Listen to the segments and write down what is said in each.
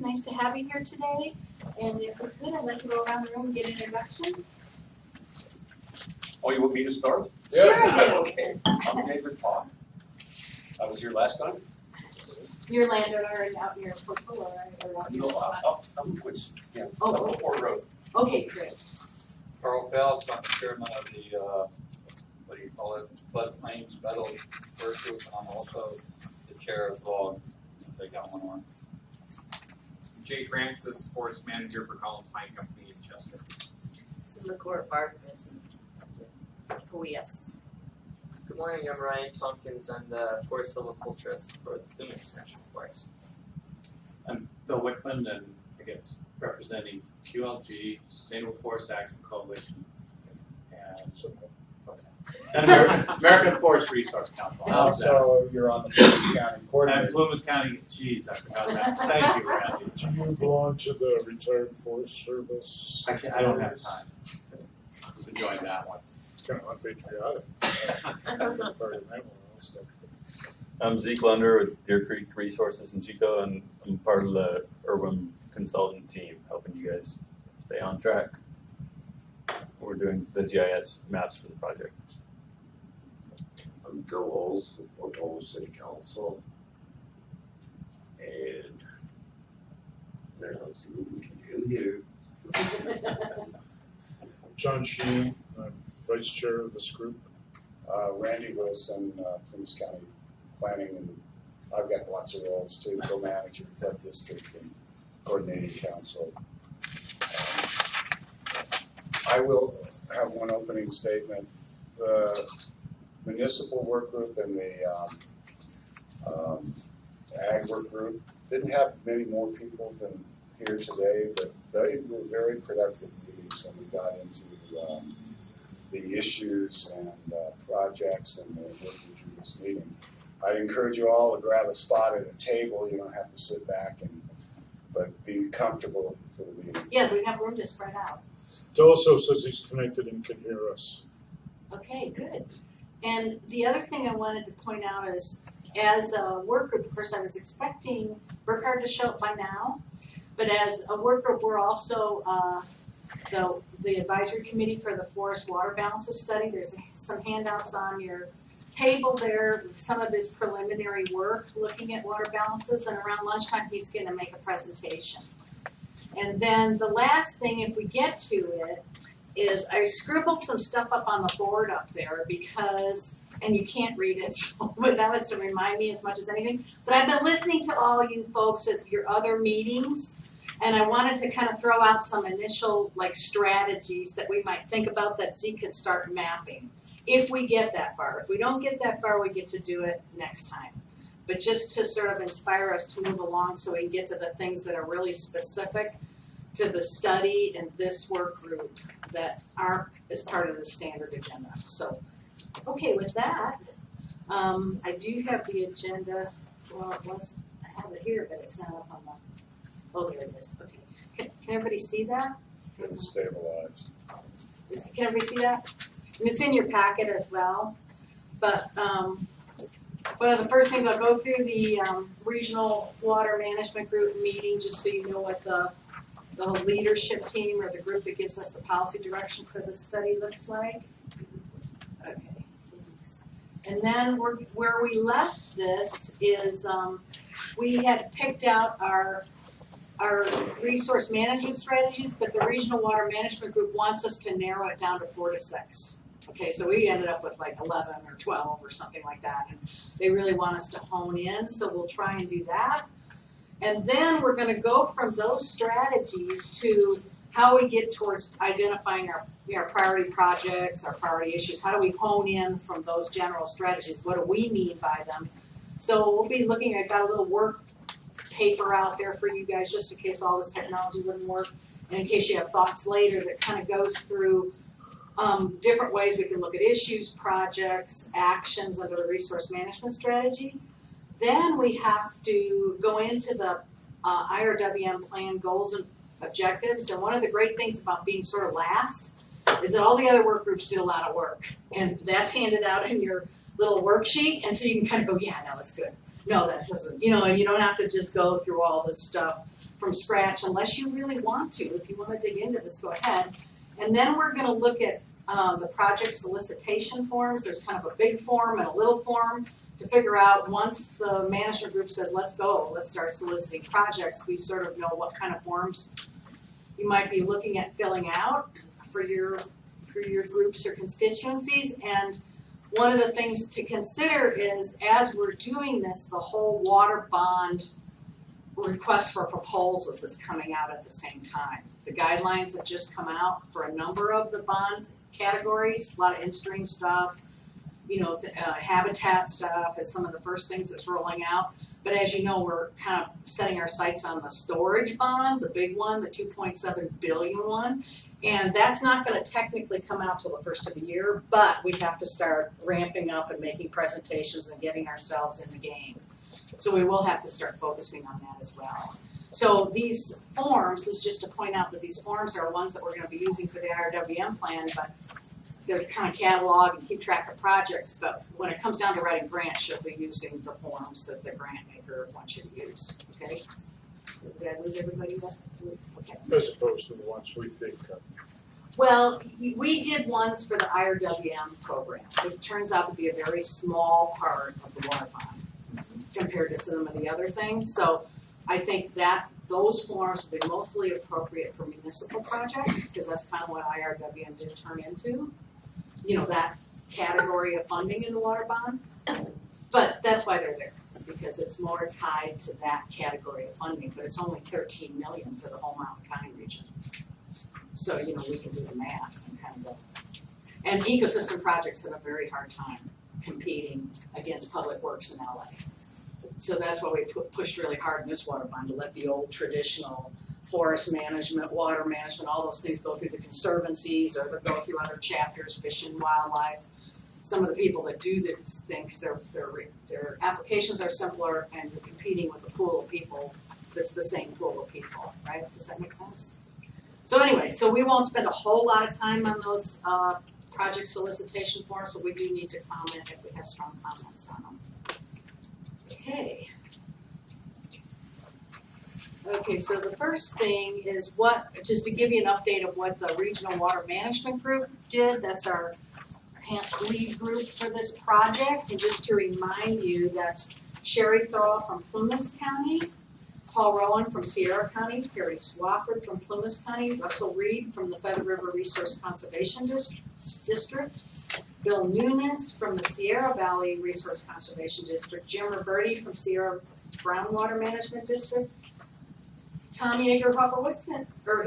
Nice to have you here today. And if we could, I'd like to go around the room and get introductions. Oh, you want me to start? Yes. Sure, I do. Okay. I'm David Pop. I was here last time. You're a landowner out near Portola, right? Or out near Up which, yeah. Oh, Up Port Road. okay, great. Carl Phelps, I'm the chairman of the, what do you call it, floodplains metal Workgroup, and I'm also the chair of the, they got one on. Jay Francis, forest manager for Collins Pine Company in Chester. Cinema Court Barb Benson. Yes. Good morning, I'm Ryan Tompkins. I'm the forest silviculturist for the Uplands National Forest. I'm Bill Wickman, and I guess representing QLG, Sustainable Forest Action Coalition, and American Forest Resource Council. Also, you're on the Plumas County And Coordinator. Plumas County, geez, I forgot that. Thank you, Randy. Do you belong to the Retired Forest Service? I don't have time to join that one. It's kind of unpatriotic. Part of that one also. I'm Zeke Lunder with Deer Creek Resources in Chico, and I'm part of the urban consultant team helping you guys stay on track. We're doing the GIS maps for the project. I'm Bill Oles with Portola City Council. And let's see what we can do here. John Sheen, I'm Vice Chair of this group. Randy Wilson, Plumas County Planning, and I've got lots of roles too, co-manager, flood district, and coordinating council. I will have one opening statement. The municipal work group and the ag work group didn't have many more people than here today, but they were very productive meetings when we got into the issues and projects and the working through this meeting. I'd encourage you all to grab a spot at a table. You don't have to sit back, but be comfortable for the meeting. Yeah, we have room to spread out. Deloso says he's connected and can hear us. Okay, good. And the other thing I wanted to point out is, as a work group, of course, I was expecting Burkhard to show up by now, but as a work group, we're also the advisory committee for the forest water balances study. There's some handouts on your table there, some of his preliminary work looking at water balances, and around lunchtime he's going to make a presentation. And then the last thing, if we get to it, is I scribbled some stuff up on the board up there because, and you can't read it, so, but that was to remind me as much as anything. But I've been listening to all you folks at your other meetings, and I wanted to kind of throw out some initial strategies that we might think about that Zeke could start mapping. If we get that far. If we don't get that far, we get to do it next time. But just to sort of inspire us to move along so we can get to the things that are really specific to the study and this work group that aren't as part of the standard agenda. So, okay, with that, I do have the agenda. Well, I have it here, but it's not up on the, oh, there it is. Okay. Can everybody see that? Getting stabilized. Can everybody see that? And it's in your packet as well. But one of the first things, I'll go through the regional water management group meeting just so you know what the leadership team or the group that gives us the policy direction for the study looks like. Okay, thanks. And then where we left this is we had picked out our resource management strategies, but the regional water management group wants us to narrow it down to 4 to 6. Okay, so we ended up with 11 or 12 or something like that, and they really want us to hone in, so we'll try and do that. And then we're going to go from those strategies to how we get towards identifying our priority projects, our priority issues. How do we hone in from those general strategies? What do we mean by them? So we'll be looking, I've got a little work paper out there for you guys just in case all this technology wouldn't work, and in case you have thoughts later that kind of goes through different ways we can look at issues, projects, actions under the resource management strategy. Then we have to go into the IRWM plan goals and objectives. And one of the great things about being sort of last is that all the other work groups do a lot of work. And that's handed out in your little worksheet. And so you can kind of go, yeah, no, that's good. No, that doesn't, and you don't have to just go through all this stuff from scratch unless you really want to. If you wanna dig into this, go ahead. And then we're gonna look at the project solicitation forms. There's kind of a big form and a little form to figure out, once the management group says, let's go, let's start soliciting projects, we sort of know what kind of forms you might be looking at filling out for your groups or constituencies. And one of the things to consider is, as we're doing this, the whole water bond request for proposals is coming out at the same time. The guidelines have just come out for a number of the bond categories, a lot of in-stream stuff, habitat stuff is some of the first things that's rolling out. But as you know, we're kind of setting our sights on the storage bond, the big one, the 2.7 billion one. And that's not gonna technically come out till the first of the year, but we have to start ramping up and making presentations and getting ourselves in the game. So we will have to start focusing on that as well. So these forms, this is just to point out that these forms are ones that we're gonna be using for the IRWM plan, but they're kind of catalog and keep track of projects, but when it comes down to writing grants, you'll be using the forms that the grant maker wants you to use, okay? Did I lose everybody? Okay. As opposed to the ones we think of. Well, we did ones for the IRWM program, which turns out to be a very small part of the water fund compared to some of the other things. So I think that those forms would be mostly appropriate for municipal projects, because that's kind of what IRWM did turn into, that category of funding in the water bond. But that's why they're there, because it's more tied to that category of funding, but it's only 13 million for the whole Mountain County region. So, we can do the math and kind of go. And ecosystem projects have a very hard time competing against public works in LA. So that's why we've pushed really hard in this water bond to let the old traditional forest management, water management, all those things go through the conservancies or they go through other chapters, fish and wildlife. Some of the people that do these things, their applications are simpler and you're competing with a pool of people that's the same pool of people, right? Does that make sense? So anyway, so we won't spend a whole lot of time on those project solicitation forms, but we do need to comment if we have strong comments on them. Okay. Okay, so the first thing is just to give you an update of what the Regional Water Management Group did. That's our lead group for this project. And just to remind you, that's Sherry Thorell from Plumas County, Paul Rowan from Sierra County, Terry Swafford from Plumas County, Russell Reed from the Feather River Resource Conservation District, Bill Nunes from the Sierra Valley Resource Conservation District, Jim Roberti from Sierra Groundwater Management District, Tom Yeager-Hopper,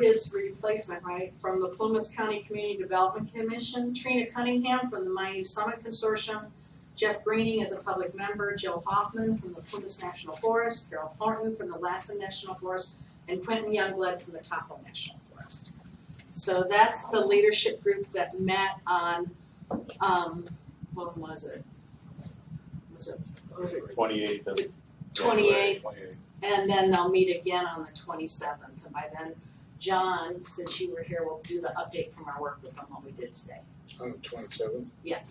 his replacement, right, from the Plumas County Community Development Commission, Trina Cunningham from the Minute Summit Consortium, Jeff Greening as a public member, Jill Hoffman from the Plumas National Forest, Carol Thornton from the Lassen National Forest, and Quentin Youngblood from the Tahoe National Forest. So that's the leadership group that met on, when was it? Was it 28th. 28th. And then they'll meet again on the 27th. And by then, John, since you were here, will do the update from our workgroup on what we did today. On the 27th? Yeah.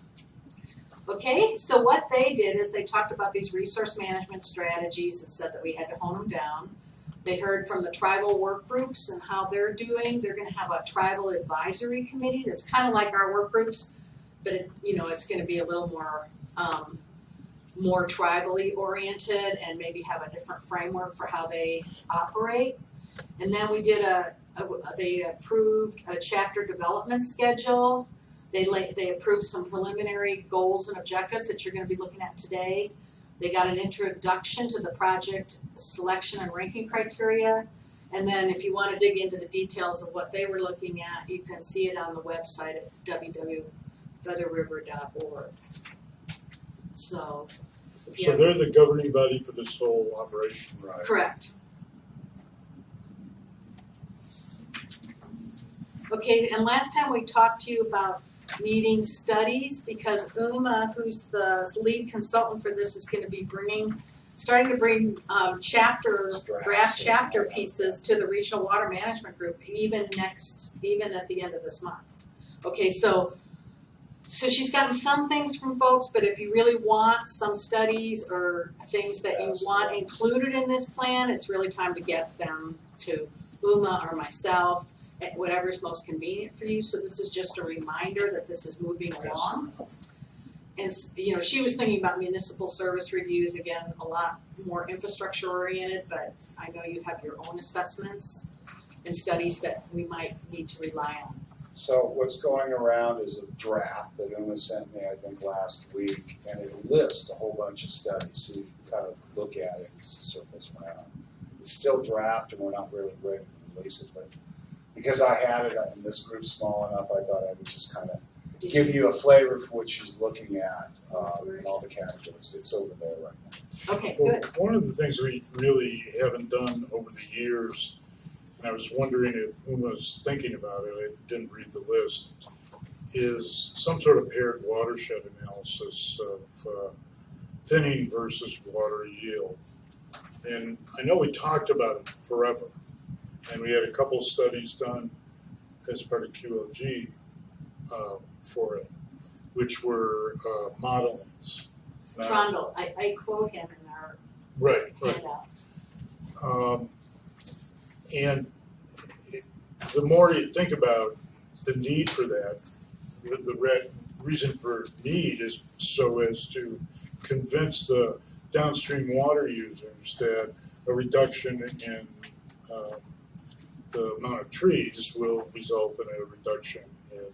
Okay, so what they did is they talked about these resource management strategies and said that we had to hone them down. They heard from the tribal work groups and how they're doing. They're going to have a tribal advisory committee that's kind of like our work groups, but it's going to be a little more tribally oriented and maybe have a different framework for how they operate. And then we did they approved a chapter development schedule. They approved some preliminary goals and objectives that you're going to be looking at today. They got an introduction to the project selection and ranking criteria. And then if you want to dig into the details of what they were looking at, you can see it on the website at www.featherriver.org. So they're the governing body for this whole operation, right? Correct. Okay, and last time we talked to you about needing studies because Uma, who's the lead consultant for this, is going to be starting to bring draft chapter pieces to the Regional Water Management Group even at the end of this month. Okay, so So she's gotten some things from folks, but if you really want some studies or things that you want included in this plan, it's really time to get them to Uma or myself, at whatever's most convenient for you. So this is just a reminder that this is moving along. And, you know, she was thinking about municipal service reviews, again, a lot more infrastructure oriented, but I know you have your own assessments and studies that we might need to rely on. So what's going around is a draft that Uma sent me, I think, last week, and it lists a whole bunch of studies, so you can kind of look at it as it circles around. It's still draft, and we're not really ready to release it, but because I had it and this group's small enough, I thought I would just kind of give you a flavor for what she's looking at in all the categories. It's over there right now. Okay, Well, good. one of the things we really haven't done over the years, and I was wondering if Uma's thinking about it, I didn't read the list, is some sort of paired watershed analysis of thinning versus water yield. And I know we talked about it forever, and we had a couple of studies done as part of QLG for it, which were modelings. Now- Trondle, I quote him in our Right. handout. And the more you think about the need for that, the reason for need is so as to convince the downstream water users that a reduction in the amount of trees will result in a reduction in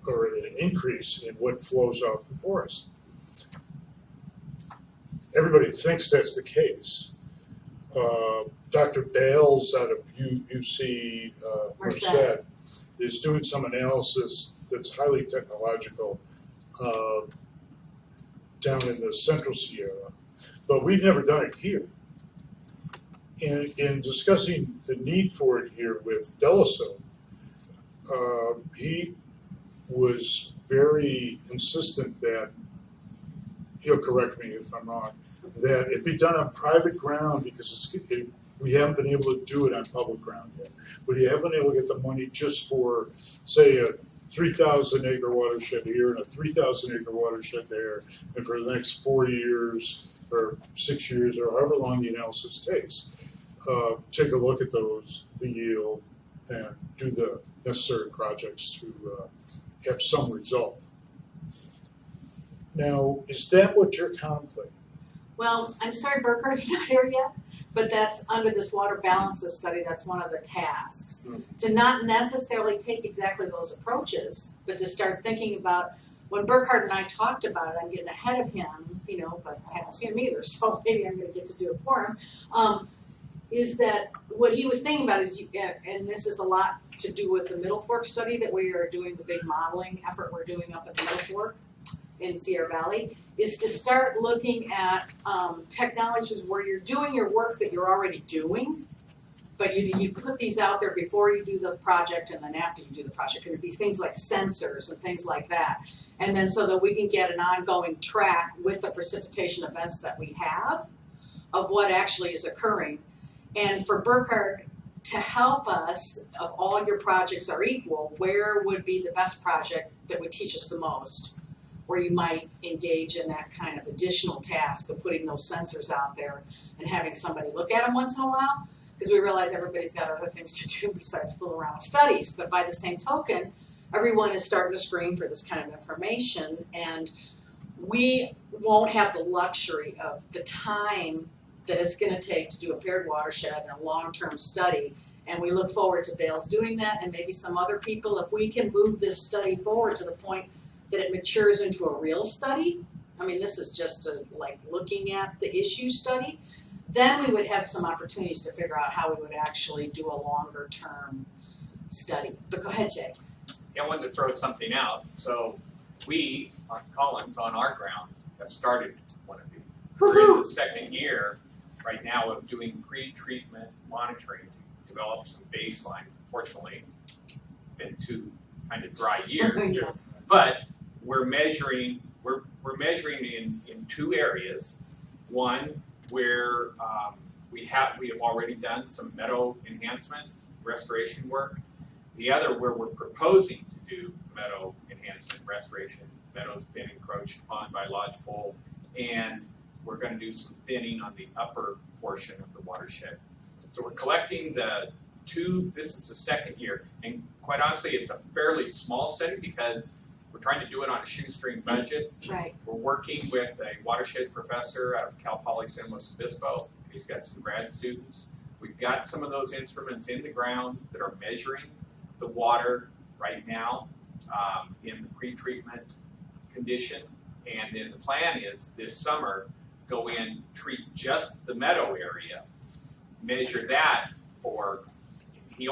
or an increase in what flows off the forest. Everybody thinks that's the case. Dr. Bales out of UC Merced is doing some analysis that's highly technological down in the Central Sierra, but we've never done it here. In discussing the need for it here with Delaso, he was very insistent that, he'll correct me if I'm wrong, that it be done on private ground because we haven't been able to do it on public ground yet. But you haven't been able to get the money just for, say, a 3,000 acre watershed here and a 3,000 acre watershed there, and for the next 4 years or 6 years or however long the analysis takes, take a look at those, the yield, and do the necessary projects to have some result. Now, is that what you're contemplating? Well, I'm sorry Burkhardt's not here yet, but that's under this water balances study, that's one of the tasks. To not necessarily take exactly those approaches, but to start thinking about, when Burkhardt and I talked about it, I'm getting ahead of him, you know, but I haven't seen him either, so maybe I'm gonna get to do it for him. Is that what he was thinking about is, and this is a lot to do with the Middle Fork study that we are doing, the big modeling effort we're doing up at the Middle Fork in Sierra Valley, is to start looking at technologies where you're doing your work that you're already doing, but you put these out there before you do the project and then after you do the project. And these things like sensors and things like that. And then so that we can get an ongoing track with the precipitation events that we have of what actually is occurring. And for Burkhardt to help us, of all your projects are equal, where would be the best project that would teach us the most? Where you might engage in that kind of additional task of putting those sensors out there and having somebody look at them once in a while, because we realize everybody's got other things to do besides fool around with studies. But by the same token, everyone is starting to screen for this kind of information, and we won't have the luxury of the time that it's going to take to do a paired watershed and a long-term study. And we look forward to Bales doing that, and maybe some other people, if we can move this study forward to the point that it matures into a real study. I mean, this is just like looking at the issue study. Then we would have some opportunities to figure out how we would actually do a longer term study. But go ahead, Jay. Yeah, I wanted to throw something out. So we, on Collins, on our ground, have started one of these. We're in the second year right now of doing pre-treatment monitoring to develop some baseline. Fortunately, been 2 kind of dry years. Yeah. But we're measuring in 2 areas. One where we have already done some meadow enhancement restoration work. The other where we're proposing to do meadow enhancement restoration. Meadow's been encroached upon by lodgepole, and we're gonna do some thinning on the upper portion of the watershed. So we're collecting this is the second year, and quite honestly, it's a fairly small study because we're trying to do it on a shoestring budget. Right. We're working with a watershed professor out of Cal Poly San Luis Obispo. He's got some grad students. We've got some of those instruments in the ground that are measuring the water right now in the pre-treatment condition. And then the plan is this summer, go in, treat just the meadow area, measure that for, he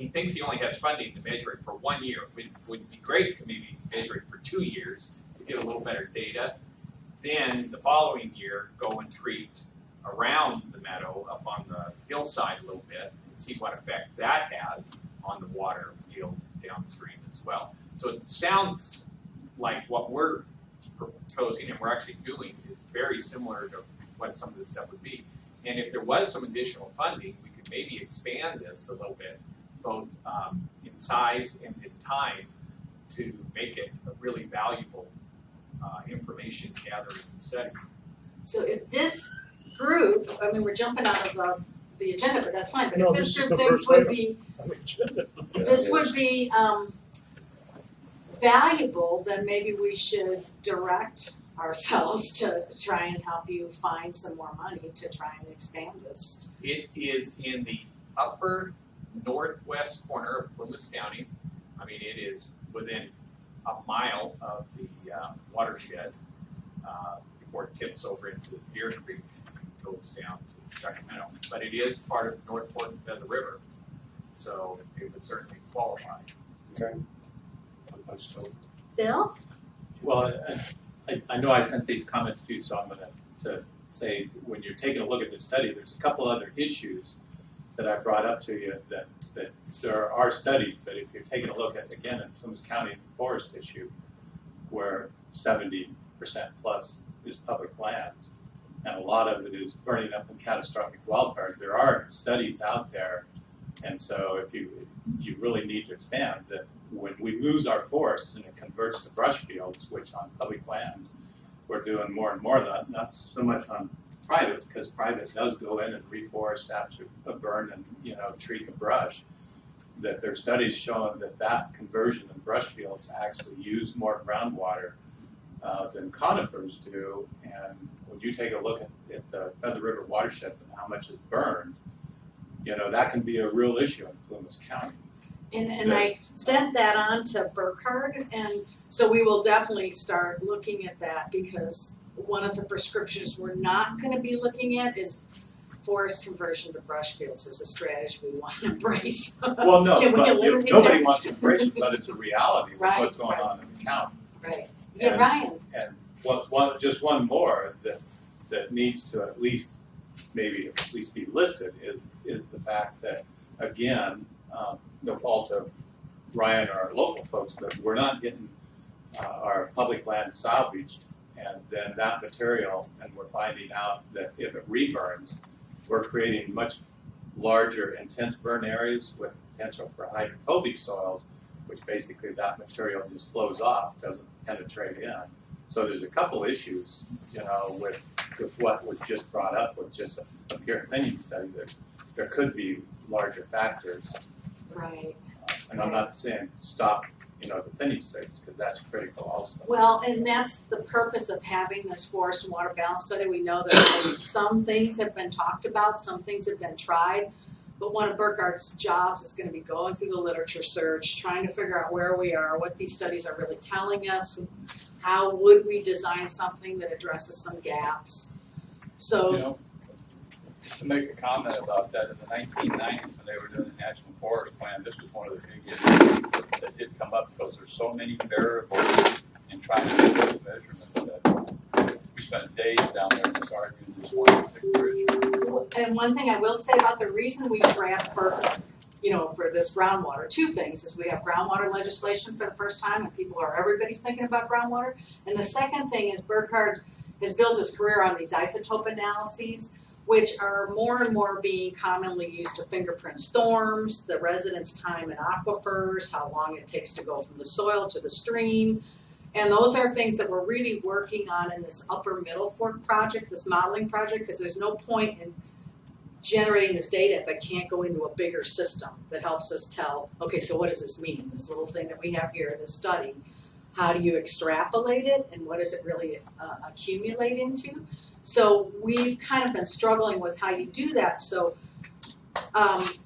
thinks he only has funding to measure it for 1 year. It would be great to maybe measure it for 2 years to get a little better data. Then the following year, go and treat around the meadow up on the hillside a little bit and see what effect that has on the water yield downstream as well. So it sounds like what we're proposing and we're actually doing is very similar to what some of this stuff would be. And if there was some additional funding, we could maybe expand this a little bit, both in size and in time, to make it a really valuable information gathering study. So if this group, I mean, we're jumping out of the agenda, but that's fine, but No, if this this is group the thinks first would item. be, Yeah, this it would is. be valuable, then maybe we should direct ourselves to try and help you find some more money to try and expand this. It is in the upper northwest corner of Plymouth County. I mean, it is within a mile of the watershed before it tips over into Deer Creek and goes down to Sacramento. But it is part of North Fork of the river, so it would certainly qualify. Okay. Bill? Well, I know I sent these comments to you, so I'm going to say, when you're taking a look at this study, there's a couple other issues that I brought up to you that there are studies, but if you're taking a look at, again, in Plymouth County forest issue, where 70% plus is public lands, and a lot of it is burning up in catastrophic wildfires, there are studies out there, and so if you really need to expand that. When we lose our forests and it converts to brush fields, which on public lands, we're doing more and more of that, not so much on private, because private does go in and reforest after a burn and, treat the brush. That there are studies showing that conversion of brush fields actually use more groundwater than conifers do. And when you take a look at the Feather River watersheds and how much is burned, that can be a real issue in Plymouth County. And I sent that on to Burkhardt, and so we will definitely start looking at that, because one of the prescriptions we're not gonna be looking at is forest conversion to brush fields as a strategy we want to embrace. Well, no, Can we but eliminate nobody that? wants to embrace it, but it's a reality of Right, what's going right. on in the county. Right, yeah, And- Ryan, And just one more that needs to at least be listed is the fact that, again, no fault of Ryan or our local folks, but we're not getting our public land salvaged, and then that material, and we're finding out that if it reburns, we're creating much larger intense burn areas with potential for hydrophobic soils, which basically that material just flows off, doesn't penetrate in. So there's a couple issues, with what was just brought up with just a pure thinning study. There could be larger factors. right. And I'm not saying stop, the thinning studies, because that's critical also. Well, and that's the purpose of having this forest and water balance study. We know that some things have been talked about, some things have been tried, but one of Burkhardt's jobs is going to be going through the literature search, trying to figure out where we are, what these studies are really telling us, how would we design something that addresses some gaps. So, Just to make a comment about that, in the 1990s when they were doing the National Forest Plan, this was one of the big issues that did come up, because there's so many variables in trying to do those measurements that we spent days down there just arguing this one particular issue. and one thing I will say about the reason we grabbed Burkhart, for this groundwater, two things, is we have groundwater legislation for the first time, and everybody's thinking about groundwater. And the second thing is Burkhart has built his career on these isotope analyses. which are more and more being commonly used to fingerprint storms, the residents' time in aquifers, how long it takes to go from the soil to the stream. And those are things that we're really working on in this Upper Middle Fork project, this modeling project, because there's no point in generating this data if it can't go into a bigger system that helps us tell, okay, so what does this mean? This little thing that we have here in this study, how do you extrapolate it and what does it really accumulate into? So we've kind of been struggling with how you do that. So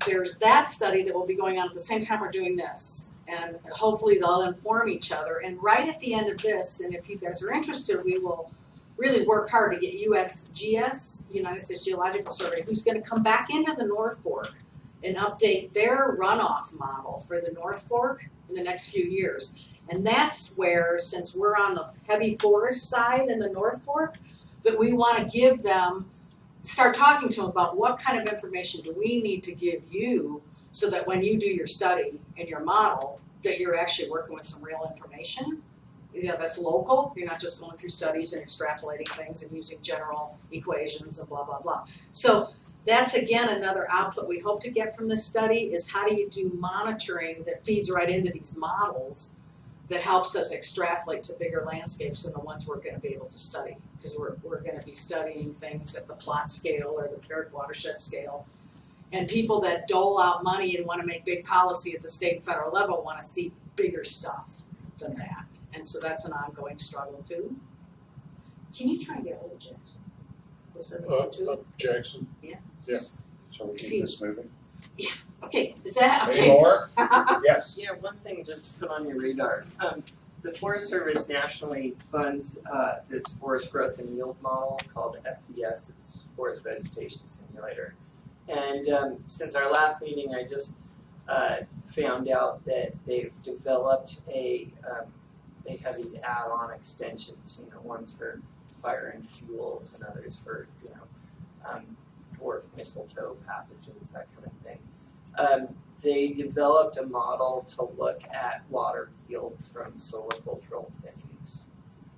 there's that study that will be going on at the same time we're doing this. And hopefully they'll inform each other. And right at the end of this, and if you guys are interested, we will really work hard to get USGS, United States Geological Survey, who's going to come back into the North Fork and update their runoff model for the North Fork in the next few years. And that's where, since we're on the heavy forest side in the North Fork, that we want to give them, start talking to them about what kind of information do we need to give you so that when you do your study and your model, that you're actually working with some real information. That's local. You're not just going through studies and extrapolating things and using general equations and blah, blah, blah. So that's, again, another output we hope to get from this study is how do you do monitoring that feeds right into these models that helps us extrapolate to bigger landscapes than the ones we're going to be able to study. Because we're going to be studying things at the plot scale or the paired watershed scale. And people that dole out money and want to make big policy at the state and federal level want to see bigger stuff than that. And so that's an ongoing struggle too. Can you try and get hold of Jackson? Jackson? Yeah. Yeah. So we keep this moving? Okay, is that okay? Any more? Yes. Yeah, one thing just to put on your radar. The Forest Service nationally funds this forest growth and yield model called FVS. It's Forest Vegetation Simulator. And since our last meeting, I just found out that they've developed they have these add-on extensions, one's for fire and fuels and others for, dwarf mistletoe pathogens, that kind of thing. They developed a model to look at water yield from silvicultural thinnings.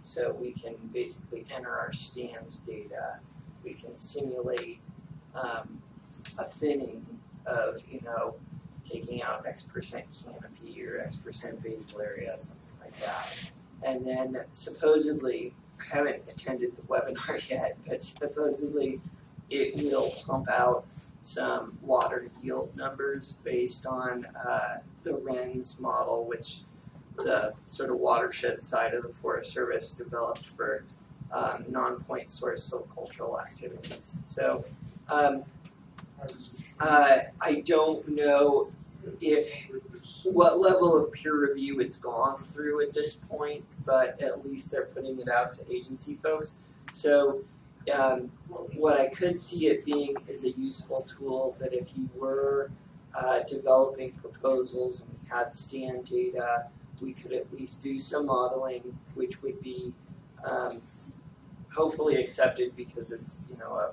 So we can basically enter our stands data, we can simulate a thinning of, taking out X% canopy or X% basal area, something like that. And then supposedly, I haven't attended the webinar yet, but supposedly it will pump out some water yield numbers based on the RENS model, which the sort of watershed side of the Forest Service developed for non-point source silvicultural activities. So I don't know what level of peer review it's gone through at this point, but at least they're putting it out to agency folks. So what I could see it being is a useful tool that if you were developing proposals and had stand data, we could at least do some modeling, which would be hopefully accepted because it's a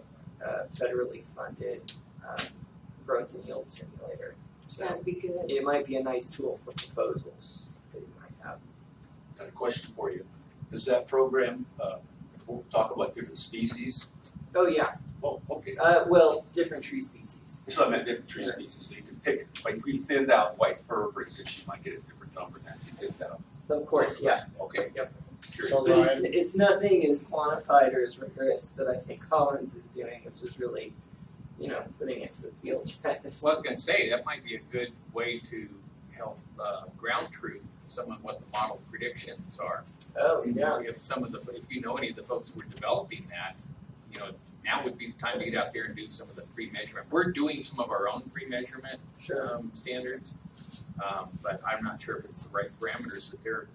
federally funded growth and yield simulator. So That'd be good. it might be a nice tool for proposals that you might have. Got a question for you. Does that program talk about different species? Oh yeah. Oh, okay. Well, different tree species. So I meant different tree species. So you can pick, like we thinned out white fir, for instance, you might get a different number than if you thinned out. Of course, yeah. Okay. Yep. Curious. So But Ryan, it's nothing as quantified or as rigorous that I think Collins is doing, which is really, putting it to the field test. Well, I was going to say, that might be a good way to help ground truth some of what the model predictions are. Oh, yeah. If you know any of the folks who are developing that, now would be the time to get out there and do some of the pre-measurement. We're doing some of our own pre-measurement Sure. standards, but I'm not sure if it's the right parameters that they're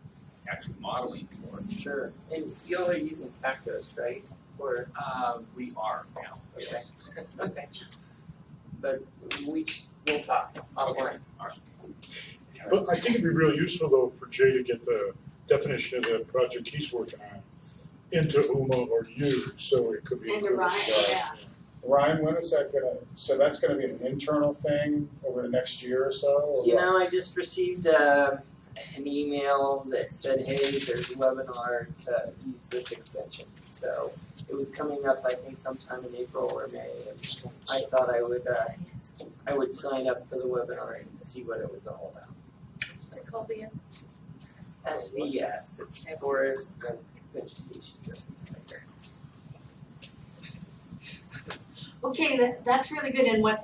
actually modeling for. Sure. And y'all are using Cactus, right? Or We are now, yes. okay. But we'll talk offline. All right. but I think it'd be really useful though for Jay to get the definition of the project he's working on into UMA or you, so it could be. And to Ryan, yeah. Ryan, when is that so that's gonna be an internal thing over the next year or so? Or what? I just received a an email that said, hey, there's a webinar to use this extension. So it was coming up, I think, sometime in April or May, and I thought I would sign up for the webinar and see what it was all about. What's it called again? Yes, it's forest and vegetation. Okay, that's really good, and what,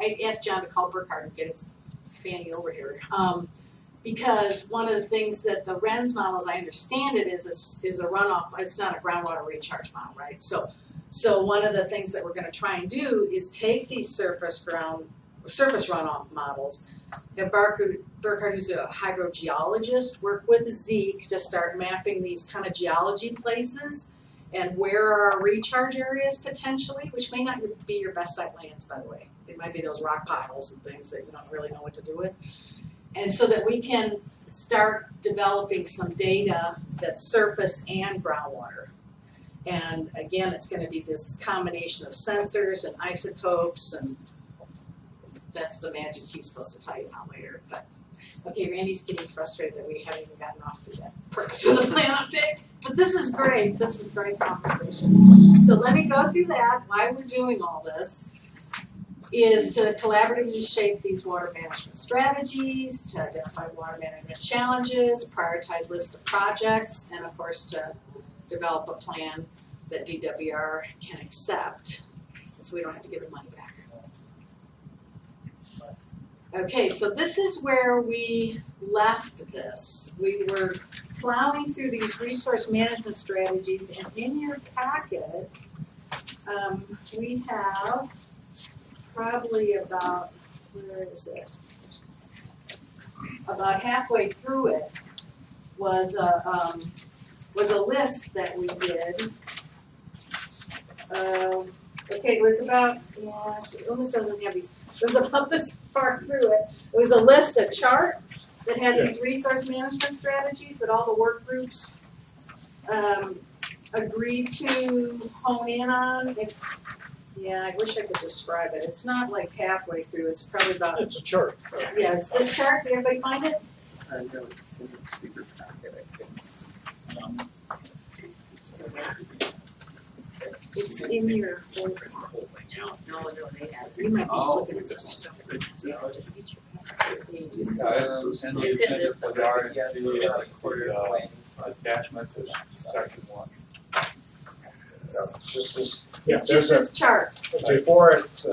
I asked John to call Burkhardt and get his fanny over here. Because one of the things that the RENS model, as I understand it, is a runoff, it's not a groundwater recharge model, right? So one of the things that we're gonna try and do is take these surface runoff models, have Burkhardt, who's a hydrogeologist, work with Zeke to start mapping these kind of geology places and where are our recharge areas potentially, which may not be your best site lands, by the way. They might be those rock piles and things that you don't really know what to do with. And so that we can start developing some data that's surface and groundwater. And again, it's gonna be this combination of sensors and isotopes, and that's the magic he's supposed to tell you about later. But okay, Randy's getting frustrated that we haven't even gotten off to that purpose of the plan update. But this is great conversation. So let me go through that. Why we're doing all this is to collaboratively shape these water management strategies, to identify water management challenges, prioritize lists of projects, and of course to develop a plan that DWR can accept, so we don't have to give the money back. Okay, so this is where we left this. We were plowing through these resource management strategies, and in your packet, we have probably about, where is it? About halfway through it was a list that we did. Okay, it was about, it almost doesn't have these, it was about this far through it. It was a list, a chart that has these resource management strategies that all the work groups agreed to hone in on. I wish I could describe it. It's not like halfway through, it's probably about. It's a chart. Yeah, it's this chart. Did everybody find it? No, it's in this bigger packet, I guess. It's in your folder. No, they have. You might be Oh. looking at some stuff. It's in It's in this with Yeah, the it's like quarter way. attachment to section 1. It's just this, It's just there's this chart. before it's,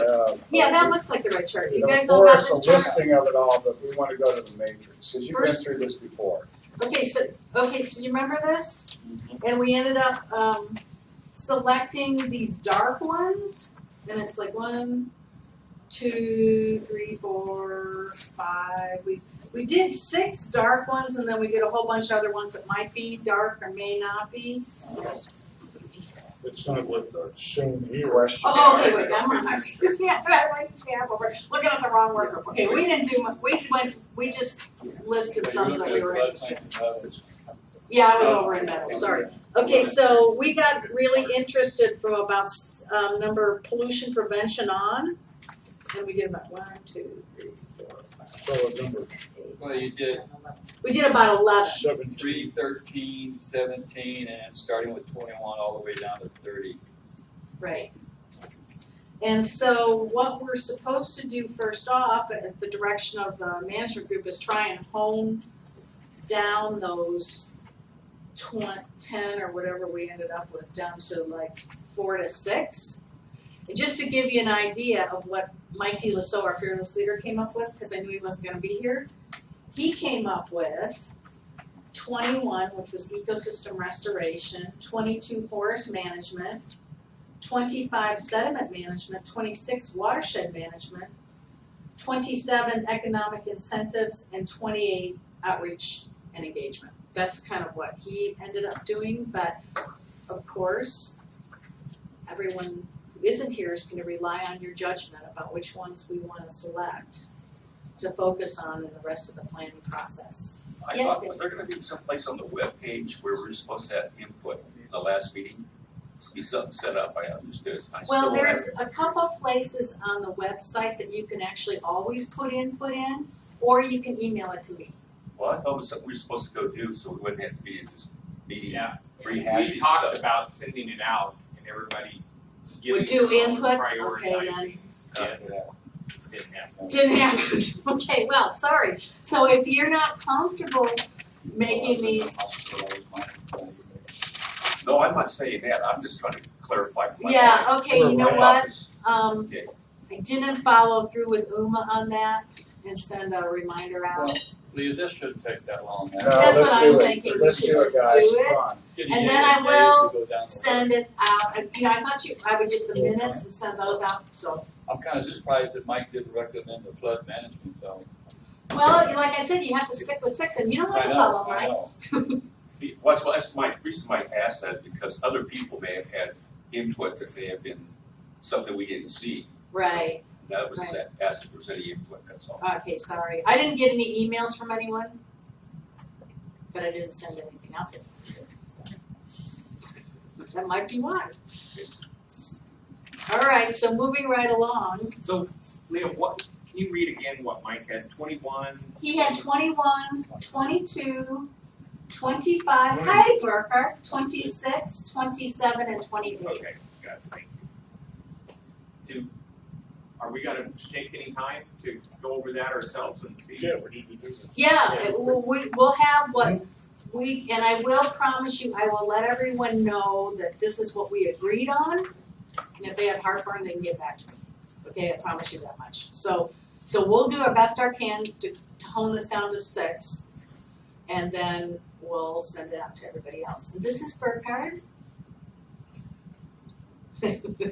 Yeah, that looks like the right chart. You guys all before got it's this a chart? listing of it all, but we want to go to the matrix, because you've been First- through this before. Okay, so you remember this? And we ended up selecting these dark ones, and it's like 1, 2, 3, 4, 5. We did 6 dark ones, and then we did a whole bunch of other ones that might be dark or may not be. It's not what shown here. Question. Oh, okay, wait, I'm on, excuse me, I'm looking at the wrong workgroup. Okay, we didn't do much, we just listed some that we were interested in. Yeah, I was over in metal, sorry. Okay, so we got really interested from about number pollution prevention on, and we did about 1, 2, 3, 4, 5, Solid number. 6, 8, Well, you did we did about 11. 17. 3, 13, 17, and starting with 21 all the way down to 30. Right. And so what we're supposed to do first off, as the direction of the management group, is try and hone down those 10 or whatever we ended up with, down to like 4 to 6. And just to give you an idea of what Mike DeLasso, our fearless leader, came up with, because I knew he wasn't going to be here, he came up with 21, which was ecosystem restoration, 22 forest management, 25 sediment management, 26 watershed management, 27 economic incentives, and 28 outreach and engagement. That's kind of what he ended up doing, but of course, everyone who isn't here is going to rely on your judgment about which ones we want to select to focus on in the rest of the planning process. I Yes, thought, Dave. was there gonna be some place on the webpage where we're supposed to have input the last meeting? Be something set up, I understood. Well, there's a couple places on the website that you can actually always put input in, or you can email it to me. Well, I thought it was something we were supposed to go do, so we wouldn't have to be in this meeting Yeah. rehashing We talked stuff. about sending it out and everybody Would giving do their own input? Okay, prioritizing. then. Didn't happen. Didn't happen. Okay, well, sorry. So if you're not comfortable making these, No, I'm not saying that, I'm just trying to clarify. for my yeah, wife. okay, you know My what? office. I didn't follow through with Uma on that and send a reminder out. Well, Leah, this shouldn't take that long. No, That's let's what do I'm it. thinking. We Let's should do it, just guys. do it. Come on. And then I will Send it out. You know, I thought I would get the minutes and send those out, so. I'm kind of surprised that Mike didn't recommend the flood management zone. Well, like I said, you have to stick with 6 and you don't have to follow I mine. know. Well, that's my reason I asked that is because other people may have had input that may have been something we didn't see. Right. That was Right. asked if there was any input, that's all. Okay, sorry. I didn't get any emails from anyone, but I didn't send anything out to them. So. That might be why. All right, so moving right along. So, Leah, can you read again what Mike had? 21? He had 21, 22, 25, hi Burker, 26, 27, and 28. Okay, got it, thank you. Are we gonna take any time to go over that ourselves and see? Yeah, we need to do this. Yeah, we'll have what we, and I will promise you, I will let everyone know that this is what we agreed on. And if they have heartburn, they can get back to me. Okay, I promise you that much. So we'll do our best our can to hone this down to 6. And then we'll send it out to everybody else. And this is Burkhardt.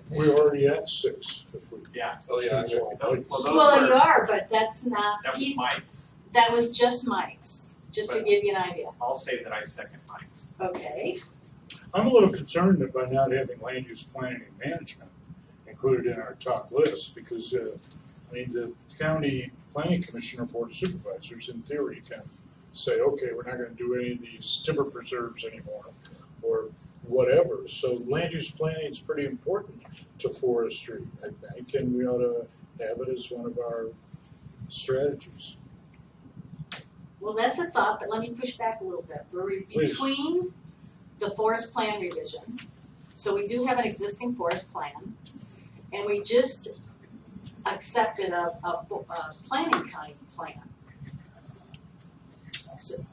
We're already at 6. Yeah. Oh, yeah. Those Well, were- you are, but that's not, That was Mike's. that was just Mike's, just to give you an idea. I'll say that I second Mike's. Okay, I'm a little concerned that by not having land use planning and management included in our top list, because, the county planning commissioner board of supervisors, in theory, can say, okay, we're not gonna do any of these timber preserves anymore, or whatever. So land use planning is pretty important to forestry, I think, and we ought to have it as one of our strategies. well, that's a thought, but let me push back a little bit. We're Please. between the forest plan revision, so we do have an existing forest plan, and we just accepted a planning county plan. So,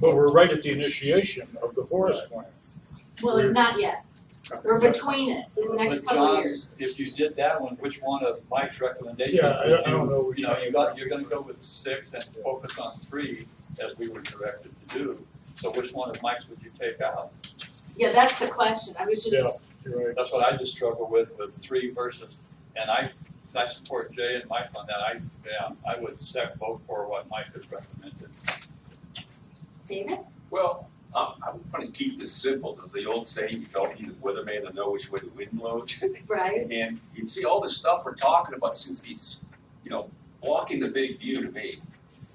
But we're right at the initiation of the forest plan. well, not yet. We're between it in the next But couple of John, years. if you did that one, which one of Mike's recommendations? Yeah, would I don't know which You know, one. you're gonna go with 6 and focus on 3, as we were directed to do. So which one of Mike's would you take out? Yeah, that's the question. I was Yeah, just, you're right. That's what I just struggle with 3 versus, and I support Jay and Mike on that. I would vote for what Mike has recommended. David? Well, I'm trying to keep this simple, there's the old saying, you don't need the weatherman to know which way the wind blows. Right? And you see all the stuff we're talking about since these, blocking the big view to me.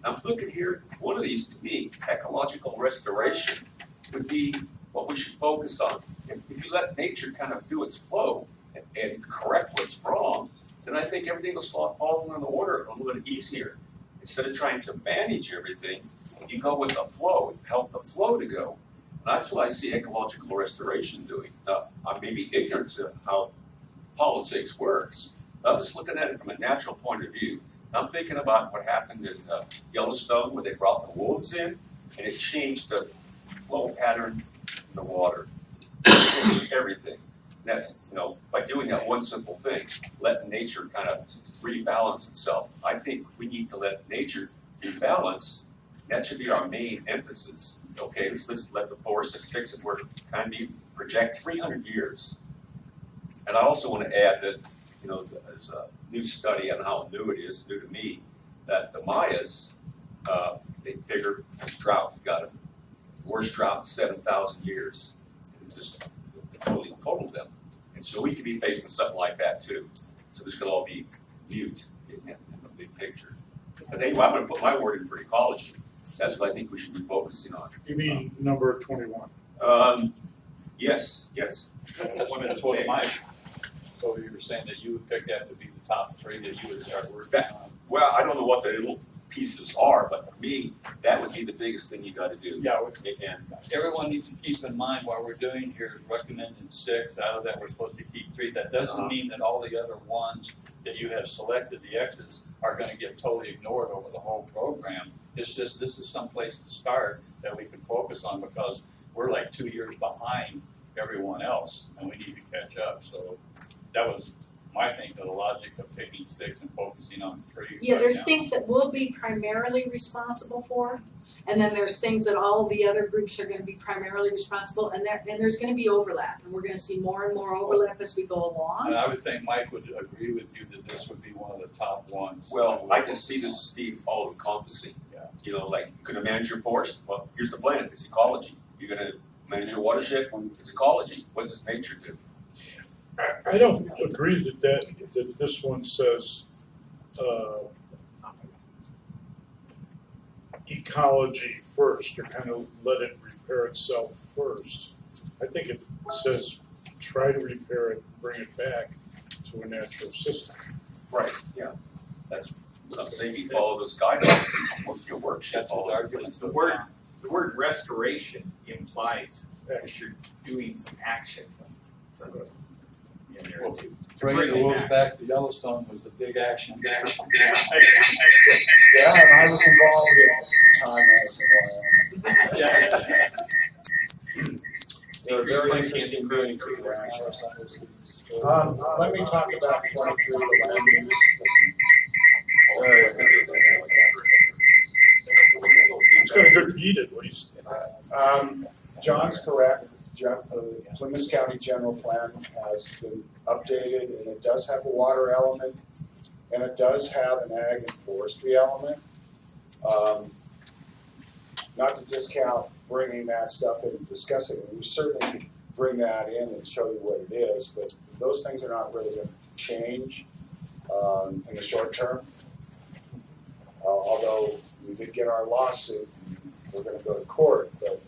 I'm looking here, one of these to me, ecological restoration would be what we should focus on. If you let nature kind of do its flow and correct what's wrong, then I think everything will start falling in order a little bit easier. Instead of trying to manage everything, you go with the flow and help the flow to go. And that's what I see ecological restoration doing. Now, I may be ignorant to how politics works. I'm just looking at it from a natural point of view. I'm thinking about what happened in Yellowstone where they brought the wolves in and it changed the flow pattern in the water. It changed everything. That's, by doing that one simple thing, letting nature kind of rebalance itself. I think we need to let nature rebalance. That should be our main emphasis. Okay, let's let the forests fix it. We're kind of project 300 years. And I also want to add that, there's a new study on how new it is, new to me, that the Mayas, they figured this drought got a worst drought in 7,000 years. It just totally totaled them. And so we could be facing something like that too. So this could all be mute in the big picture. But anyway, I'm going to put my word in for ecology. That's what I think we should be focusing on. You mean number 21? Yes. That's what Mike. So you were saying that you would pick that to be the top 3 that you would start working on? Well, I don't know what pieces are, but for me, that would be the biggest thing you gotta do. Yeah, And everyone needs to keep in mind what we're doing here is recommending 6. Out of that, we're supposed to keep 3. That doesn't mean that all the other ones that you have selected, the X's, are gonna get totally ignored over the whole program. It's just, this is some place to start that we can focus on because we're like 2 years behind everyone else and we need to catch up. So that was my thing to the logic of taking 6 and focusing on 3. Yeah, right there's now. things that we'll be primarily responsible for, and then there's things that all the other groups are gonna be primarily responsible, and there's gonna be overlap, and we're gonna see more and more overlap as we go along. And I would think Mike would agree with you that this would be one of the top ones. well, I just see this as being all encompassing. Yeah. You know, like, you're gonna manage your forest, well, here's the plan, it's ecology. You're gonna manage your watershed, it's ecology. What does nature do? I don't agree that this one says, ecology first, or kind of let it repair itself first. I think it says try to repair it, bring it back to a natural system. Right, yeah. That's, I'm saying you follow those guidelines, most of your work should That's his follow the argument. The word restoration implies that Actually, you're doing some action. So, in there Well, to Bringing bring the it wolves back. back to Yellowstone was the big action. Yeah, and I was involved at the time as They were very interesting meetings with the ranchers. Let me talk about 23, the land use. it's got a good beat at least. John's correct. The Plymouth County General Plan has been updated, and it does have a water element, and it does have an ag and forestry element. Not to discount bringing that stuff in and discussing it. We certainly bring that in and show you what it is, but those things are not really going to change in the short term. Although we did get our lawsuit, we're going to go to court, but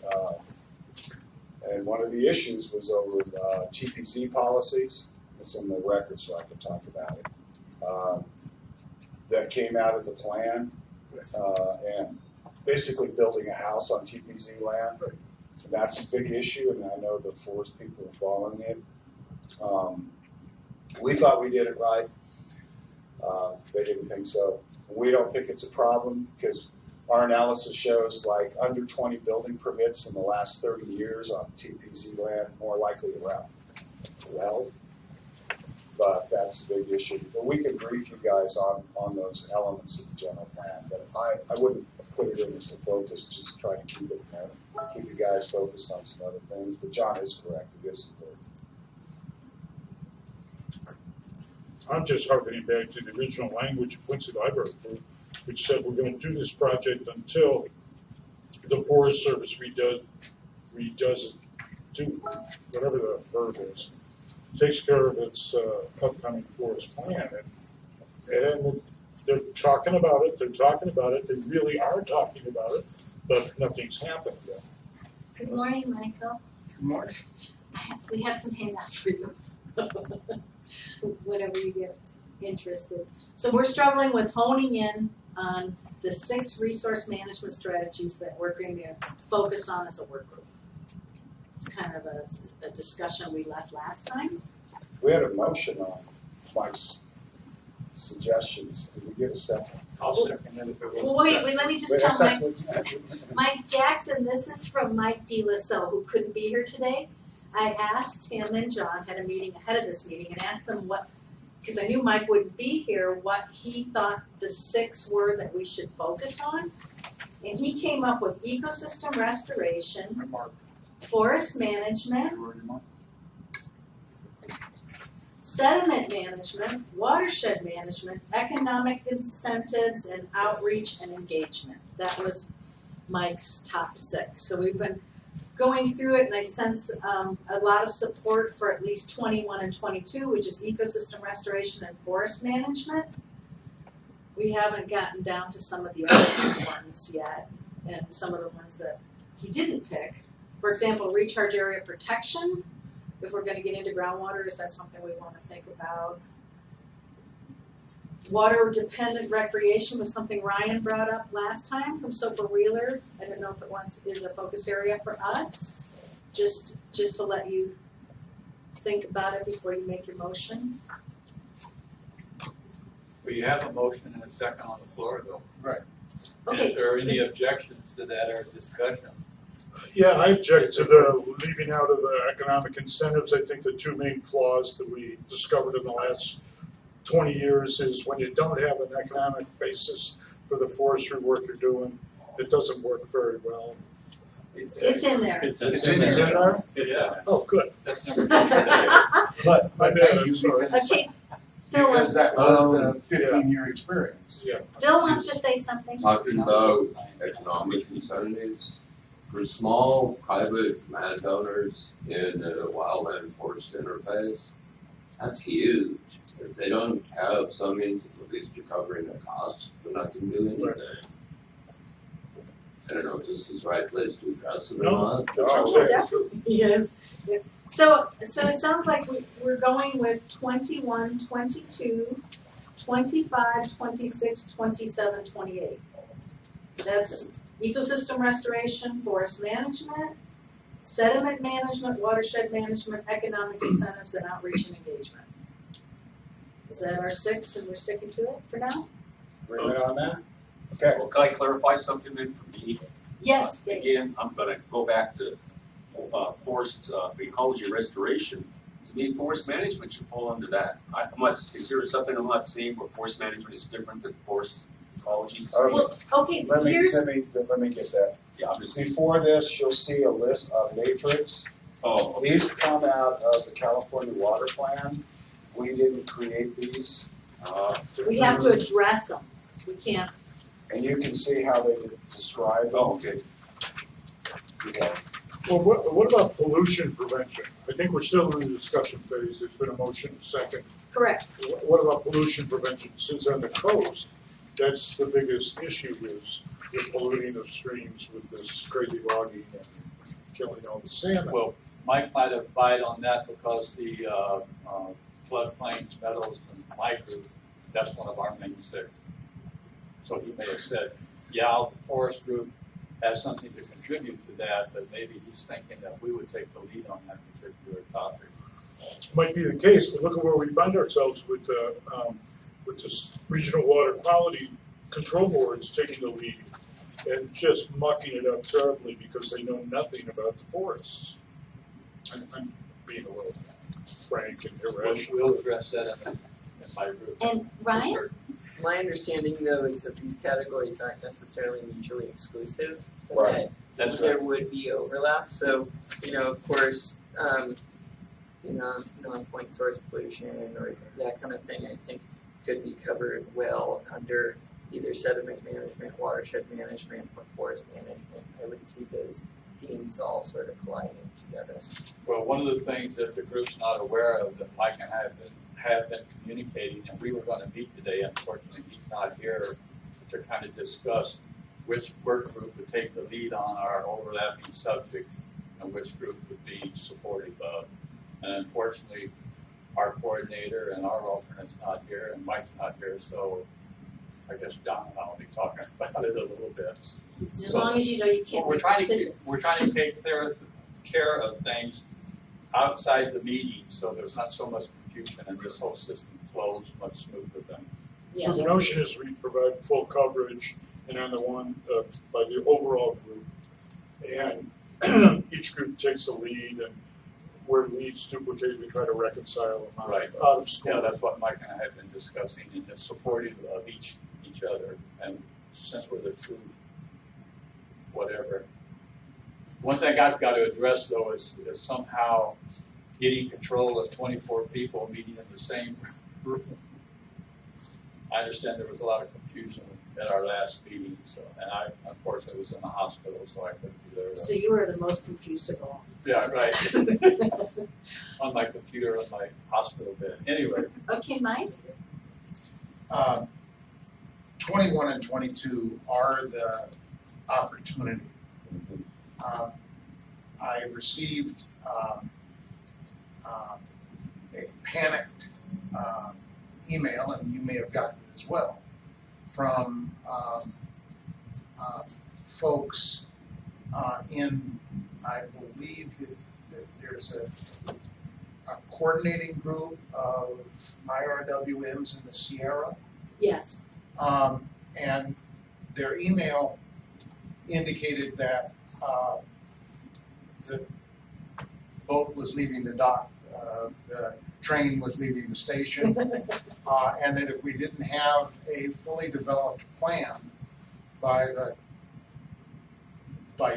and one of the issues was over TPZ policies. It's in the record, so I can talk about it. That came out of the plan, and basically building a house on TPZ land. And that's a big issue, and I know the forest people are following it. We thought we did it right. They didn't think so. We don't think it's a problem because our analysis shows like under 20 building permits in the last 30 years on TPZ land, more likely around 12. But that's a big issue. But we can brief you guys on those elements of the general plan. But I wouldn't put it in as a focus, just try to keep you guys focused on some other things. But John is correct, it is important. I'm just harkening back to the original language of Quincy Library, which said we're going to do this project until the Forest Service redoes whatever the verb is, takes care of its upcoming forest plan. And they're talking about it, they really are talking about it, but nothing's happened yet. Good morning, Michael. Good morning. We have some handouts for you. Whenever you get interested. So we're struggling with honing in on the 6 resource management strategies that we're going to focus on as a work group. It's kind of a discussion we left last time. We had a motion on Mike's suggestions. Did we get a second? I'll second it if it Well, was. wait, let me just Wait, tell a Mike. second. Mike Jackson, this is from Mike DeLasso, who couldn't be here today. I asked him and John, had a meeting ahead of this meeting, and asked them what, because I knew Mike wouldn't be here, what he thought the 6 were that we should focus on. And he came up with ecosystem restoration, forest management, sediment management, watershed management, economic incentives, and outreach and engagement. That was Mike's top 6. So we've been going through it, and I sense a lot of support for at least 21 and 22, which is ecosystem restoration and forest management. We haven't gotten down to some of the other ones yet, and some of the ones that he didn't pick. For example, recharge area protection. If we're going to get into groundwater, is that something we want to think about? Water dependent recreation was something Ryan brought up last time from Soper Wheeler. I don't know if it is a focus area for us. Just to let you think about it before you make your motion. Well, you have a motion and a second on the floor though. And Okay. if there are any objections to that or discussion, Yeah, I object to the leaving out of the economic incentives. I think the two main flaws that we discovered in the last 20 years is when you don't have an economic basis for the forestry work you're doing, it doesn't work very well. It's in there. It's It's in there? yeah, Oh, good. that's number 2 today. But My bad, thank I'm you sorry. because, Okay. Phil wants because to that was the 15-year experience. Yeah. Phil wants to say something. Talking about economic incentives, for small private landowners in a wildland forest interface, that's huge. If they don't have some means of at least recovering the costs, they're not gonna do anything. I don't know if this is the right place to address it or No, not. that's Oh, exactly. definitely is. So it sounds like we're going with 21, 22, 25, 26, 27, 28. That's ecosystem restoration, forest management, sediment management, watershed management, economic incentives, and outreach and engagement. Is that our 6 and we're sticking to it for now? We're right on that? Okay. Well, can I clarify something then for me? Yes, Dave. Again, I'm gonna go back to forest ecology restoration. To me, forest management should fall under that. Is there something I'm not seeing where forest management is different than forest ecology? Well, okay, Let me here's, get that. Yeah, I'm just, Before this, you'll see a list of matrix. oh, okay. These come out of the California Water Plan. We didn't create these. we have to address them. We can't, And you can see how they describe them. Oh, okay. Yeah. Well, what about pollution prevention? I think we're still in the discussion phase. There's been a motion, second. correct. What about pollution prevention? Since on the coast, that's the biggest issue is the polluting of streams with this crazy logging and killing all the salmon. Well, Mike might have lied on that because the floodplains, meadows, and my group, that's one of our main 6. So he may have said, yeah, the forest group has something to contribute to that, but maybe he's thinking that we would take the lead on that particular topic. Might be the case, but look at where we find ourselves with this regional water quality control boards taking the lead and just mucking it up terribly because they know nothing about the forests. I'm being a little frank and irrational. We'll address that in my group. And for Ryan? certain. My understanding though is that these categories aren't necessarily mutually exclusive, but Right. that That's there right. would be overlap. So, of course, non-point source pollution or that kind of thing, I think could be covered well under either sediment management, watershed management, or forest management. I would see those themes all sort of colliding together. Well, one of the things that the group's not aware of that Mike and I have been communicating, and we were going to meet today, unfortunately he's not here to kind of discuss which work group would take the lead on our overlapping subjects and which group would be supportive of. And unfortunately, our coordinator and our alternate's not here, and Mike's not here, so I guess John and I will be talking about it a little bit. As long as you know you can't We're make trying decisions. to take care of things outside the meeting, so there's not so much confusion and this whole system flows much smoother than. Yeah, So the that's- notion is we provide full coverage and on the one, by the overall group. And each group takes the lead and where leads duplicate, we try to reconcile them out, Right. out of school. Yeah, that's what Mike and I have been discussing, and it's supportive of each other, and since we're the two, whatever. One thing I've got to address though is somehow getting control of 24 people meeting in the same room. I understand there was a lot of confusion at our last meeting, so, and I unfortunately was in the hospital, so I couldn't be there. So you were the most confused of all. Yeah, right. On my computer, on my hospital bed. Anyway, Okay, Mike? 21 and 22 are the opportunity. I received a panicked email, and you may have gotten it as well, from folks in, I believe that there's a coordinating group of IRWMs in the Sierra. Yes. And their email indicated that the boat was leaving the dock, the train was leaving the station, and that if we didn't have a fully developed plan by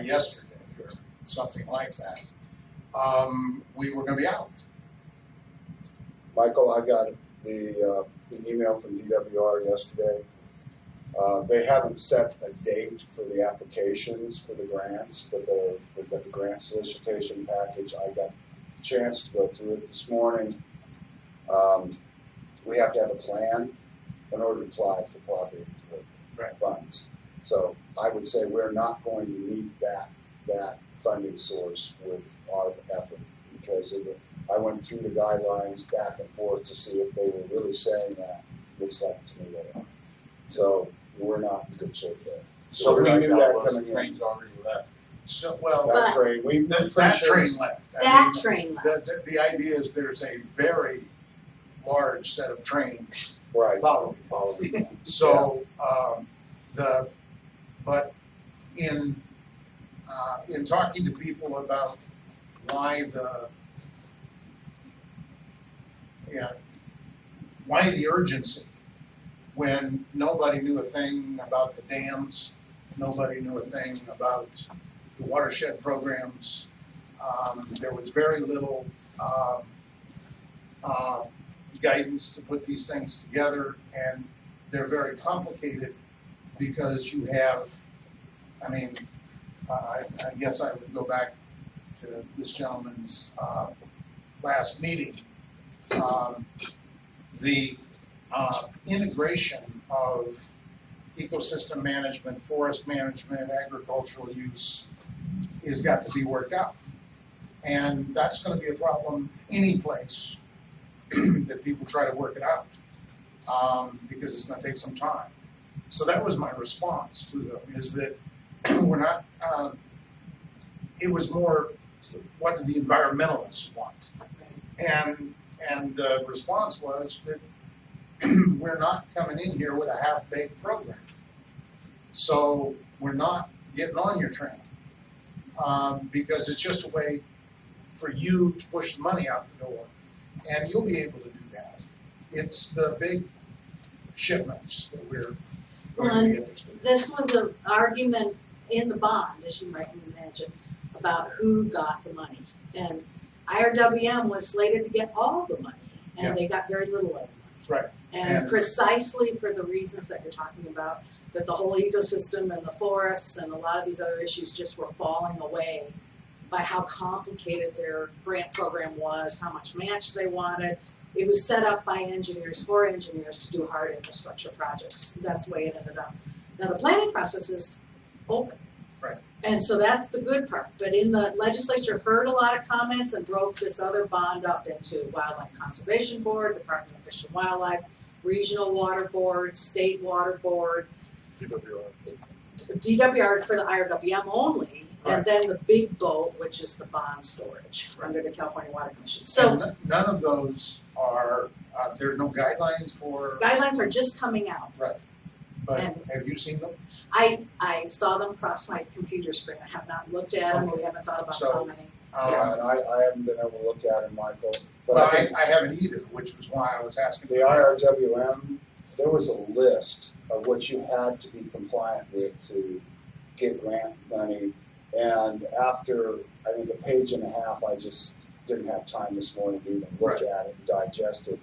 yesterday or something like that, we were going to be out. Michael, I got the email from DWR yesterday. They haven't set a date for the applications for the grants, but they've got the grant solicitation package. I got a chance to go through it this morning. We have to have a plan in order to apply for property funds. So I would say we're not going to meet that funding source with our effort, because I went through the guidelines back and forth to see if they were really saying that. Looks like to me they are. So we're not in good shape there. So we knew that coming in. Trains already left. So, well, That train, that train left. That train left. The idea is there's a very large set of trains right. following. So, but in talking to people about why the urgency when nobody knew a thing about the dams, nobody knew a thing about the watershed programs. There was very little guidance to put these things together, and they're very complicated because you have, I guess I would go back to this gentleman's last meeting. The integration of ecosystem management, forest management, agricultural use has got to be worked out. And that's going to be a problem any place that people try to work it out, because it's going to take some time. So that was my response to them, is that we're not, it was more, what do the environmentalists want? And the response was that we're not coming in here with a half-baked program. So we're not getting on your train, because it's just a way for you to push the money out the door. And you'll be able to do that. It's the big shipments that we're going to be interested in. This was an argument in the bond, as you might imagine, about who got the money. And IRWM was slated to get all the money, and they got very little of it. Right. And precisely for the reasons that you're talking about, that the whole ecosystem and the forests and a lot of these other issues just were falling away by how complicated their grant program was, how much match they wanted. It was set up by engineers for engineers to do hard infrastructure projects. That's the way it ended up. Now the planning process is open. Right. And so that's the good part. But in the legislature heard a lot of comments and broke this other bond up into Wildlife Conservation Board, Department of Fish and Wildlife, Regional Water Board, State Water Board, DWR for the IRWM only, and then the big boat, which is the bond storage under the California Water Commission. So and none of those are, there are no guidelines for. Guidelines are just coming out. Right. But And have you seen them? I saw them cross my computer screen. I have not looked at them. We haven't thought about So, commenting. And I haven't been able to look at it, Michael. But Well, I think I haven't either, which was why I was asking. the IRWM, there was a list of what you had to be compliant with to get grant money. And after, I think, a page and a half, I just didn't have time this morning to even look at it and digest it.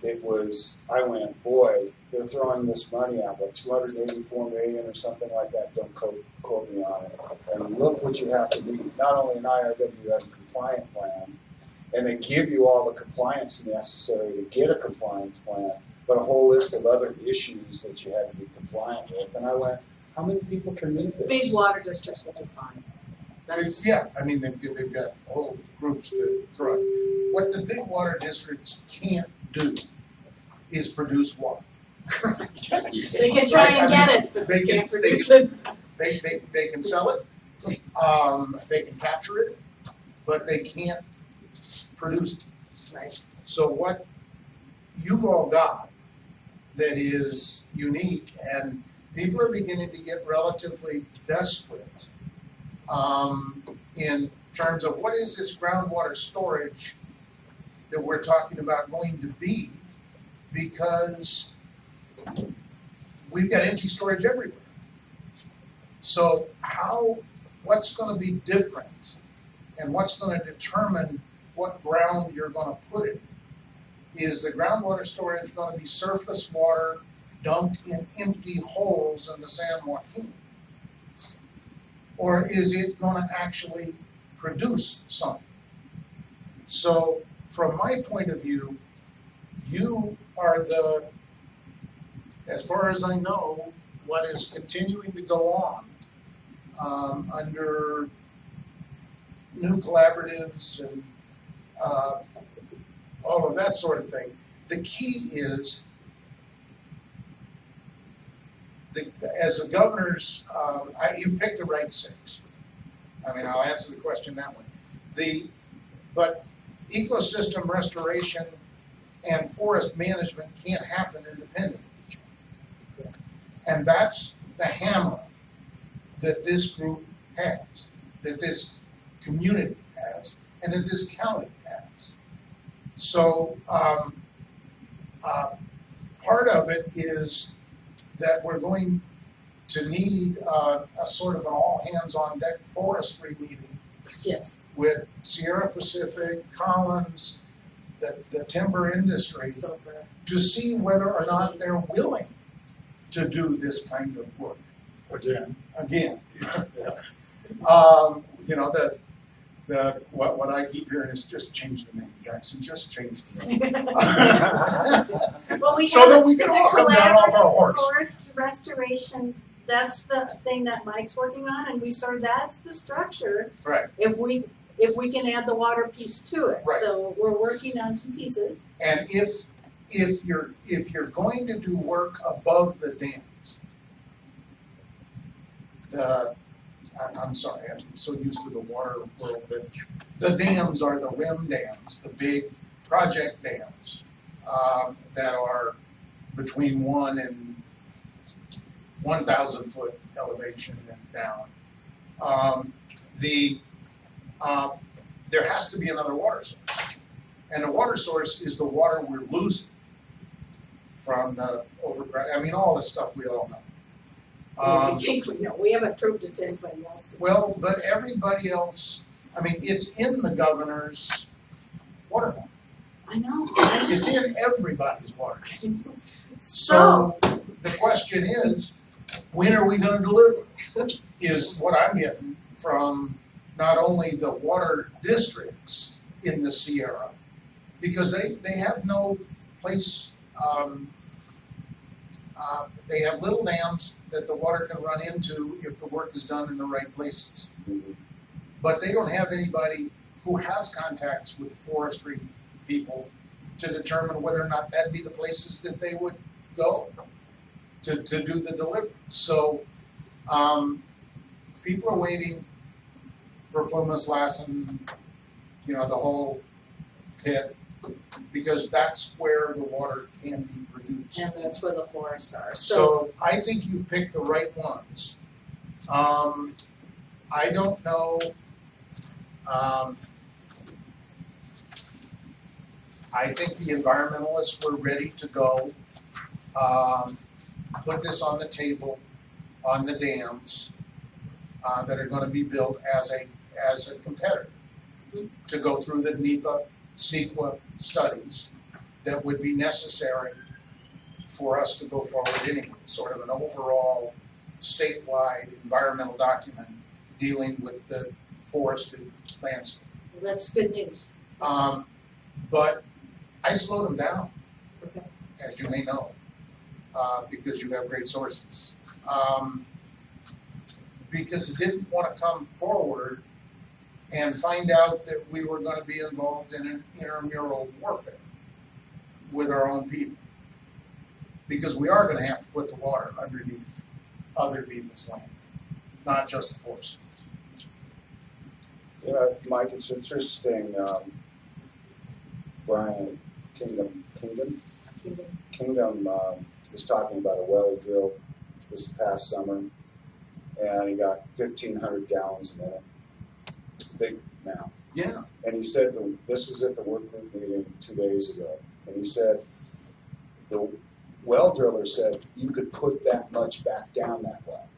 It was, I went, boy, they're throwing this money out, like $284 million or something like that. Don't quote me on it. And look what you have to be, not only an IRWM compliant plan, and they give you all the compliance necessary to get a compliance plan, but a whole list of other issues that you had to be compliant with. And I went, how many people can meet this? Big water districts will do fine. That's, Yeah, I mean, they've got whole groups that throw it. What the big water districts can't do is produce water. They can try and get it, but they can't produce it. They can sell it, they can capture it, but they can't produce it. Right. So what you've all got that is unique, and people are beginning to get relatively desperate in terms of what is this groundwater storage that we're talking about going to be, because we've got empty storage everywhere. So what's going to be different, and what's going to determine what ground you're going to put it in? Is the groundwater storage going to be surface water dumped in empty holes in the San Joaquin? Or is it going to actually produce something? So from my point of view, you are as far as I know, what is continuing to go on under new collaboratives and all of that sort of thing. The key is, as the governors, you've picked the right six. I mean, I'll answer the question that way. But ecosystem restoration and forest management can't happen independently. And that's the hammer that this group has, that this community has, and that this county has. So part of it is that we're going to need a sort of an all-hands-on-deck forestry meeting. Yes. With Sierra Pacific, Collins, the timber industry, to see whether or not they're willing to do this kind of work. Again. You know, what I keep hearing is just change the name, Jackson, just change the name. Well, we so have that we can all come down off our horse. Forest restoration, that's the thing that Mike's working on, and that's the structure. Right. If we can add the water piece to it. Right. So we're working on some pieces. And if you're going to do work above the dams, I'm sorry, I'm so used to the water world that the dams are the rim dams, the big project dams that are between 1 and 1,000 foot elevation and down. There has to be another water source, and the water source is the water we're losing from the overground. I mean, all the stuff we all know. We think we know. We haven't proved it to anybody else. Well, but everybody else, I mean, it's in the governor's water law. I know. It's in everybody's water. So the question is, when are we going to deliver? Is what I'm getting from not only the water districts in the Sierra, because they have no place. They have little dams that the water can run into if the work is done in the right places. But they don't have anybody who has contacts with forestry people to determine whether or not that'd be the places that they would go to do the delivery. So people are waiting for Plumas, Lassen, you know, the whole pit, because that's where the water can be produced. And that's where the forests are. So I think you've picked the right ones. I don't know. I think the environmentalists were ready to go. Put this on the table on the dams that are going to be built as a competitor to go through the NEPA, CEQA studies that would be necessary for us to go forward anyway, sort of an overall statewide environmental document dealing with the forested landscape. Well, that's good news. But I slowed them down, Okay. as you may know, because you have great sources. Because it didn't want to come forward and find out that we were going to be involved in an intramural warfare with our own people. Because we are gonna have to put the water underneath other people's land, not just the forest. Yeah, Mike, it's interesting, Brian Kingdom was talking about a well he drilled this past summer, and he got 1,500 gallons a minute. Big now. Yeah. And he said, this was at the Workgroup meeting 2 days ago, and he said, the well driller said you could put that much back down that well.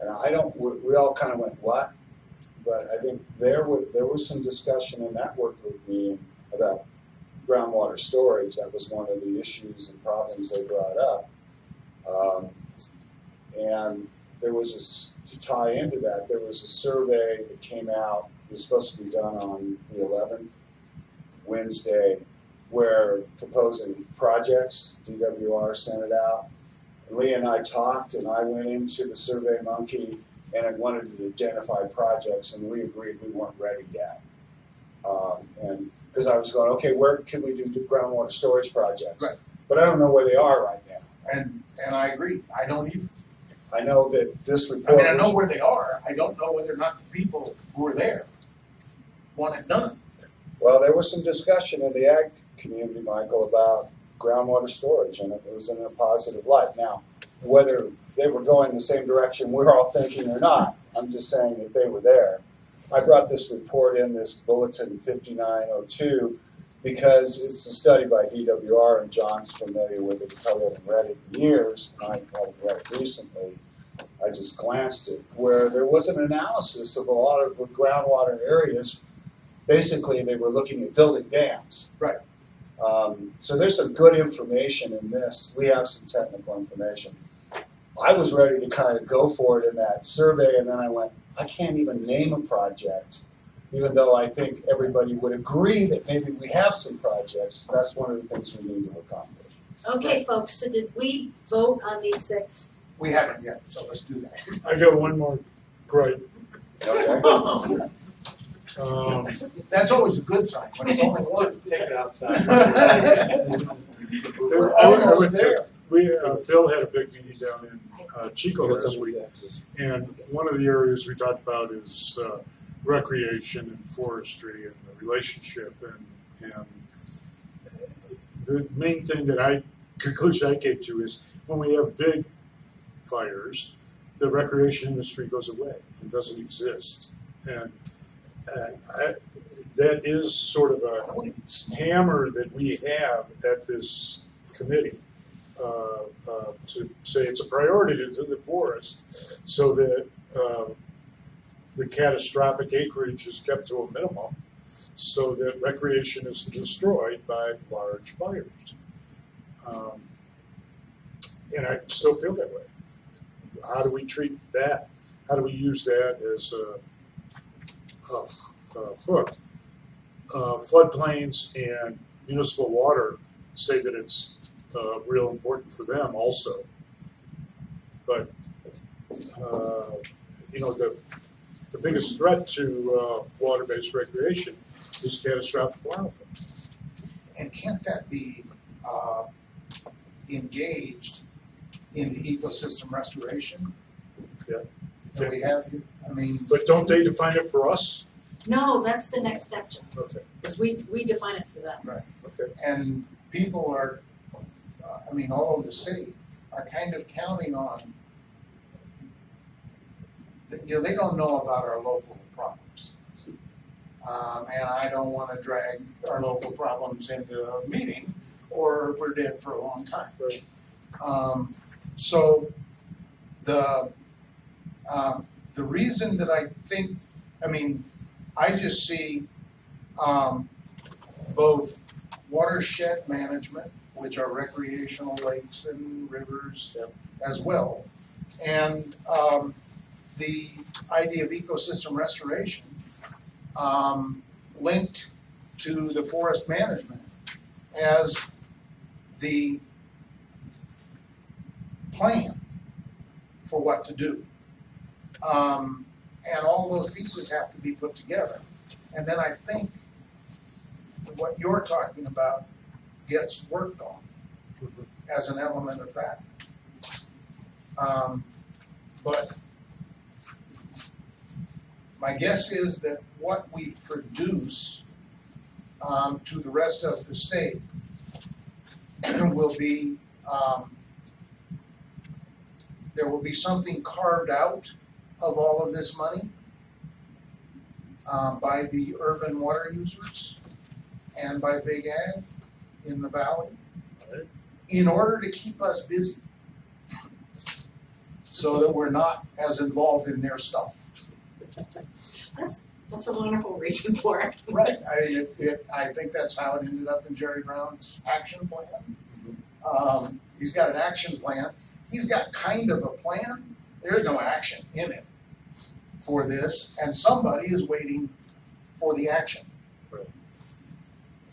And we all kind of went, what? But I think there was some discussion in that Workgroup meeting about groundwater storage. That was one of the issues and problems they brought up. And there was to tie into that, there was a survey that came out, it was supposed to be done on the 11th, Wednesday, where proposing projects, DWR sent it out. And Lee and I talked, and I went into the Survey Monkey, and I wanted to identify projects, and we agreed we weren't ready yet. And because I was going, okay, where can we do groundwater storage projects? Right. But I don't know where they are right now. And I agree, I don't either. I know that this I report. mean, I know where they are, I don't know whether or not the people who are there want it done. Well, there was some discussion in the ag community, Michael, about groundwater storage, and it was in a positive light. Now, whether they were going the same direction we're all thinking or not, I'm just saying that they were there. I brought this report in, this Bulletin 5902, because it's a study by DWR, and John's familiar with it. He probably hasn't read it in years, and I haven't read it recently. I just glanced at where there was an analysis of a lot of the groundwater areas. Basically, they were looking at building dams. Right. So there's some good information in this. We have some technical information. I was ready to kind of go for it in that survey, and then I went, I can't even name a project, even though I think everybody would agree that maybe we have some projects. That's one of the things we need to accomplish. Okay, folks, so did we vote on these 6? We haven't yet, so let's do that. I got one more gripe. Okay. That's always a good sign, when it's only one. Take it outside. We're almost there. Bill had a big meeting down in Chico last week, and one of the areas we talked about is recreation and forestry and the relationship, and the main thing conclusion I came to is when we have big fires, the recreation industry goes away and doesn't exist, and that is sort of a hammer that we have at this committee. To say it's a priority to the forest, so that the catastrophic acreage is kept to a minimum, so that recreation is destroyed by large fires. And I still feel that way. How do we treat that? How do we use that as a hook? Floodplains and municipal water say that it's real important for them also. But, the biggest threat to water-based recreation is catastrophic wildfire. And can't that be engaged in the ecosystem restoration? Yeah. That we have here? I mean, But don't they define it for us? No, that's the next step, John, Okay, because we define it for them. okay. and people are, all over the state are kind of counting on, they don't know about our local problems. And I don't want to drag our local problems into a meeting, or we're dead for a long time. Right. So the reason that I think, I just see both watershed management, which are recreational lakes and rivers as well, and the idea of ecosystem restoration linked to the forest management as the plan for what to do. And all those pieces have to be put together. And then I think what you're talking about gets worked on. as an element of that. But my guess is that what we produce to the rest of the state will be, there will be something carved out of all of this money by the urban water users and by Big Ag in the valley in order to keep us busy so that we're not as involved in their stuff. That's a wonderful reason for it. Right. I think that's how it ended up in Jerry Brown's action plan. He's got an action plan. He's got kind of a plan. There's no action in it for this, and somebody is waiting for the action. Okay,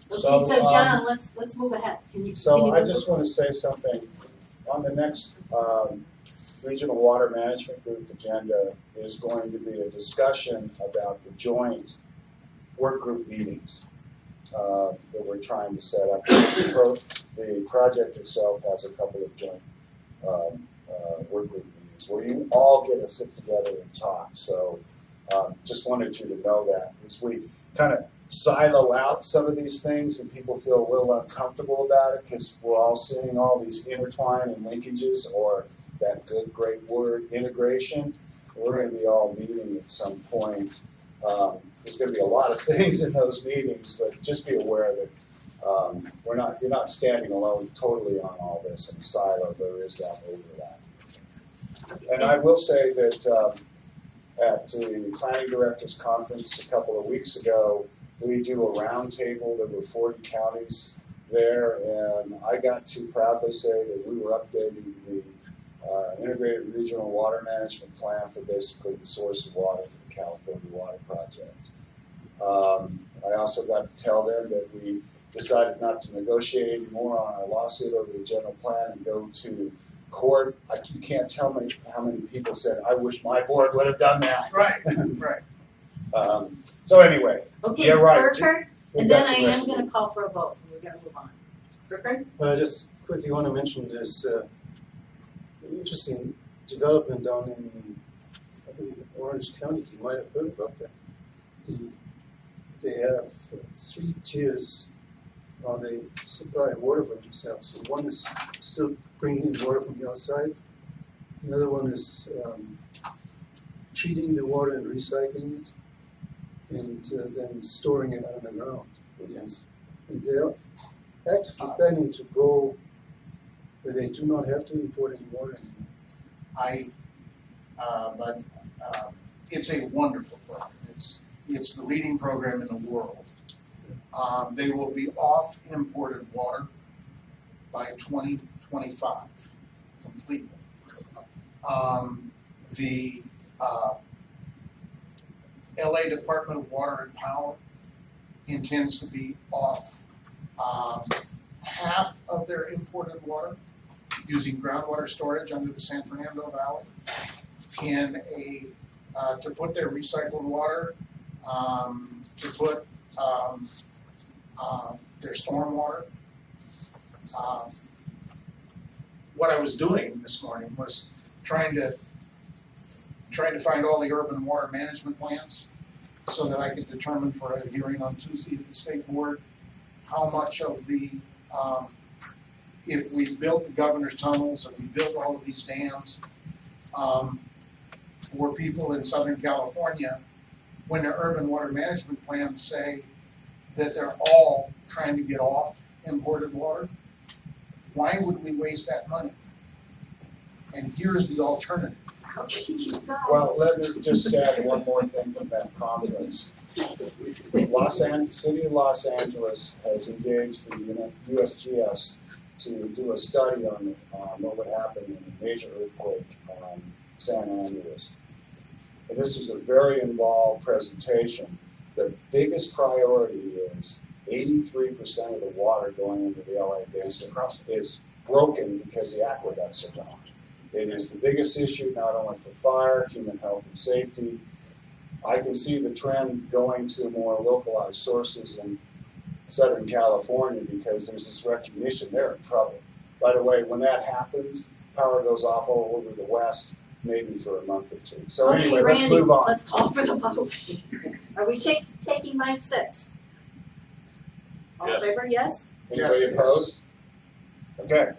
so John, let's move ahead. Can you I just want to say something. On the next Regional Water Management Group agenda is going to be a discussion about the joint work group meetings that we're trying to set up. The project itself has a couple of joint work group meetings where you all get to sit together and talk. So just wanted you to know that as we kind of silo out some of these things and people feel a little uncomfortable about it because we're all seeing all these intertwine and linkages, or that good, great word, integration. We're going to be all meeting at some point. There's going to be a lot of things in those meetings, but just be aware that you're not standing alone totally on all this in a silo. There is that overlap. And I will say that at the Planning Directors Conference a couple of weeks ago, we do a roundtable. There were 40 counties there, and I got to proudly say that we were updating the Integrated Regional Water Management Plan for basically the source of water for the California Water Project. I also got to tell them that we decided not to negotiate anymore on our lawsuit over the general plan and go to court. You can't tell me how many people said, I wish my board would have done that. Right, right. So anyway, Okay, yeah, right. Burkhart, and then I am going to call for a vote. We're going to move on. Burkhart? I just quickly want to mention this interesting development down in, I believe, Orange County. You might have heard about that. They have 3 tiers how they supply water for themselves. So one is still bringing in water from the outside. The other one is treating the water and recycling it, and then storing it underground. Yes. And they're actively planning to go where they do not have to import any water anymore. But it's a wonderful program. It's the leading program in the world. They will be off imported water by 2025 completely. The LA Department of Water and Power intends to be off half of their imported water using groundwater storage under the San Fernando Valley in to put their recycled water, to put their storm water. What I was doing this morning was trying to find all the urban water management plans so that I could determine for a hearing on Tuesday at the state board how much of the, if we built the governor's tunnels or we built all of these dams for people in Southern California, when their urban water management plans say that they're all trying to get off imported water, why would we waste that money? And here's the alternative. How can you guys? Well, let me just add one more thing from that conference. City of Los Angeles has engaged the USGS to do a study on what would happen in a major earthquake on San Andreas. And this was a very involved presentation. The biggest priority is 83% of the water going into the LA basin is broken because the aqueducts are gone. It is the biggest issue not only for fire, human health and safety. I can see the trend going to more localized sources in Southern California because there's this recognition they're in trouble. By the way, when that happens, power goes off all over the west, maybe for a month or two. So Okay, anyway, let's Randy, move on. let's call for the vote. Are we taking line 6? All in Yes. favor, yes? Anybody Yes. opposed? Okay.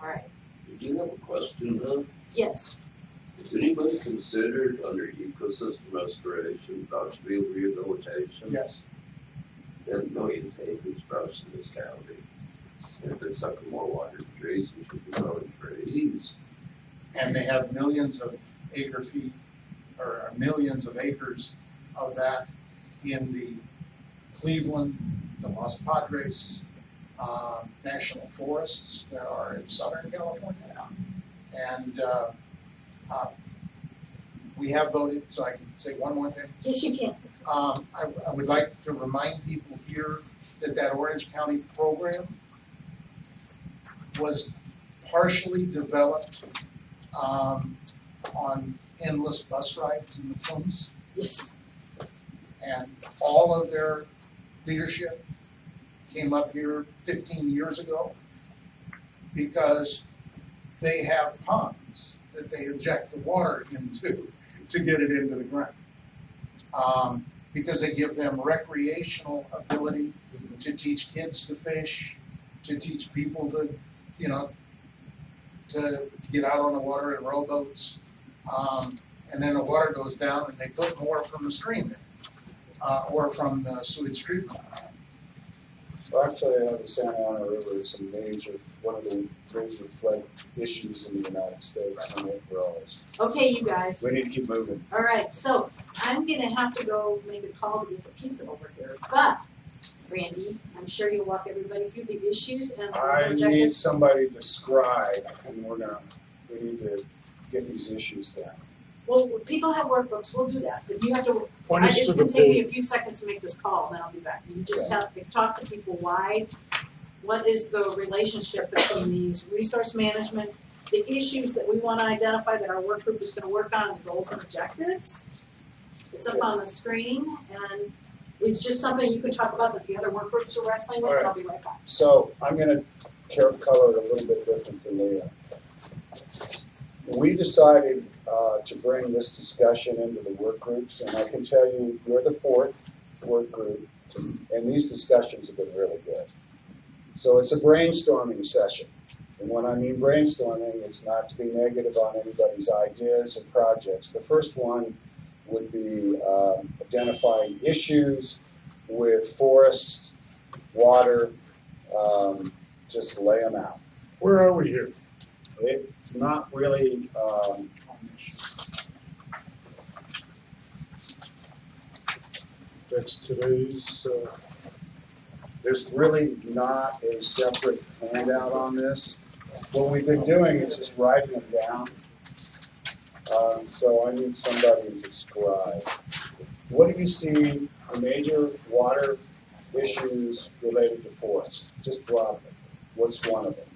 All right, Did you have a question though? yes. Has anybody considered under ecosystem restoration, Dodgefield rehabilitation? Yes, They have millions of acres across in this county. And if they're sucking more water than trees, we should be growing trees. and they have millions of acre feet, or millions of acres of that in the Cleveland, the Los Padres, national forests that are in Southern California now. And we have voted, so I can say one more thing. Yes, you can. I would like to remind people here that Orange County program was partially developed on endless bus rides in the Plymouth. Yes. And all of their leadership came up here 15 years ago because they have ponds that they inject the water into to get it into the ground. Because they give them recreational ability to teach kids to fish, to teach people to, to get out on the water in rowboats. And then the water goes down and they put more from the stream in, or from the sewage treatment. Well, actually, the Santa Ana River is one of the major flood issues in the United States, and it grows. Okay, you guys. We need to keep moving. All right, so I'm gonna have to go make a call to get the pizza over here, but Randy, I'm sure you'll walk everybody through the issues and I those need objectives. somebody to scribe, and we need to get these issues down. Well, people have workbooks, we'll do that, but you have to, Point us it's to gonna the take me a page. few seconds to make this call, then I'll be back. You just talk to people why, what is the relationship between these resource management, the issues that we wanna identify that our work group is gonna work on, the goals and objectives. It's up on the screen, and it's just something you can talk about that the other work groups are wrestling with, and I'll be right back. So I'm gonna color it a little bit different than Leah. We decided to bring this discussion into the work groups, and I can tell you, you're the 4th work group, and these discussions have been really good. So it's a brainstorming session. And when I mean brainstorming, it's not to be negative on anybody's ideas or projects. The first one would be identifying issues with forests, water, just lay them out. Where are we here? It's not really, That's today's, there's really not a separate handout on this. What we've been doing is just writing them down. So I need somebody to scribe. What do you see the major water issues related to forests? Just broadly. What's one of them?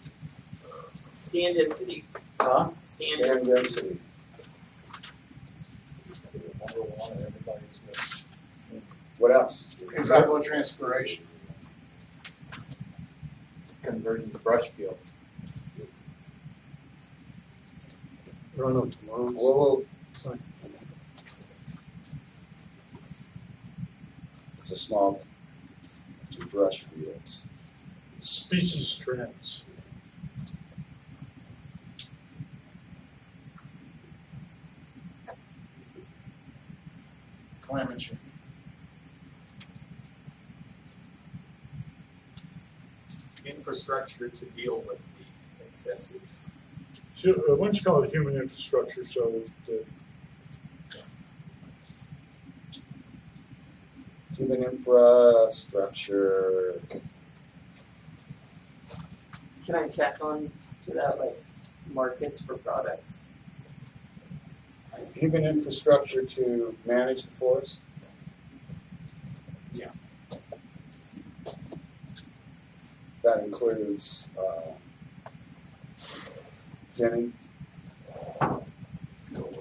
Stand density. Huh? Stand Stand density. density. What else? Evapotranspiration. Converting the brush field. runoff from roads. Well, It's like it's a small to brush fields. species trends. Climate change. Infrastructure to deal with the excessive. So, why don't you call it human infrastructure, so that Human infrastructure. Can I tack on to that, like markets for products? Human infrastructure to manage the forest. Yeah. That includes thinning.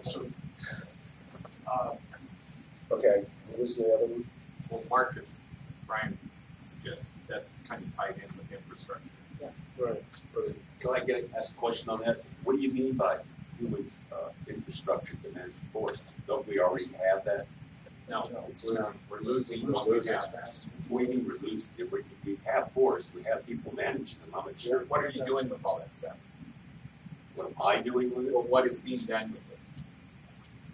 So, Okay, what was the other one? Well, markets, Brian suggested that's kind of tied in with infrastructure. right, right. Can I ask a question on that? What do you mean by human infrastructure to manage the forest? Don't we already have that? No, we're losing We're what we losing. have. What do you mean we're losing? We have forests, we have people managing them, I'm not sure. What are you doing with all that stuff? What am I doing with it? Well, what is being done with it?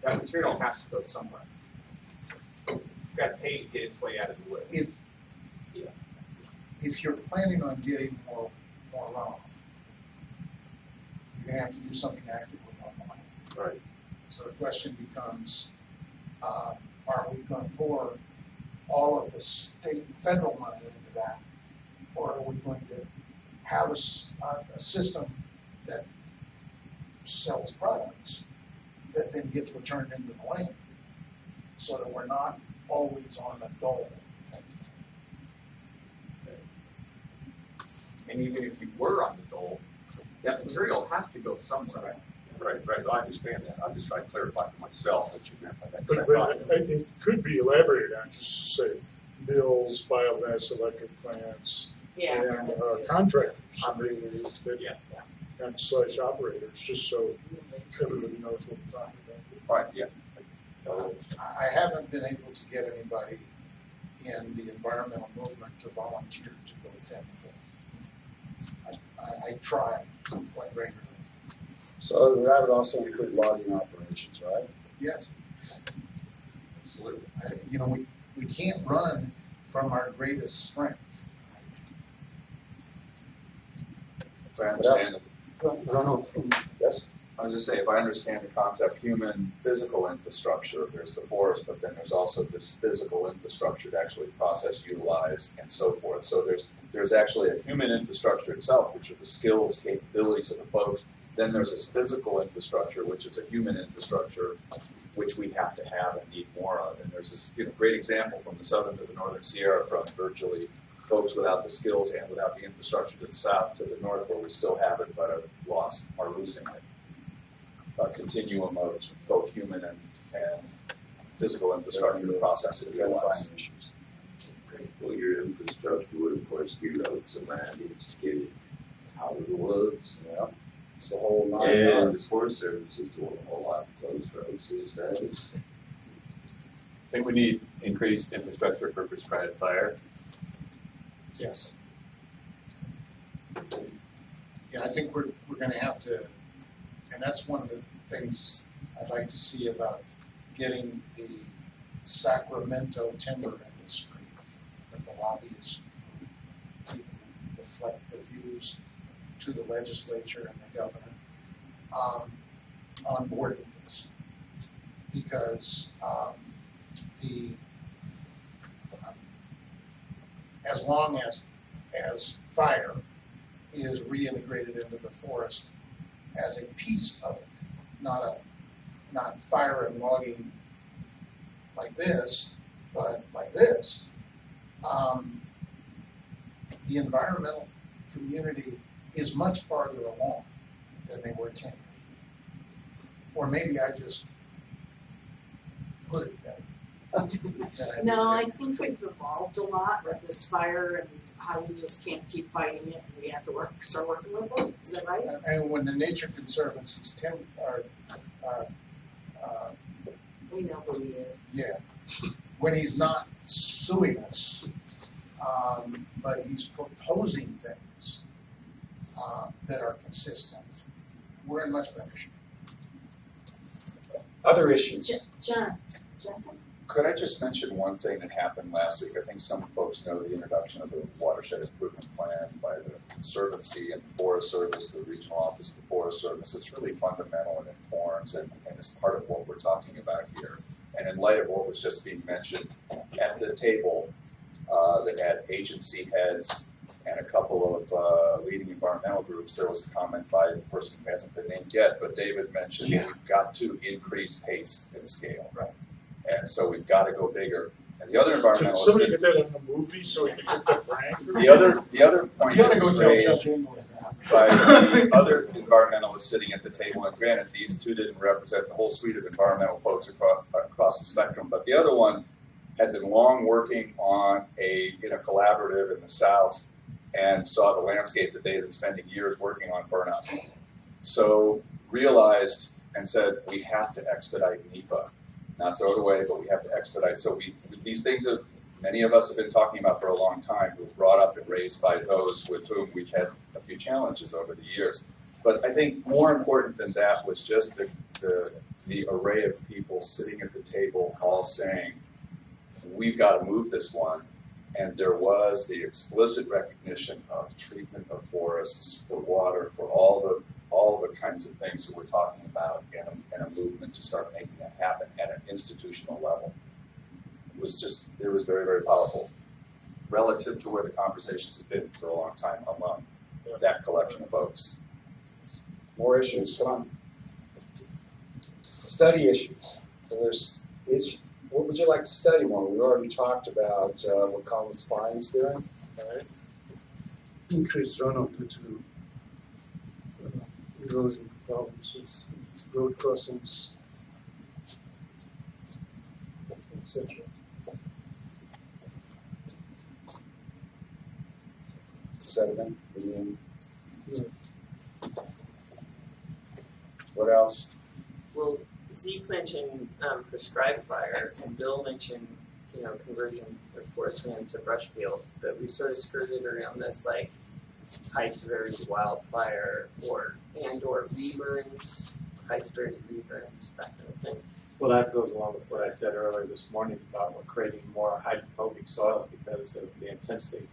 That material has to go somewhere. It's got to pay to get its way out of the woods. If you're planning on getting more runoff, you're gonna have to do something actively on the land. Right. So the question becomes, are we gonna pour all of the state and federal money into that? Or are we going to have a system that sells products that then gets returned into the land? So that we're not always on the dole. And even if you were on the dole, that material has to go somewhere. Right, I understand that. I'm just trying to clarify for myself what you meant by that. But it could be elaborated on, just to say mills, biomass, electric plants, and contractors, operators that Yes. kind of slash operators, just so everybody knows what we're talking about. Right, yeah. I haven't been able to get anybody in the environmental movement to volunteer to go thin for it. I try quite regularly. So that would also include logging operations, right? Yes, Absolutely. we can't run from our greatest strength. If I understand, Yes? I was just saying, if I understand the concept, human physical infrastructure, there's the forest, but then there's also this physical infrastructure to actually process, utilize, and so forth. So there's actually a human infrastructure itself, which are the skills, capabilities of the folks. Then there's this physical infrastructure, which is a human infrastructure, which we have to have and need more of. And there's this great example from the southern to the northern Sierra, from virtually folks without the skills and without the infrastructure to the south to the north, where we still have it but are losing it. A continuum of both human and physical infrastructure to process it, utilize. Issues. Well, your infrastructure would, of course, be roads and land to get it out of the woods. Yeah. It's the whole nine And the yards. Forest Service is doing a whole lot to close roads these days. I think we need increased infrastructure for prescribed fire. Yes. Yeah, I think we're gonna have to, and that's one of the things I'd like to see about getting the Sacramento timber industry, and the lobbyists, people who reflect the views to the legislature and the governor, on board with this. Because as long as fire is reintegrated into the forest as a piece of it, not fire and logging like this, but like this, the environmental community is much farther along than they were 10 years ago. Or maybe I just put it better. No, I think we've evolved a lot with this fire and how you just can't keep fighting it and we have to start working with it. Is that right? And when the Nature Conservancy's We know who he is. yeah, when he's not suing us, but he's proposing things that are consistent, we're in much better shape. Other issues. John. Could I just mention one thing that happened last week? I think some folks know the introduction of the watershed improvement plan by the Conservancy and the Forest Service, the regional office of the Forest Service. It's really fundamental and informs and is part of what we're talking about here. And in light of what was just being mentioned at the table that had agency heads and a couple of leading environmental groups, there was a comment by the person who hasn't been named yet, but David mentioned we've got to increase pace and scale. Right. And so we've got to go bigger. And the other environmentalists. Did somebody get that in the movie so he can get the rank? The other point that was raised by the other environmentalists sitting at the table, and granted, these two didn't represent the whole suite of environmental folks across the spectrum, but the other one had been long working on in a collaborative in the South, and saw the landscape that they had been spending years working on burn up. So realized and said, we have to expedite NEPA. Not throw it away, but we have to expedite. So these things that many of us have been talking about for a long time were brought up and raised by those with whom we've had a few challenges over the years. But I think more important than that was just the array of people sitting at the table all saying, we've got to move this one. And there was the explicit recognition of treatment of forests for water, for all the kinds of things that we're talking about, and a movement to start making that happen at an institutional level. It was very, very powerful relative to where the conversations have been for a long time among that collection of folks. More issues, come on. Study issues. What would you like to study more? We already talked about what Collins Flying's doing. All right. Increased runoff due to erosion problems with road crossings, etc. Sediment. What else? Well, Zeke mentioned prescribed fire, and Bill mentioned, conversion of forest land to brush field, but we sort of skirted around this like high severity wildfire or reburns, high severity reburns, that kind of thing. Well, that goes along with what I said earlier this morning about we're creating more hydrophobic soils because of the intensity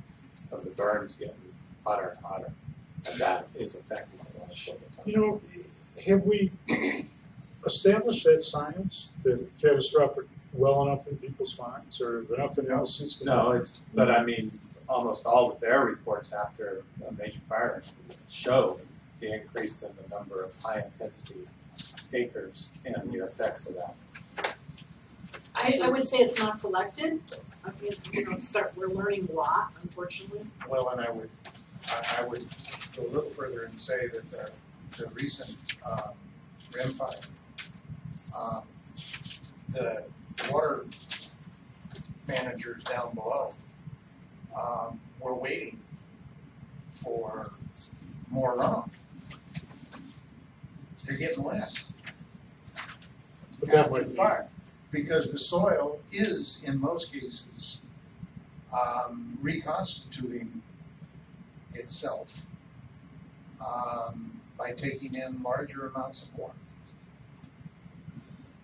of the burns getting hotter and hotter, and that is affecting the watershed. Have we established that science, that catastrophic, well enough in people's minds, or nothing else since? No, but I mean, almost all of their reports after a major fire show the increase in the number of high-intensity acres and the effects of that. I would say it's not collected. I mean, we're learning a lot, unfortunately. Well, and I would go a little further and say that the recent rim fire, the water managers down below were waiting for more runoff. They're getting less. But that after might the be- fire, because the soil is, in most cases, reconstituting itself by taking in larger amounts of water.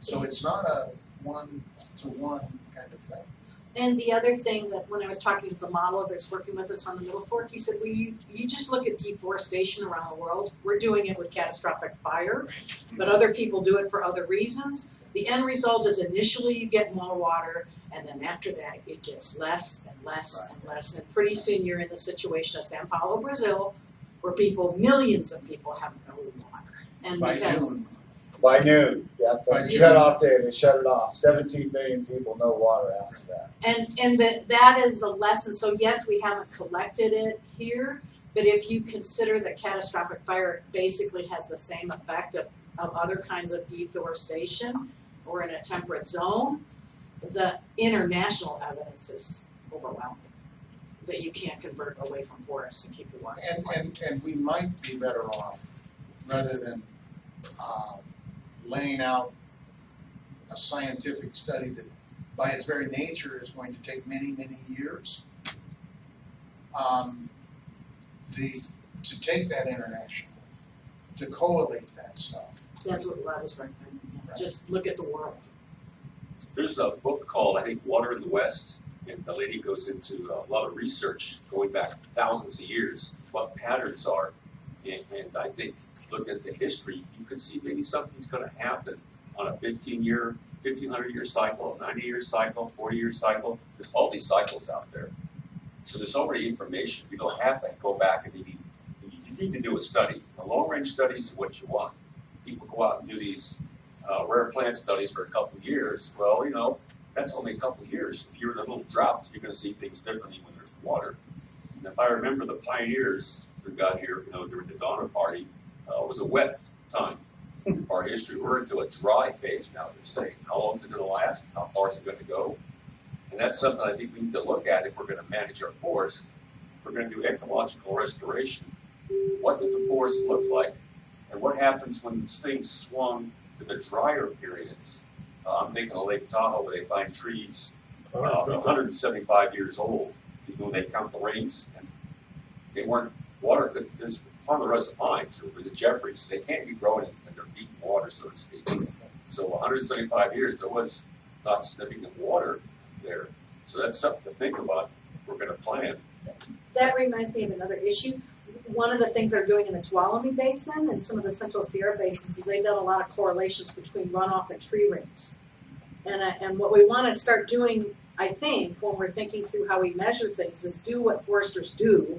So it's not a one-to-one kind of thing. And the other thing that when I was talking to the modeler that's working with us on the Middle Fork, he said, well, you just look at deforestation around the world. We're doing it with catastrophic fire, but other people do it for other reasons. The end result is initially you get more water, and then after that it gets less and less and less. And pretty soon you're in the situation of Sao Paulo, Brazil, where millions of people have no water. And By because June, By noon. Yeah, that's the By cutoff day. They shut it off. 17 million people, no water after that. And that is the lesson. So yes, we haven't collected it here, but if you consider that catastrophic fire basically has the same effect of other kinds of deforestation or in a temperate zone, the international evidence is overwhelming that you can't convert away from forests and keep your water supply. and we might be better off, rather than laying out a scientific study that by its very nature is going to take many, many years. To take that international, to collate that stuff. That's what I was recommending. Just look at the world. There's a book called, I think, Water in the West, and the lady goes into a lot of research going back thousands of years, what patterns are. And I think, look at the history, you could see maybe something's going to happen on a 15-year, 1,500-year cycle, a 90-year cycle, 40-year cycle. There's all these cycles out there. So there's already information. You don't have to go back and you need to do a study. The long-range studies is what you want. People go out and do these rare plant studies for a couple of years. Well, that's only a couple of years. If you're in a little drought, you're going to see things differently when there's water. And if I remember the pioneers who got here, during the Donner Party, it was a wet time of our history. We're into a dry phase now, they're saying. How long is it going to last? How far is it going to go? And that's something I think we need to look at if we're going to manage our forests we're gonna do ecological restoration, what did the forest look like? And what happens when things swung to the drier periods? I'm thinking of Lake Tahoe where they find trees 175 years old. When they count the rains, and they weren't water. There's Ponderosa pines or the Jeffreys. They can't be growing in their deep water, so to speak. So 175 years, there was not significant water there. So that's something to think about if we're going to plan. That reminds me of another issue. One of the things they're doing in the Tuolumne Basin and some of the Central Sierra basins is they've done a lot of correlations between runoff and tree rings. And what we want to start doing, I think, when we're thinking through how we measure things, is do what foresters do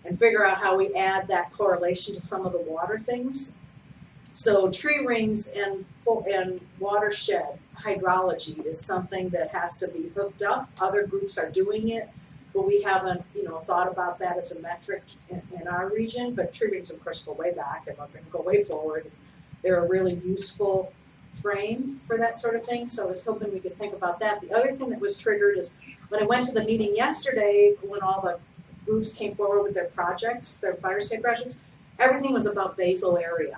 and figure out how we add that correlation to some of the water things. So tree rings and watershed hydrology is something that has to be hooked up. Other groups are doing it, but we haven't, thought about that as a metric in our region. But tree rings, of course, go way back and are going to go way forward. They're a really useful frame for that sort of thing. So I was hoping we could think about that. The other thing that was triggered is when I went to the meeting yesterday, when all the groups came forward with their projects, their fire safe projects, everything was about basal area.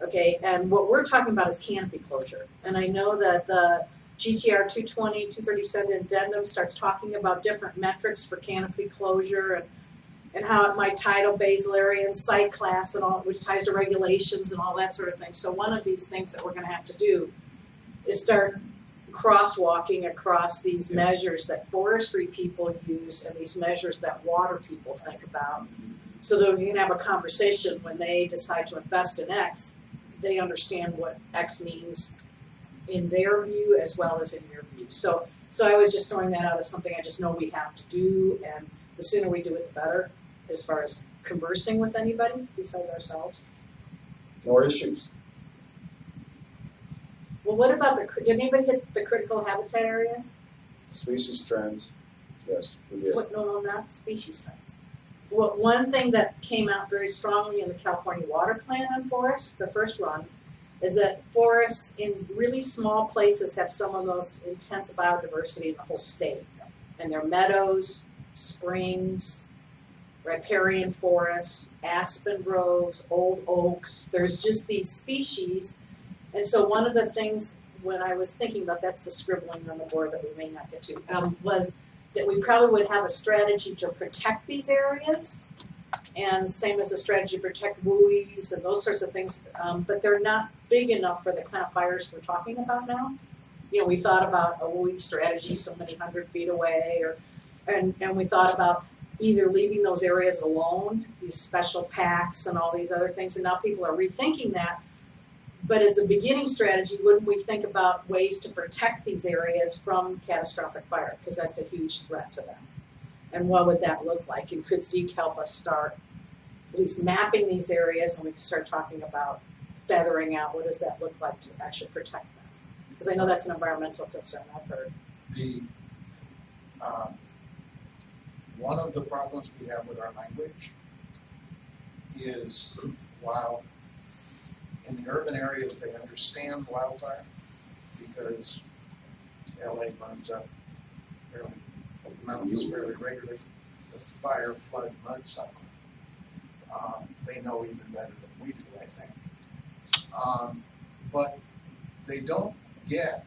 Okay, and what we're talking about is canopy closure. And I know that the GTR 220, 237 addendum starts talking about different metrics for canopy closure and how it might tie to basal area and site class and all, which ties to regulations and all that sort of thing. So one of these things that we're going to have to do is start crosswalking across these measures that forestry people use and these measures that water people think about, so that we can have a conversation when they decide to invest in X, they understand what X means in their view as well as in your view. So I was just throwing that out as something I just know we have to do, and the sooner we do it, the better, as far as conversing with anybody besides ourselves. More issues. Well, what about did anybody hit the critical habitat areas? Species trends, yes, we did. No, not species trends. Well, one thing that came out very strongly in the California Water Plan on forests, the first run, is that forests in really small places have some of the most intense biodiversity in the whole state. And they're meadows, springs, riparian forests, aspen groves, old oaks. There's just these species. And so one of the things when I was thinking about, that's the scribbling on the board that we may not get to, was that we probably would have a strategy to protect these areas, and same as a strategy to protect WUIs and those sorts of things, but they're not big enough for the kind of fires we're talking about now. We thought about a WUI strategy so many 100 feet away, and we thought about either leaving those areas alone, these special packs and all these other things, and now people are rethinking that. But as a beginning strategy, wouldn't we think about ways to protect these areas from catastrophic fire? Because that's a huge threat to them. And what would that look like? And could Zeke help us start at least mapping these areas, and we can start talking about feathering out what does that look like to actually protect them? Because I know that's an environmental concern, I've heard. One of the problems we have with our language is while in the urban areas they understand wildfire because LA burns up mountains fairly regularly, the fire, flood, mud cycle. They know even better than we do, I think. But they don't get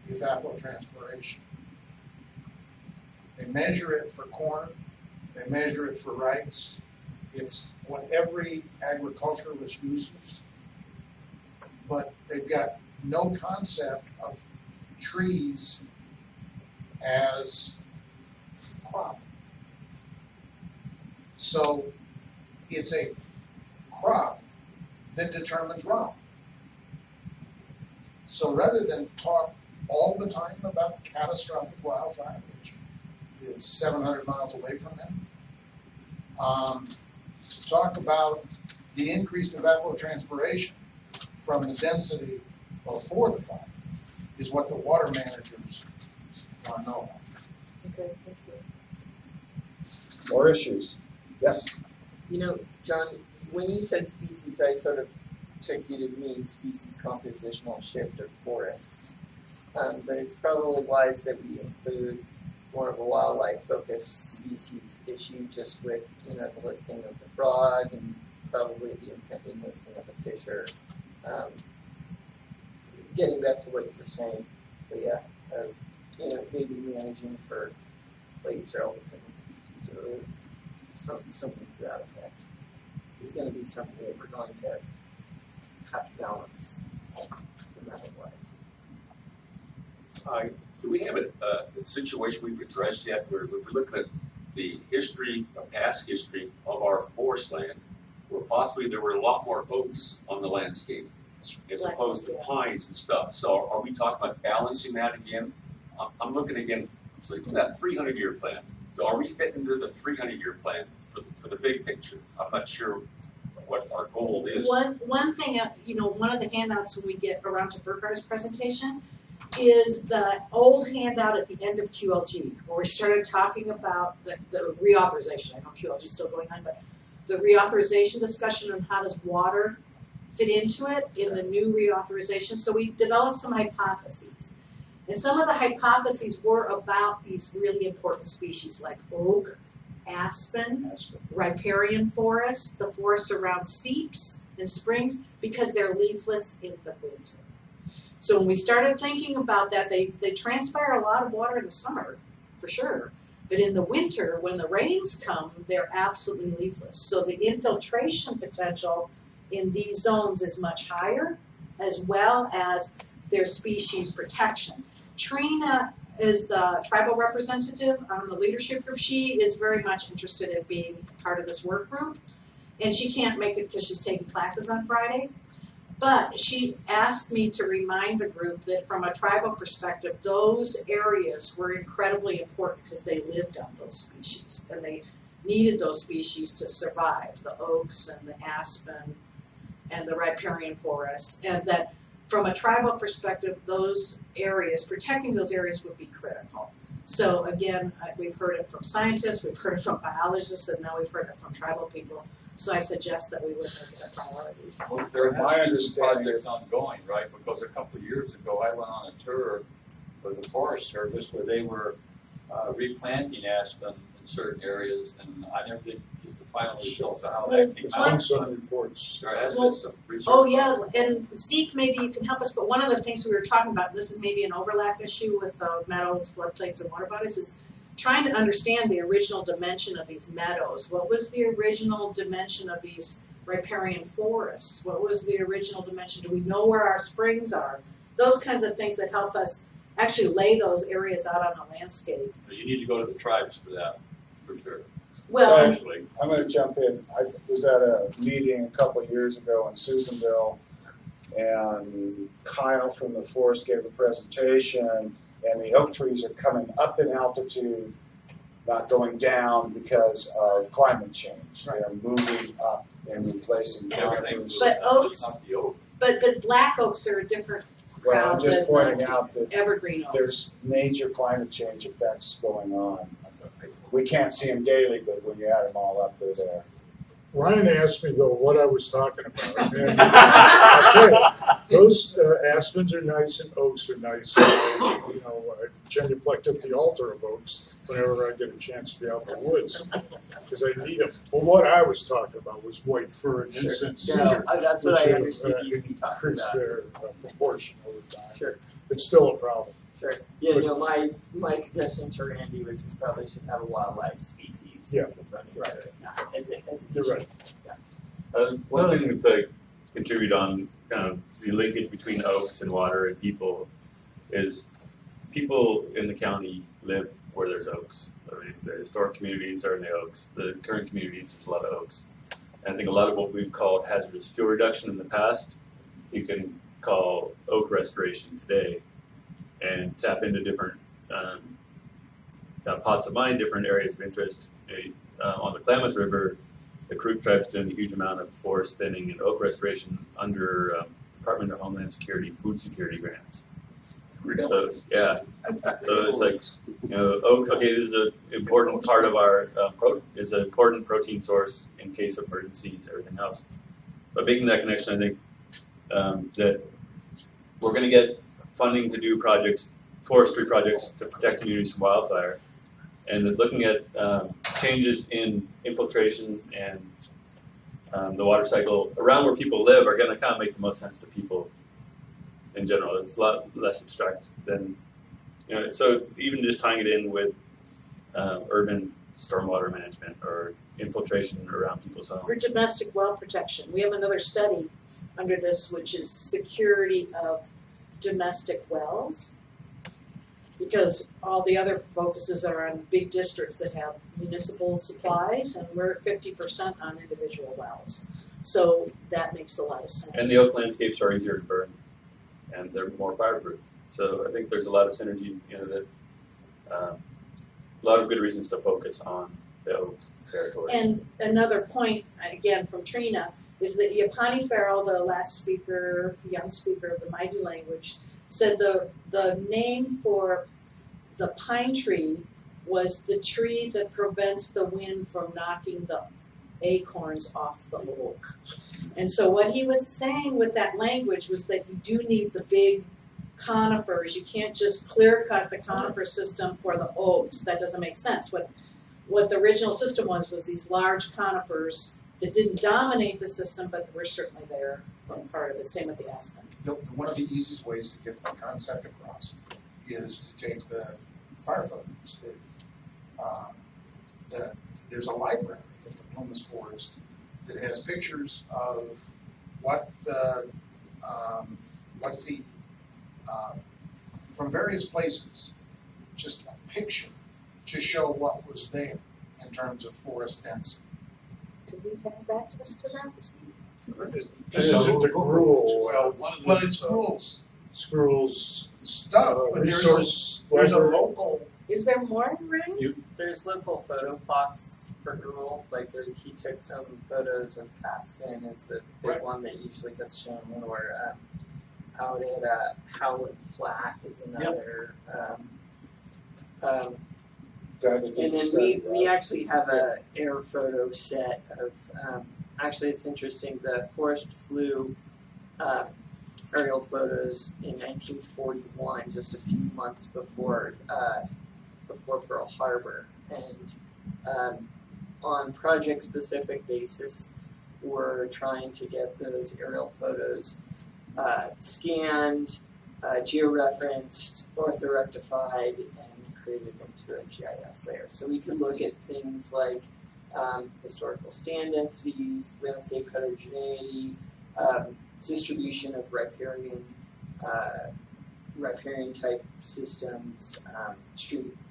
evapotranspiration. They measure it for corn, they measure it for rice. It's what every agriculturalist uses, but they've got no concept of trees as crop. So it's a crop that determines runoff. So rather than talk all the time about catastrophic wildfire, which is 700 miles away from them, talk about the increased evapotranspiration from the density before the fire is what the water managers want to know about. Okay, thank you. More issues. Yes. John, when you said species, I sort of took you to mean species compositional shift of forests. But it's probably wise that we include more of a wildlife focused species issue, just with, you know, the listing of the frog and probably the impending listing of the fisher. Getting back to what you were saying, Leah, of, you know, maybe managing for late sterile dependent species or something to that effect is going to be something that we're going to have to balance no matter what. Do we have a situation we've addressed yet where if we look at the history, past history of our forest land, where possibly there were a lot more oaks on the landscape as opposed to pines and stuff? So are we talking about balancing that again? I'm looking again, so look at that 300-year plan. Are we fitting into the 300-year plan for the big picture? I'm not sure what our goal is. One thing, you know, one of the handouts when we get around to Burghart's presentation is the old handout at the end of QLG, where we started talking about the reauthorization. I know QLG is still going on, but the reauthorization discussion on how does water fit into it in the new reauthorization. So we developed some hypotheses. And some of the hypotheses were about these really important species like oak, aspen, riparian forests, the forests around seeps and springs, because they're leafless in the winter. So when we started thinking about that, they transpire a lot of water in the summer, for sure. But in the winter, when the rains come, they're absolutely leafless. So the infiltration potential in these zones is much higher, as well as their species protection. Trina is the tribal representative on the leadership group. She is very much interested in being part of this work group. And she can't make it because she's taking classes on Friday. But she asked me to remind the group that from a tribal perspective, those areas were incredibly important because they lived on those species and they needed those species to survive, the oaks and the aspen and the riparian forests, and that from a tribal perspective, those areas, protecting those areas would be critical. So again, we've heard it from scientists, we've heard it from biologists, and now we've heard it from tribal people. So I suggest that we would make it a priority. Well, there My has been some understanding projects ongoing, right? Because a couple of years ago, I went on a tour for the Forest Service where they were replanting aspen in certain areas, and I never did get the final results of how that came There's out. been some reports. There has been some research. Oh yeah, and Zeke, maybe you can help us, but one of the things we were talking about, and this is maybe an overlap issue with meadows, floodplains, and water bodies, is trying to understand the original dimension of these meadows. What was the original dimension of these riparian forests? What was the original dimension? Do we know where our springs are? Those kinds of things that help us actually lay those areas out on the landscape. You need to go to the tribes for that, for sure. Well, Actually, I'm going to jump in. I was at a meeting a couple of years ago in Susanville, and Kyle from the forest gave a presentation, and the oak trees are coming up in altitude, not going down because of climate change. They're moving up and replacing conifers. But oaks- It's not the oak. but black oaks are a different Well, I'm crowd just than pointing out that evergreen oaks. there's major climate change effects going on. We can't see them daily, but when you add them all up, they're there. Ryan asked me though what I was talking about. And I'll tell you, those aspens are nice and oaks are nice. You know, I genuflect at the altar of oaks whenever I get a chance to be out in the woods because I need them. Well, what I was talking about was white fir and incense cedar, That's what which I have, understood you to be talking increase about. their proportion over time. Sure. It's still a problem. Sure. Yeah, you know, my suggestion to Randy was we probably should have a wildlife species. Yeah. running through it, not as a You're right. One thing to contribute on kind of the linkage between oaks and water and people is people in the county live where there's oaks. I mean, the historic communities are in the oaks. The current communities, there's a lot of oaks. And I think a lot of what we've called hazardous fuel reduction in the past, you can call oak restoration today and tap into different kind of pots of mind, different areas of interest. On the Klamath River, the Crook tribe's doing a huge amount of forest thinning and oak restoration under Department of Homeland Security food security grants. So yeah, so it's like, you know, oak. Okay, this is an important part of our is an important protein source in case of emergencies, everything else. But making that connection, I think that we're going to get funding to do projects, forestry projects to protect communities from wildfire. and looking at changes in infiltration and the water cycle around where people live are going to kind of make the most sense to people in general. It's a lot less abstract than, so even just tying it in with urban stormwater management or infiltration around people's homes. Or domestic well protection. We have another study under this, which is security of domestic wells. Because all the other focuses are on big districts that have municipal supplies, and we're 50% on individual wells. So that makes a lot of sense. And the oak landscapes are easier to burn, and they're more fireproof. So I think there's a lot of synergy, a lot of good reasons to focus on the oak territory. And another point, again, from Trina, is that Yapani Farrell, the last speaker, the young speaker of the Maidu language, said the name for the pine tree was the tree that prevents the wind from knocking the acorns off the oak. And so what he was saying with that language was that you do need the big conifers. You can't just clear cut the conifer system for the oaks. That doesn't make sense. What the original system was these large conifers that didn't dominate the system, but were certainly there and part of it. Same with the aspen. One of the easiest ways to get the concept across is to take the fire photos. There's a library at the Uplands Forest that has pictures of what the from various places, just a picture to show what was there in terms of forest density. Do we have access to that? This isn't the gruel. Well, it's rules, Schools, stuff, but resource there's a library. local. Is there more, Ray? There's local photo plots for Google. Like he took some photos of Paxton is the big Right. one that usually gets shown, or out at Howard Flat is another. Guy that And did the then study, we right? actually have a air photo set of, actually it's interesting, the forest flew aerial photos in 1941, just a few months before Pearl Harbor. And on project-specific basis, we're trying to get those aerial photos scanned, georeferenced, orthorectified, and created into a GIS layer. So we can look at things like historical stand densities, landscape heterogeneity, distribution of riparian type systems,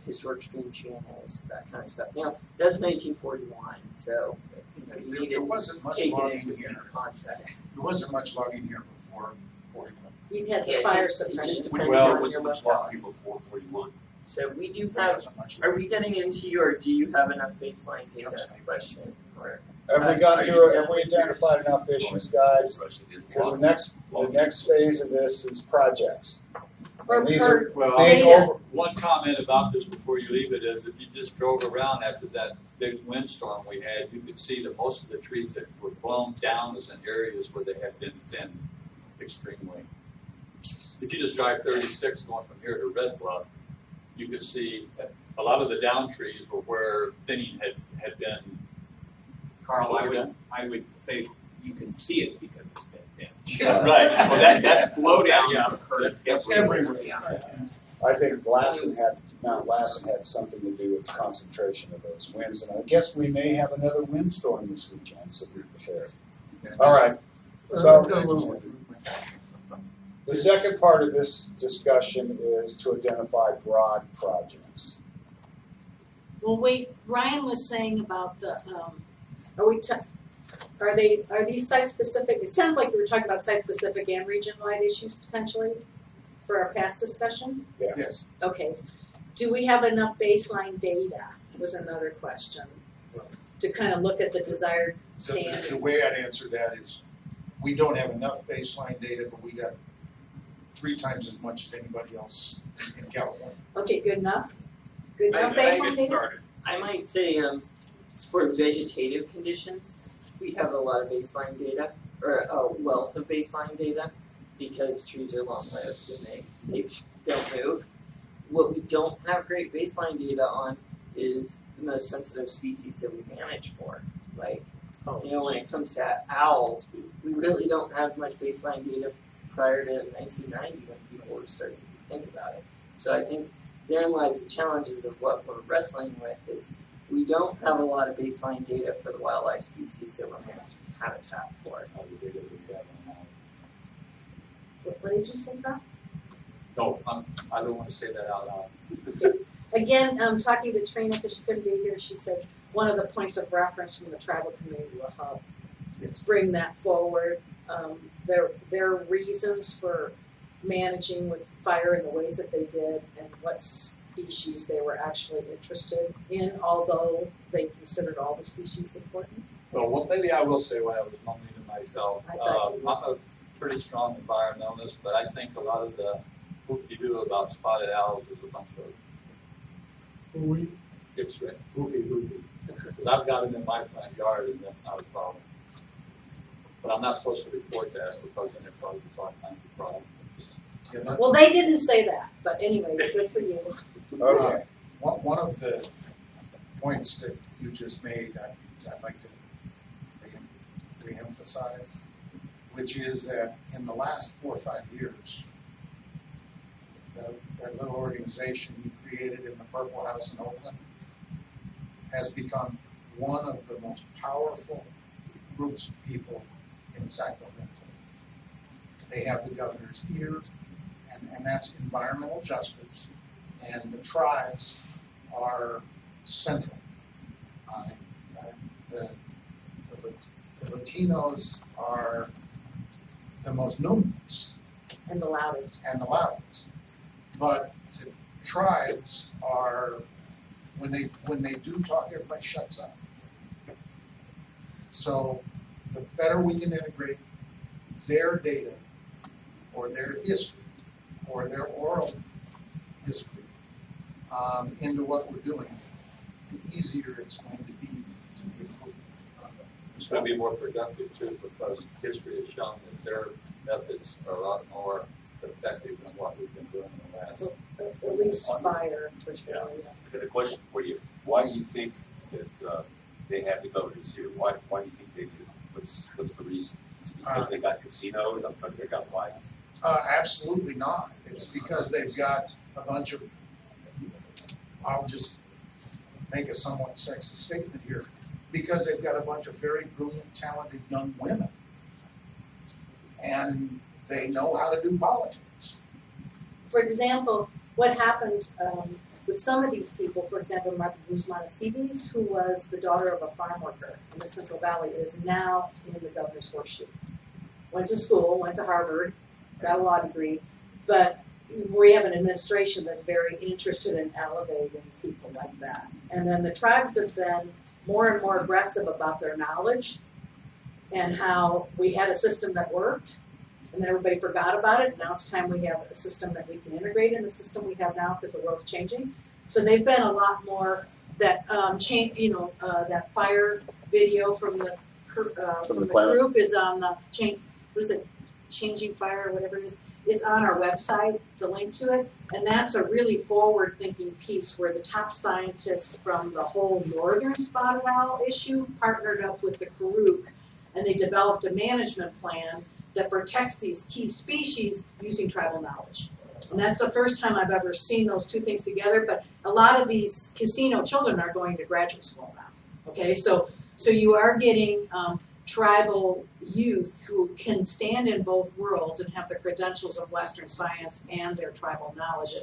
historic stream channels, that kind of stuff. Now, that's 1941, so you need There to wasn't much take it logging into here. context. There wasn't much logging here before 41. You'd had the Yeah, it fire just suppression. depends Well, on it was your much locale. longer before 41. So we do There have. wasn't much Are logging. we getting into your do you have enough baseline data Yes. question? Or Have we gone through it, have we identified enough issues, guys? Because the next phase of this is projects. Or And these per are Well, being data. over, one comment about this before you leave it is if you just drove around after that big windstorm we had, you could see that most of the trees that were blown down was in areas where they had been thinned extremely. If you just drive 36 going from here to Red Bluff, you could see that a lot of the down trees were where thinning had been. Carl, What we I would say you can see it because it's been thin. Right. Well, that's blowdown Yeah. occurred Everywhere. I think Mount Lassen had something to do with the concentration of those winds. And I guess we may have another windstorm this weekend, so be prepared. All right, so the second part of this discussion is to identify broad projects. Well, wait, Ryan was saying about the, are these site specific? It sounds like you were talking about site specific and region-wide issues potentially for our past discussion? Yes. Okay, do we have enough baseline data was another question, to kind of look at the desired The standard. way I'd answer that is, we don't have enough baseline data, but we got 3 times as much as anybody else in California. Okay, good enough? Good I- enough I baseline Get data? started. I might say for vegetative conditions, we have a lot of baseline data, or a wealth of baseline data, because trees are long-lived and they don't move. What we don't have great baseline data on is the most sensitive species that we manage for. Like, you know, when it comes to owls, we really don't have much baseline data prior to 1990 when people were starting to think about it. So I think therein lies the challenges of what we're wrestling with is we don't have a lot of baseline data for the wildlife species that we're managing habitat for. What did you say, Bob? No, I don't want to say that out loud. Again, talking to Trina, because she couldn't be here, she said one of the points of reference from the tribal community will help bring that forward. Their reasons for managing with fire in the ways that they did and what species they were actually interested in, although they considered all the species important. Well, maybe I will say what I was mumbling to myself. I thought you I'm a pretty strong environmentalist, but I think a lot of the hoop-de-doo about spotted owls is a bunch of We, it's hoopy. Because I've got them in my front yard and that's not a problem. But I'm not supposed to report that because then it causes all kinds of problems. Well, they didn't say that, but anyway, good for you. Okay. One of the points that you just made, I'd like to re-emphasize, which is that in the last 4 or 5 years, that little organization you created in the Purple House in Oakland has become one of the most powerful groups of people in Sacramento. They have the governor's ear, and that's environmental justice, and the tribes are central. The Latinos are the most numerous And the loudest. and the loudest, but the tribes are, when they do talk, everybody shuts up. So the better we can integrate their data or their history or their oral history into what we're doing, the easier it's going to be improved. It's going to be more productive too because history has shown that their methods are a lot more effective than what we've been doing in the last. At least fire, for sure. I got a question for you. Why do you think that they have the governors here? Why do you think they do? What's the reason? Is it because they got casinos? I'm trying to figure out why. Absolutely not. It's because they've got a bunch of, I'll just make a somewhat sexist statement here, because they've got a bunch of very brilliant, talented young women. And they know how to do politics. For example, what happened with some of these people, for example, Martha Guzman Acibes, who was the daughter of a farm worker in the Central Valley, is now in the governor's horseshoe. Went to school, went to Harvard, got a law degree, but we have an administration that's very interested in elevating people like that. And then the tribes have been more and more aggressive about their knowledge and how we had a system that worked and then everybody forgot about it. Now it's time we have a system that we can integrate in the system we have now because the world's changing. So they've been a lot more that that fire video from the group is on the Changing Fire or whatever it is. It's on our website, the link to it, and that's a really forward-thinking piece where the top scientists from the whole northern spotted owl issue partnered up with the Karuk, and they developed a management plan that protects these key species using tribal knowledge. And that's the first time I've ever seen those two things together, but a lot of these casino children are going to graduate school now, okay? So you are getting tribal youth who can stand in both worlds and have the credentials of Western science and their tribal knowledge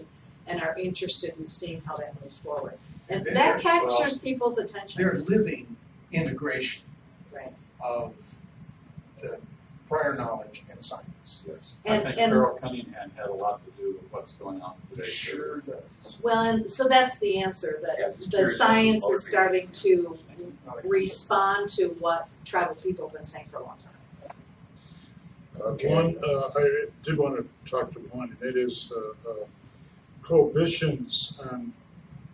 and are interested in seeing how that moves forward. And that captures people's attention. They're living integration Right. of the prior knowledge and science. Yes. And- I think and- Carol Cunningham had a lot to do with what's going on today. Sure does. Well, and so that's the answer, Yeah, that I'm just the curious science how is it's starting to respond to what tribal people have been saying for a long time. Okay. One, I did want to talk to one, and it is prohibitions on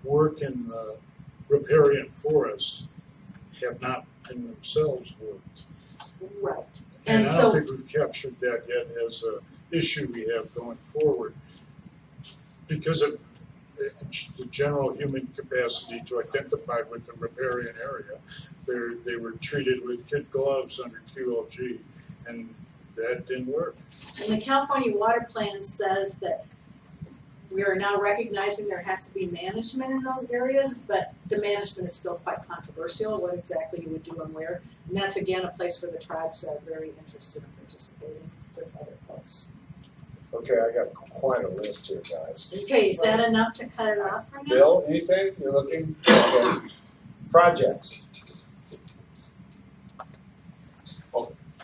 work in the riparian forest have not in themselves worked. Right. And And I so- don't think we've captured that yet as an issue we have going forward. Because the general human capacity to identify with the riparian area. They were treated with kid gloves under QLG, and that didn't work. And the California Water Plan says that we are now recognizing there has to be management in those areas, but the management is still quite controversial, what exactly you would do and where. And that's again a place where the tribes are very interested in participating with other folks. Okay, I got quite a list here, guys. Okay, is that enough to cut it off for now? Bill, anything? You're looking? Okay. Projects.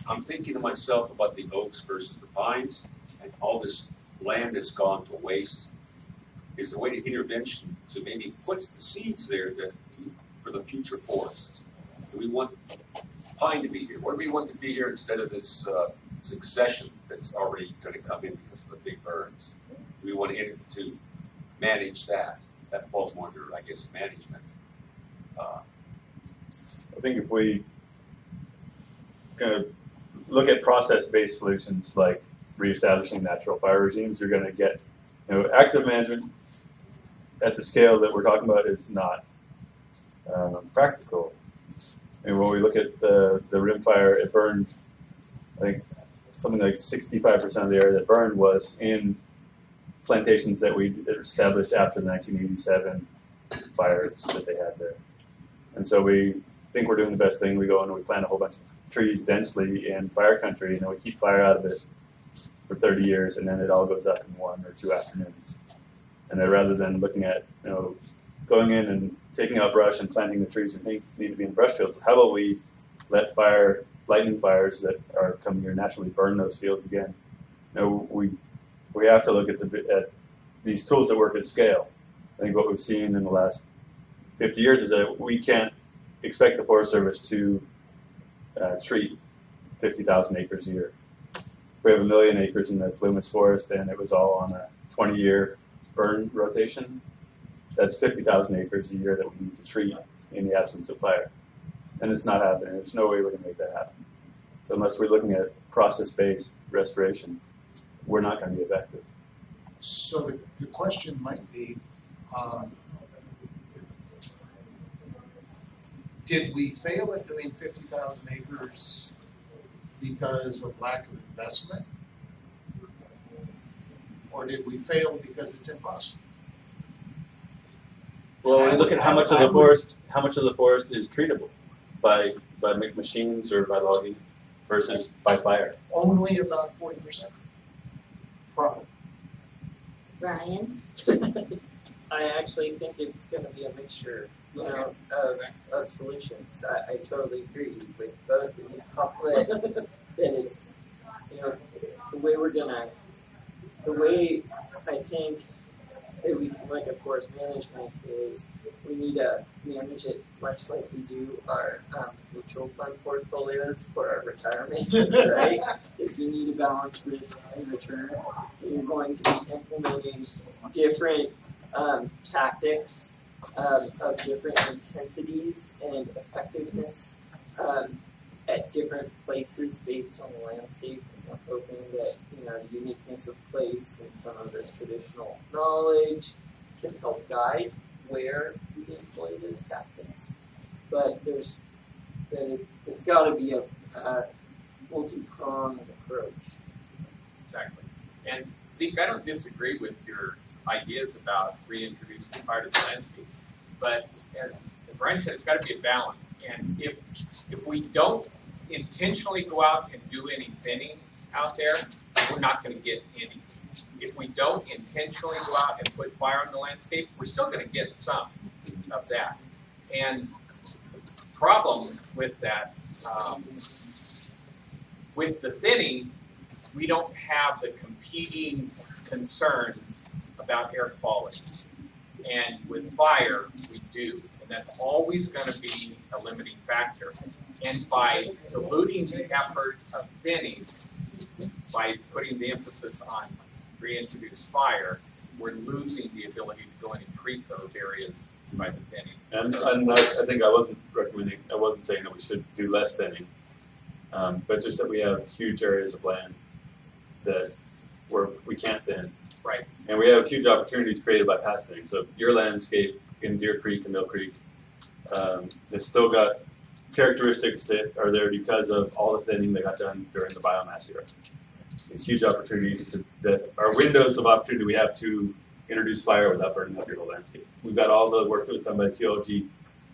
I'm thinking to myself about the oaks versus the pines, and all this land that's gone to waste. Is there a way to intervention to maybe put the seeds there for the future forest? Do we want pine to be here? What do we want to be here instead of this succession that's already going to come in because of the big burns? Do we want to manage that? That falls more under, I guess, management. I think if we kind of look at process-based solutions like reestablishing natural fire regimes, you're going to get, active management at the scale that we're talking about is not practical. And when we look at the rim fire, it burned, I think, something like 65% of the area that burned was in plantations that we established after the 1987 fires that they had there. And so we think we're doing the best thing. We go and we plant a whole bunch of trees densely in fire country, and we keep fire out of it for 30 years, and then it all goes up in 1 or 2 afternoons. And then rather than looking at, going in and taking out brush and planting the trees that need to be in brush fields, how about we let lightning fires that are coming here naturally burn those fields again? We have to look at these tools that work at scale. I think what we've seen in the last 50 years is that we can't expect the Forest Service to treat 50,000 acres a year. We have 1 million acres in the Plumas Forest, and it was all on a 20-year burn rotation. That's 50,000 acres a year that we need to treat in the absence of fire. And it's not happening. There's no way we're going to make that happen. So unless we're looking at process-based restoration, we're not going to be effective. So the question might be, did we fail at doing 50,000 acres because of lack of investment? Or did we fail because it's impossible? Well, when we look at how much of the forest is treatable by machines or by logging versus by fire. Only about 40%. Probably. Brian? I actually think it's going to be a mixture, of solutions. I totally agree with both of you. That it's, the way I think that we can look at forest management is we need to manage it much like we do our mutual fund portfolios for our retirement, right? Is you need to balance risk and return. And you're going to be implementing different tactics of different intensities and effectiveness at different places based on the landscape. And we're hoping that the uniqueness of place and some of this traditional knowledge can help guide where we employ those tactics. But it's got to be a multi-pronged approach. Exactly. And Zeke, I don't disagree with your ideas about reintroducing fire to the landscape, but as Brian said, it's got to be a balance. And if we don't intentionally go out and do any thinning out there, we're not going to get any. If we don't intentionally go out and put fire on the landscape, we're still going to get some of that. And the problem with that, with the thinning, we don't have the competing concerns about air quality. And with fire, we do. And that's always going to be a limiting factor. And by diluting the effort of thinning, by putting the emphasis on reintroduced fire, we're losing the ability to go in and treat those areas by the thinning. And I think I wasn't saying that we should do less thinning, but just that we have huge areas of land that where we can't thin, Right. And we have huge opportunities created by past thinning. So your landscape in Deer Creek and Mill Creek has still got characteristics that are there because of all the thinning that got done during the biomass era. These huge opportunities that are windows of opportunity we have to introduce fire without burning up your whole landscape. We've got all the work that was done by QLG.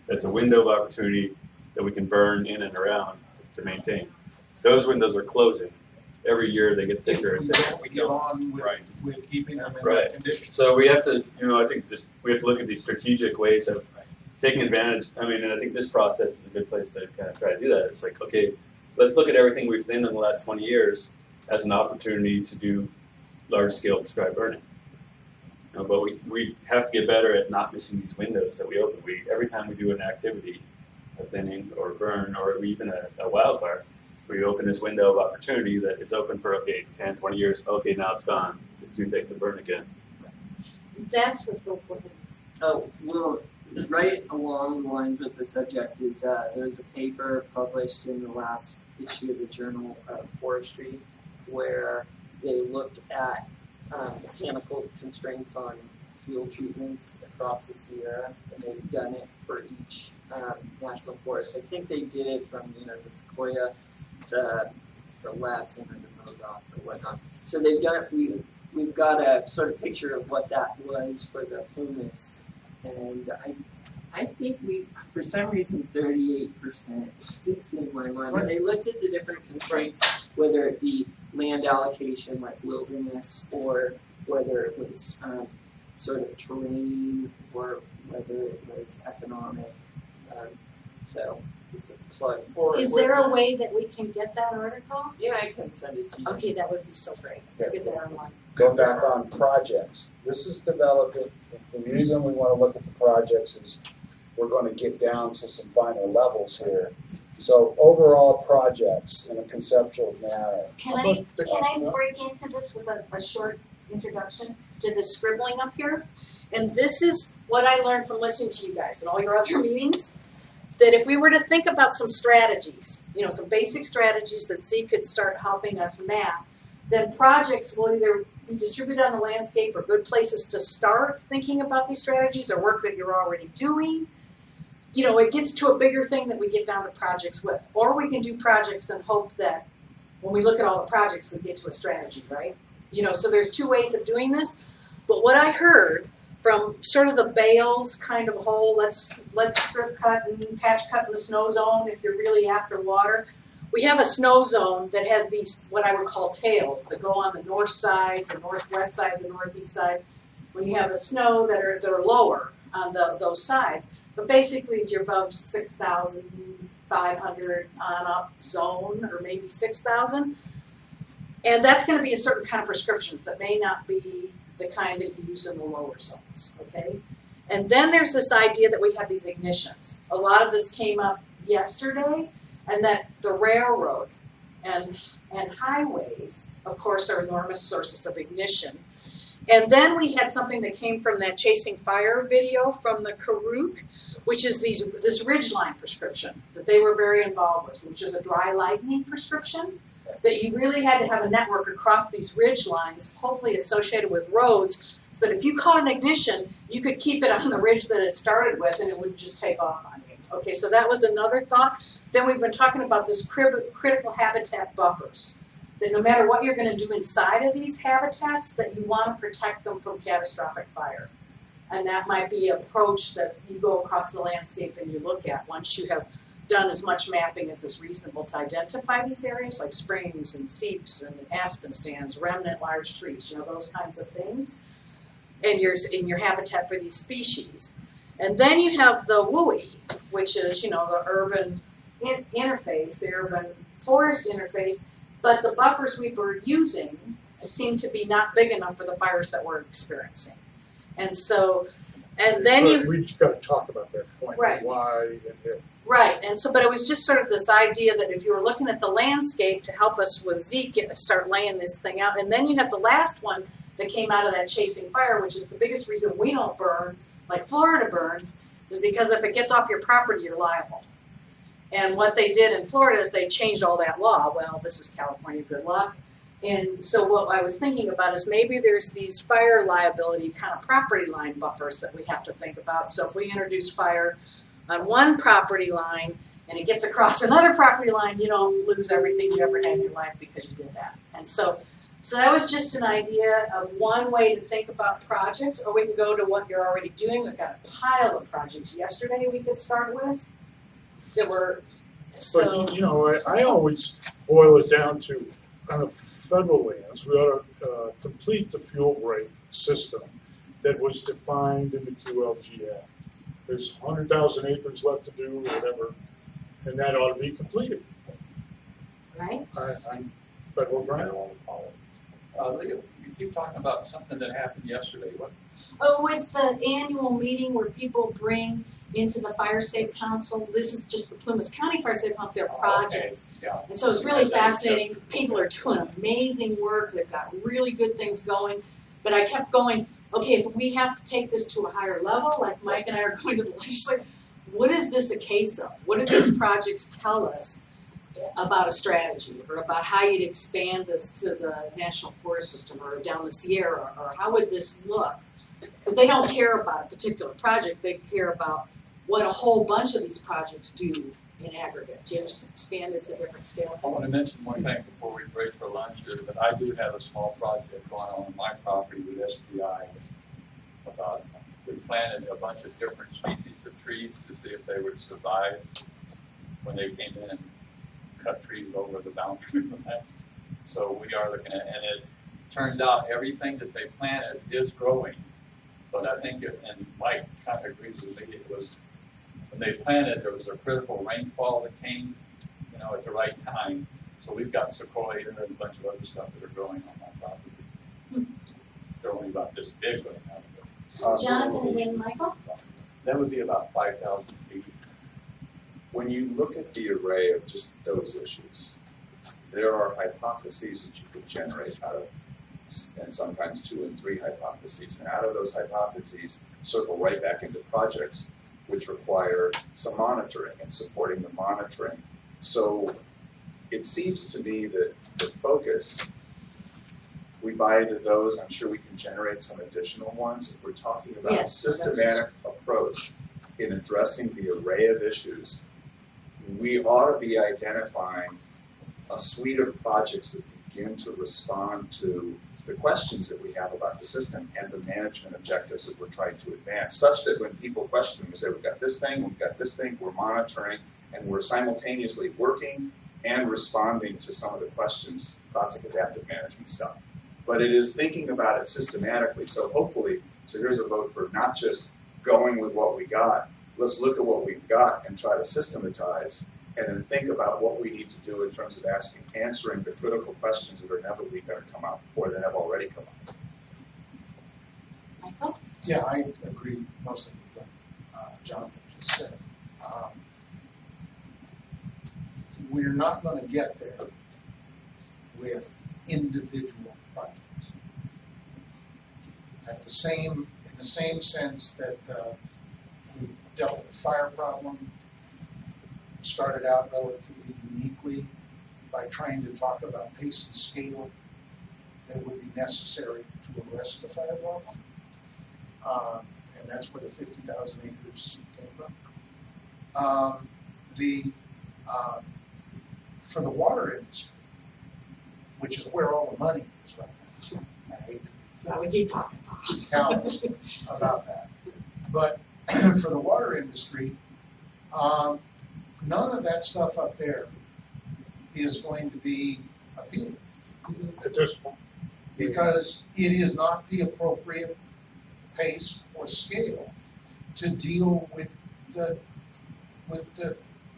That's a window of opportunity that we can burn in and around to maintain. Those windows are closing. Every year they get thicker and thicker. We get on with keeping them in that condition. So we have to, I think we have to look at these strategic ways of taking advantage. I mean, and I think this process is a good place to kind of try to do that. It's like, okay, let's look at everything we've thinned in the last 20 years as an opportunity to do large-scale prescribed burning. But we have to get better at not missing these windows that we open. Every time we do an activity, a thinning or a burn or even a wildfire, we open this window of opportunity that is open for, 10, 20 years. Okay, now it's gone. It's too thick to burn again. That's what we're putting. Oh, well, right along the lines with the subject is there's a paper published in the last issue of the Journal of Forestry where they looked at mechanical constraints on fuel treatments across the Sierra, and they've done it for each national forest. I think they did it from the Sequoia to the Lassen or the Modoc or whatnot. So they've done it. We've got a sort of picture of what that was for the humus, and I think for some reason 38% sticks in my mind. When they looked at the different constraints, whether it be land allocation like wilderness or whether it was sort of terrain or whether it was economic. So it's a plug. Is there a way that we can get that article? Yeah, I can send it to you. Okay, that would be so great. Get that online. Go back on projects. This is developing, the reason we want to look at the projects is we're going to get down to some finer levels here. So overall projects in a conceptual manner. Can I break into this with a short introduction to the scribbling up here? And this is what I learned from listening to you guys and all your other meetings, that if we were to think about some strategies, some basic strategies that Z could start helping us map, then projects will either be distributed on the landscape or good places to start thinking about these strategies or work that you're already doing. It gets to a bigger thing that we get down to projects with. Or we can do projects and hope that when we look at all the projects, we get to a strategy, right? So there's two ways of doing this. But what I heard from sort of the bales kind of whole, let's strip cut and patch cut in the snow zone if you're really after water. We have a snow zone that has these, what I would call tails, that go on the north side, the northwest side, the northeast side. When you have a snow that are lower on those sides. But basically, as you're above 6,500 on up zone, or maybe 6,000, and that's going to be a certain kind of prescriptions that may not be the kind that you use in the lower zones. Okay, and then there's this idea that we have these ignitions. A lot of this came up yesterday, and that the railroad and highways, of course, are enormous sources of ignition. And then we had something that came from that Chasing Fire video from the Karuk, which is this ridgeline prescription that they were very involved with, which is a dry lightning prescription, that you really had to have a network across these ridge lines, hopefully associated with roads, so that if you caught an ignition, you could keep it on the ridge that it started with and it would just take off on you. Okay, so that was another thought. Then we've been talking about this critical habitat buffers. That no matter what you're going to do inside of these habitats, that you want to protect them from catastrophic fire. And that might be an approach that you go across the landscape and you look at once you have done as much mapping as is reasonable to identify these areas, like springs and seeps and aspen stands, remnant large trees, those kinds of things, and in your habitat for these species. And then you have the WUI, which is, the urban interface, the urban forest interface. But the buffers we were using seem to be not big enough for the fires that we're experiencing. And then we just got to talk about that point, right. Why and if. Right, but it was just sort of this idea that if you were looking at the landscape to help us with Zeke start laying this thing out, and then you have the last one that came out of that Chasing Fire, which is the biggest reason we don't burn like Florida burns, is because if it gets off your property, you're liable. And what they did in Florida is they changed all that law. Well, this is California, good luck. And so what I was thinking about is maybe there's these fire liability kind of property line buffers that we have to think about. So if we introduce fire on one property line and it gets across another property line, you don't lose everything you ever had in your life because you did that. And so that was just an idea of one way to think about projects, or we can go to what you're already doing. We've got a pile of projects yesterday we could start with that were, so. But, you know, I always boil it down to, on the federal lands, we ought to complete the fuel rate system that was defined in the QLG Act. There's 100,000 acres left to do, whatever, and that ought to be completed. Right? I'm federal grant. You keep talking about something that happened yesterday. What? Oh, it was the annual meeting where people bring into the Fire Safe Council, this is just the Plymouth County Fire Safe Council, their projects. Yeah. And so it's really fascinating. People are doing amazing work. They've got really good things going. But I kept going, okay, if we have to take this to a higher level, like Mike and I are going to the legislature, what is this a case of? What do these projects tell us about a strategy, or about how you'd expand this to the National Forest System or down the Sierra, or how would this look? Because they don't care about a particular project, they care about what a whole bunch of these projects do in aggregate. Do you understand it's a different scale? I want to mention one thing before we break for lunch here, that I do have a small project going on my property with SPI. We planted a bunch of different species of trees to see if they would survive when they came in and cut trees over the boundary line. So we are looking at, and it turns out everything that they planted is growing. But I think, and Mike kind of agrees with me, it was, when they planted, there was a critical rainfall that came, at the right time. So we've got sequoia and a bunch of other stuff that are growing on my property. They're only about this big right now. Jonathan and then Michael? That would be about 5,000 feet. When you look at the array of just those issues, there are hypotheses that you could generate out of, and sometimes 2 and 3 hypotheses. And out of those hypotheses, circle right back into projects which require some monitoring and supporting the monitoring. So it seems to me that the focus, we buy into those, I'm sure we can generate some additional ones. If we're talking about a systematic approach in addressing the array of issues, we ought to be identifying a suite of projects that begin to respond to the questions that we have about the system and the management objectives that we're trying to advance, such that when people question, we say, we've got this thing, we're monitoring, and we're simultaneously working and responding to some of the questions, classic adaptive management stuff. But it is thinking about it systematically. So hopefully, here's a vote for not just going with what we got. Let's look at what we've got and try to systematize, and then think about what we need to do in terms of answering the critical questions that are inevitably going to come up or that have already come up. Michael? Yeah, I agree mostly with what Jonathan just said. We're not going to get there with individual projects. In the same sense that we dealt with the fire problem, started out relatively uniquely by trying to talk about pace and scale that would be necessary to arrest the fire problem. And that's where the 50,000 acres came from. For the water industry, which is where all the money is right now. I hate That's why we keep talking about that. But for the water industry, none of that stuff up there is going to be appealing. At this point. Because it is not the appropriate pace or scale to deal with the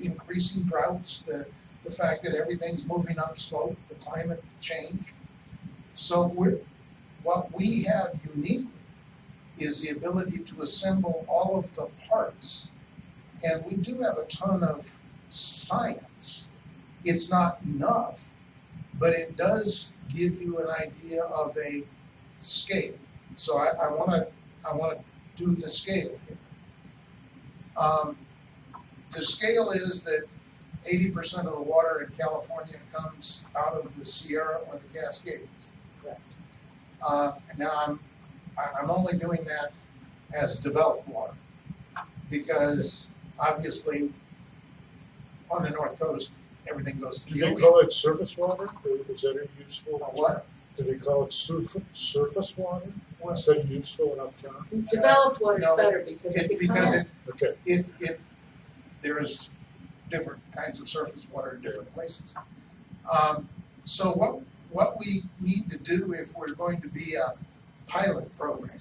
increasing droughts, the fact that everything's moving upslope, the climate change. So what we have uniquely is the ability to assemble all of the parts. And we do have a ton of science. It's not enough, but it does give you an idea of a scale. So I want to do the scale here. The scale is that 80% of the water in California comes out of the Sierra or the Cascades. Correct. Now I'm only doing that as developed water, because obviously on the North Coast, everything goes to Do the they ocean. call it surface water? Is that a useful? What? Do they call it surface water? What? Is that a useful enough term? Developed water's No, better because it becomes. Okay. There's different kinds of surface water in different places. So what we need to do if we're going to be a pilot program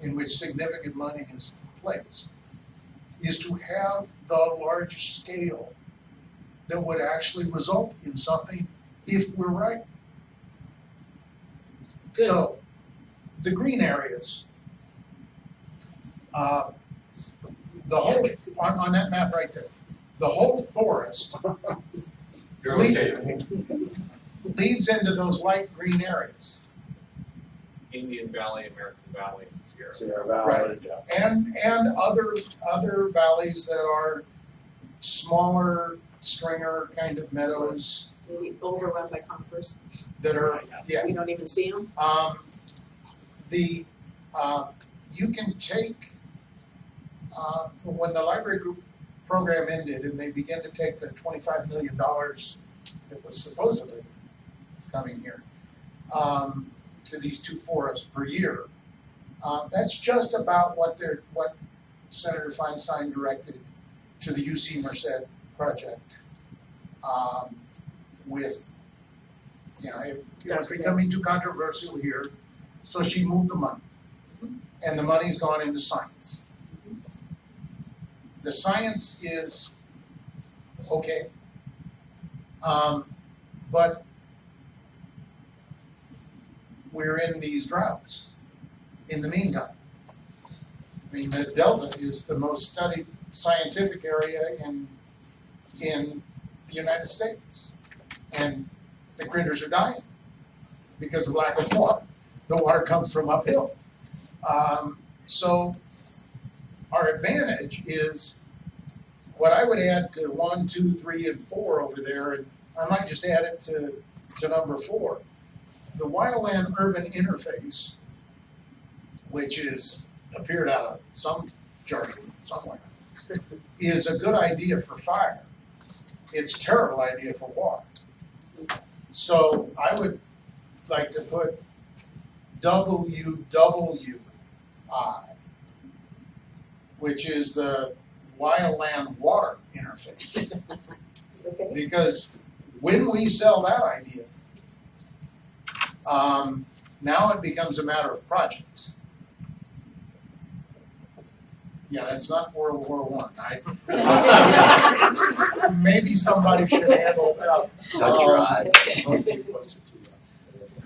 in which significant money is placed is to have the large scale that would actually result in something if we're right. Good. So the green areas, the whole, on that map right there, the whole forest leads into those light green areas. Indian Valley, American Valley, and Sierra. Sierra Valley. And other valleys that are smaller, stringer kind of meadows Maybe overrun by conifers. that are, yeah. We don't even see them. You can take, when the library group program ended and they began to take the $25 million that was supposedly coming here to these two forests per year, that's just about what Senator Feinstein directed to the UC Merced project with, it was becoming too controversial here, so she moved the money. And the money's gone into science. The science is okay, but we're in these droughts in the meantime. I mean, the Delta is the most studied scientific area in the United States. And the critters are dying because of lack of water. The water comes from uphill. So our advantage is what I would add to 1, 2, 3, and 4 over there, and I might just add it to number 4. The wildland urban interface, which is appeared out of some jargon somewhere, is a good idea for fire. It's a terrible idea for water. So I would like to put WWI, which is the wildland water interface. Okay. Because when we sell that idea, now it becomes a matter of projects. Yeah, that's not World War I. Maybe somebody should handle that. That's right.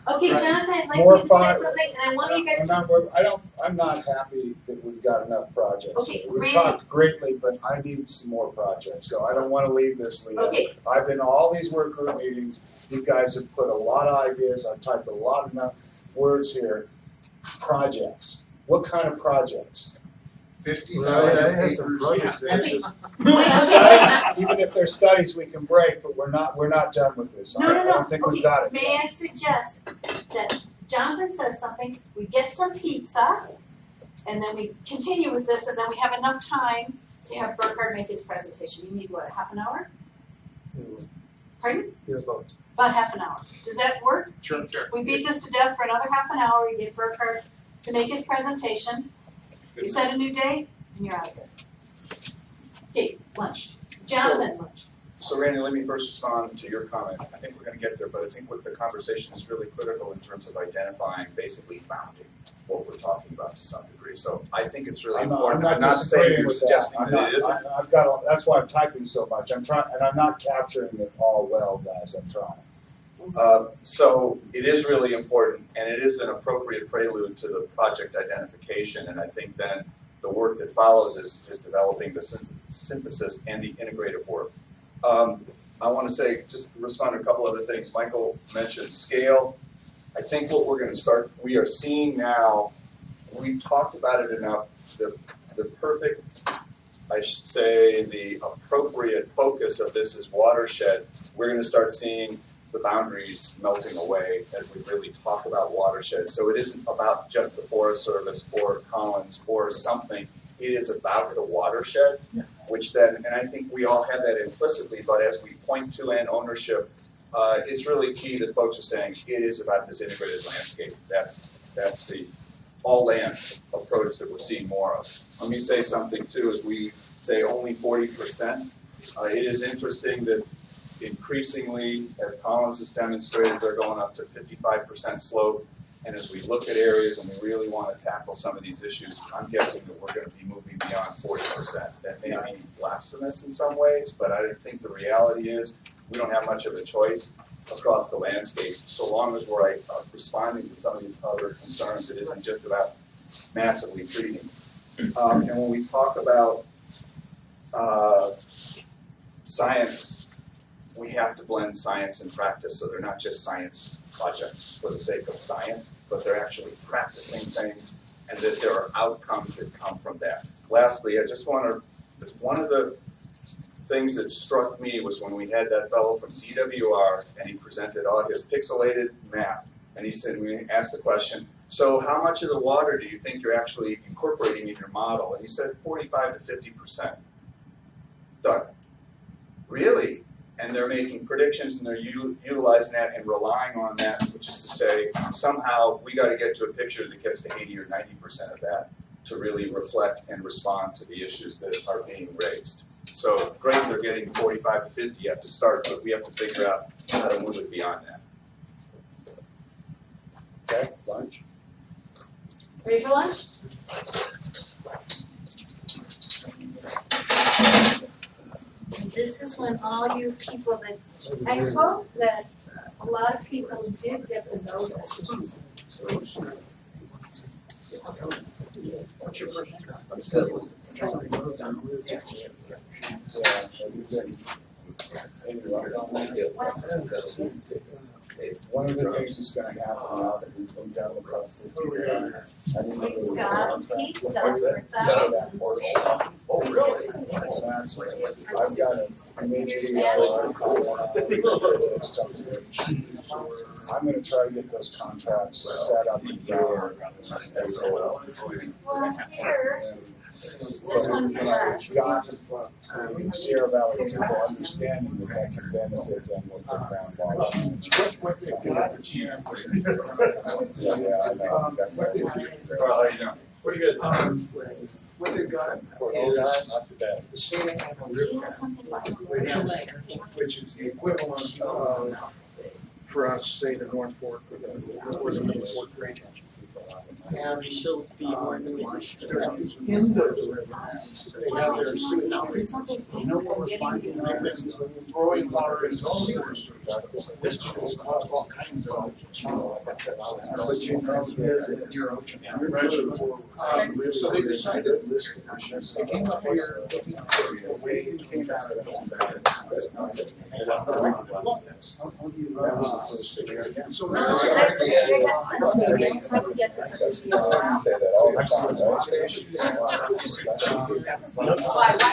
Okay, Jonathan, I'd like More you to say fiber. something, and I want you guys to. I'm not happy that we've got enough projects. Okay, We've Randy. talked greatly, but I need some more projects, so I don't wanna leave this, Leah. Okay. I've been to all these work group meetings, you guys have put a lot of ideas, I've typed a lot of enough words here. Projects, what kind of projects? 50,000 I have some acres. projects that Okay. just- Studies, even if they're studies we can break, but we're not done with this. No, I no, no. don't think Okay, we've got it may yet. I suggest that Jonathan says something, we get some pizza, and then we continue with this, and then we have enough time to have Burkhard make his presentation. You need what, half an hour? Pardon? About half an hour. Does that work? Sure. We beat this to death for another half an hour, we get Burkhard to make his presentation. We set a new date, and you're out of here. Okay, lunch. Jonathan, lunch. So Randy, let me first respond to your comment. I think we're gonna get there, but I think what the conversation is really critical in terms of identifying, basically bounding what we're talking about to some degree. So I think it's really important. I'm not saying you're suggesting that it isn't. That's why I'm typing so much. I'm not capturing it all well, guys, I'm trying. So it is really important, and it is an appropriate prelude to the project identification, and I think then the work that follows is developing the synthesis and the integrative work. I want to say, just respond to a couple other things. Michael mentioned scale. I think what we're going to start, we are seeing now, we've talked about it enough, the perfect I should say, the appropriate focus of this is watershed, we're going to start seeing the boundaries melting away as we really talk about watershed. So it isn't about just the Forest Service or Collins or something. It is about the watershed, which then, and I think we all have that implicitly, but as we point to an ownership, it's really key that folks are saying it is about this integrated landscape. That's the all lands approach that we're seeing more of. Let me say something too, as we say only 40%. It is interesting that increasingly, as Collins has demonstrated, they're going up to 55% slope. And as we look at areas and we really want to tackle some of these issues, I'm guessing that we're going to be moving beyond 40%. That may be blasphemous in some ways, but I think the reality is we don't have much of a choice across the landscape, so long as we're responding to some of these other concerns. It isn't just about massively treating. And when we talk about science, we have to blend science and practice, so they're not just science projects for the sake of science, but they're actually practicing things, and that there are outcomes that come from that. Lastly, I just want to, one of the things that struck me was when we had that fellow from DWR, and he presented all his pixelated map, and he said, we asked the question, so how much of the water do you think you're actually incorporating in your model? And he said 45 to 50%. Thought, really? And they're making predictions and they're utilizing that and relying on that, which is to say, somehow we got to get to a picture that gets to 80 or 90% of that to really reflect and respond to the issues that are being raised. So great, they're getting 45 to 50 you have to start, but we have to figure out how to move it beyond that. Okay, lunch. Ready for lunch? This is when all you people that, I hope that a lot of people did get the notice. What's your first name? One of the things that's going to happen now that we've moved down the process. We've got pizza for thousands. Oh, really? I've got a major I'm going to try to get those contracts set up and down. Well, here, this one's for us. Sierra Valley people understanding that that can benefit them with the ground water. So, yeah, I know. Pretty good. What they got is Not too bad. the Santa Ana River, which is the equivalent of, for us, say, the North Fork or the Middle Fork Drainage. And she'll be more nuanced. in those rivers, they have their sewage treatment. You know what we're finding? They've been growing water in sewers, which has caused all kinds of, but you know, near ocean. So they decided, they came up here looking for a way it came out of that. So now They got something else, I would guess it's a big deal. You say that all the time.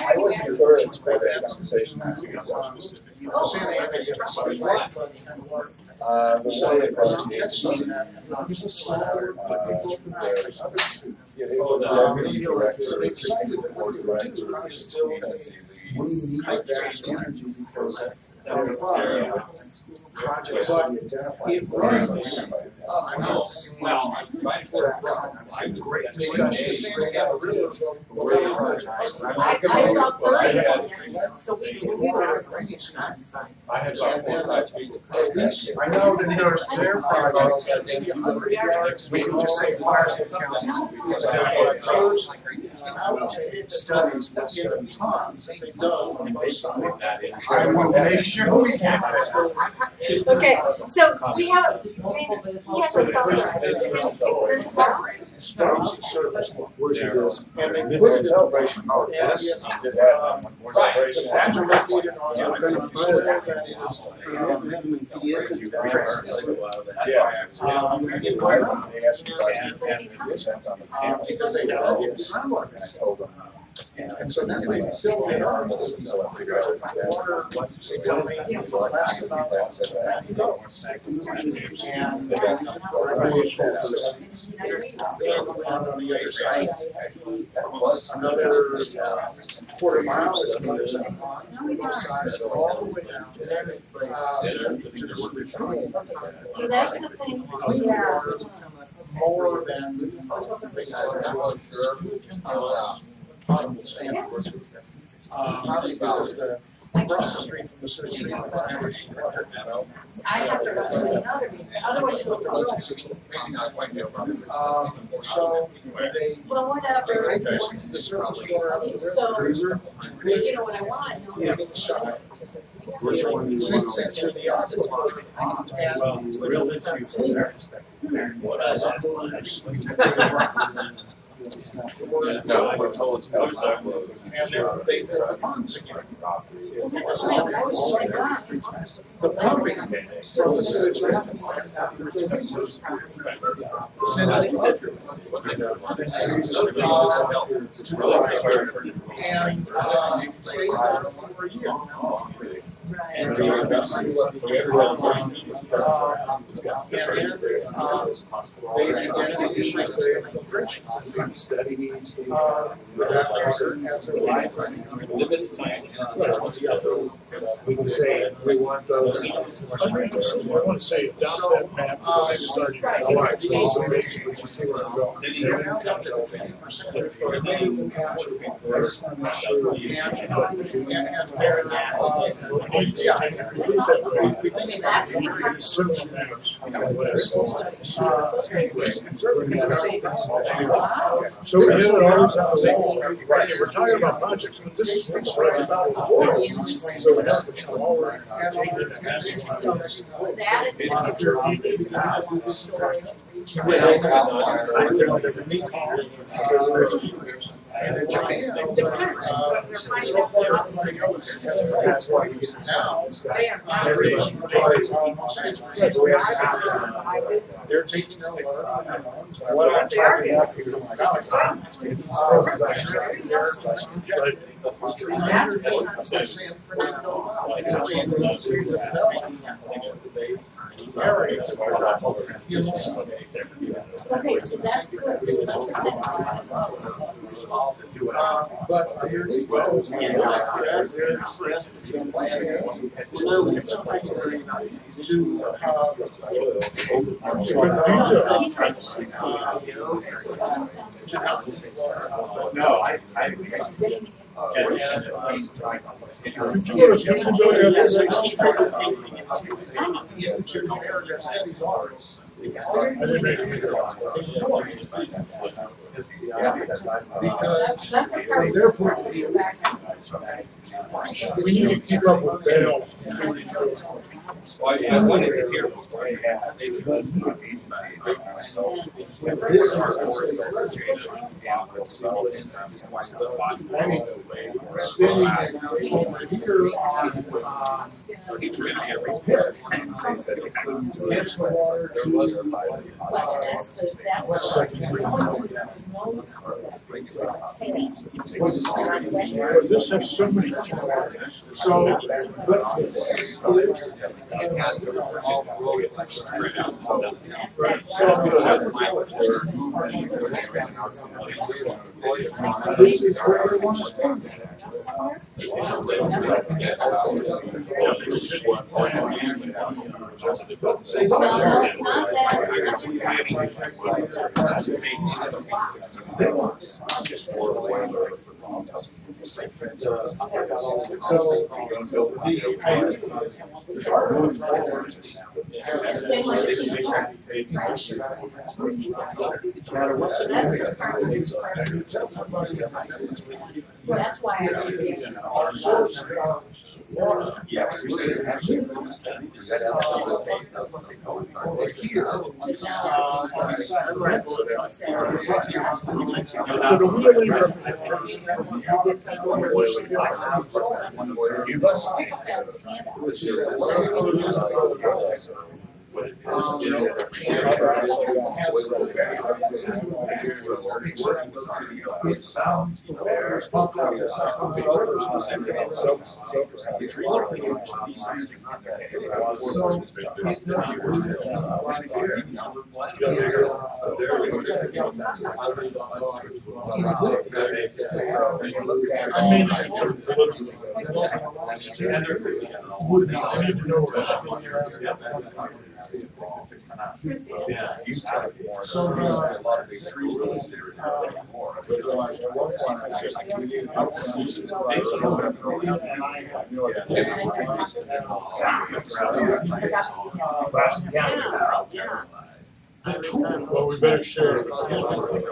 I was encouraged by that conversation. The way across the There's a smaller, but they both yeah, they were deputy directors, board directors, community leads. we need that energy because projects But it runs. Well, Great discussion. I saw 30 of them yesterday, so we were. I had about 4 or 5 people. I know that there's their projects that maybe 100 yards, we can just say fire safety council. Studies, that's gonna be tons that they've done on both sides. I will make sure we can. Okay, so we have, he has a thought. This Storage service, where's your desk? And they This put is it celebration. Oh, yes, did that. Celebration. That's located on. I'm gonna fill that is for Yeah. They asked me about 10% on the campus. Because they And I told them, And so then they fill in our water, they tell me less about that you go. And recreational facilities. Then on the other side, another quarter mile is another set of ponds, on both sides, all the way down to the sewage field. So that's the thing, Clean yeah. water, more than things like potable standards. Probably because across the street from the sewage treatment plant is water. I have to go to another meeting, otherwise it will go. So they Well, whatever. take the surface water out of the So, freezer, you know what I want? put it inside. It sits into the aquifer and the real issue No, we're told it's and then they fill the ponds again. Well, that's great, I was just like, wow. The pumping from the sewage treatment plant after it's finished sends it up to and stays there for a year. And then they begin to use the filtration system. That water has a life. We can say, we want those. I want to say, adopt that map that I started. So basically, you see where I'm going. They're now down to 20%. Yeah, we think that's very Similar maps. So we have it always on the wall. Right, we're talking about projects, but this is what's right about the world. So we have to come all around. That is. Monitor and in Japan, Depends, but we're finding out so they're far, not. that's why you get now. They are not. They're taking their water. What I'm talking about here. San Fernando area. Okay, so that's good. So that's a But underneath those, the plan is No, I Did you go to Susanville yesterday? into the area cities are. I didn't make a meter. Because therefore, We need to keep up with sales. But this has so many challenges. So, this is where they want to spend. That's why I do this. Yes, we said it actually. So the wheeling representation. what it Um, is. Well, we better share it.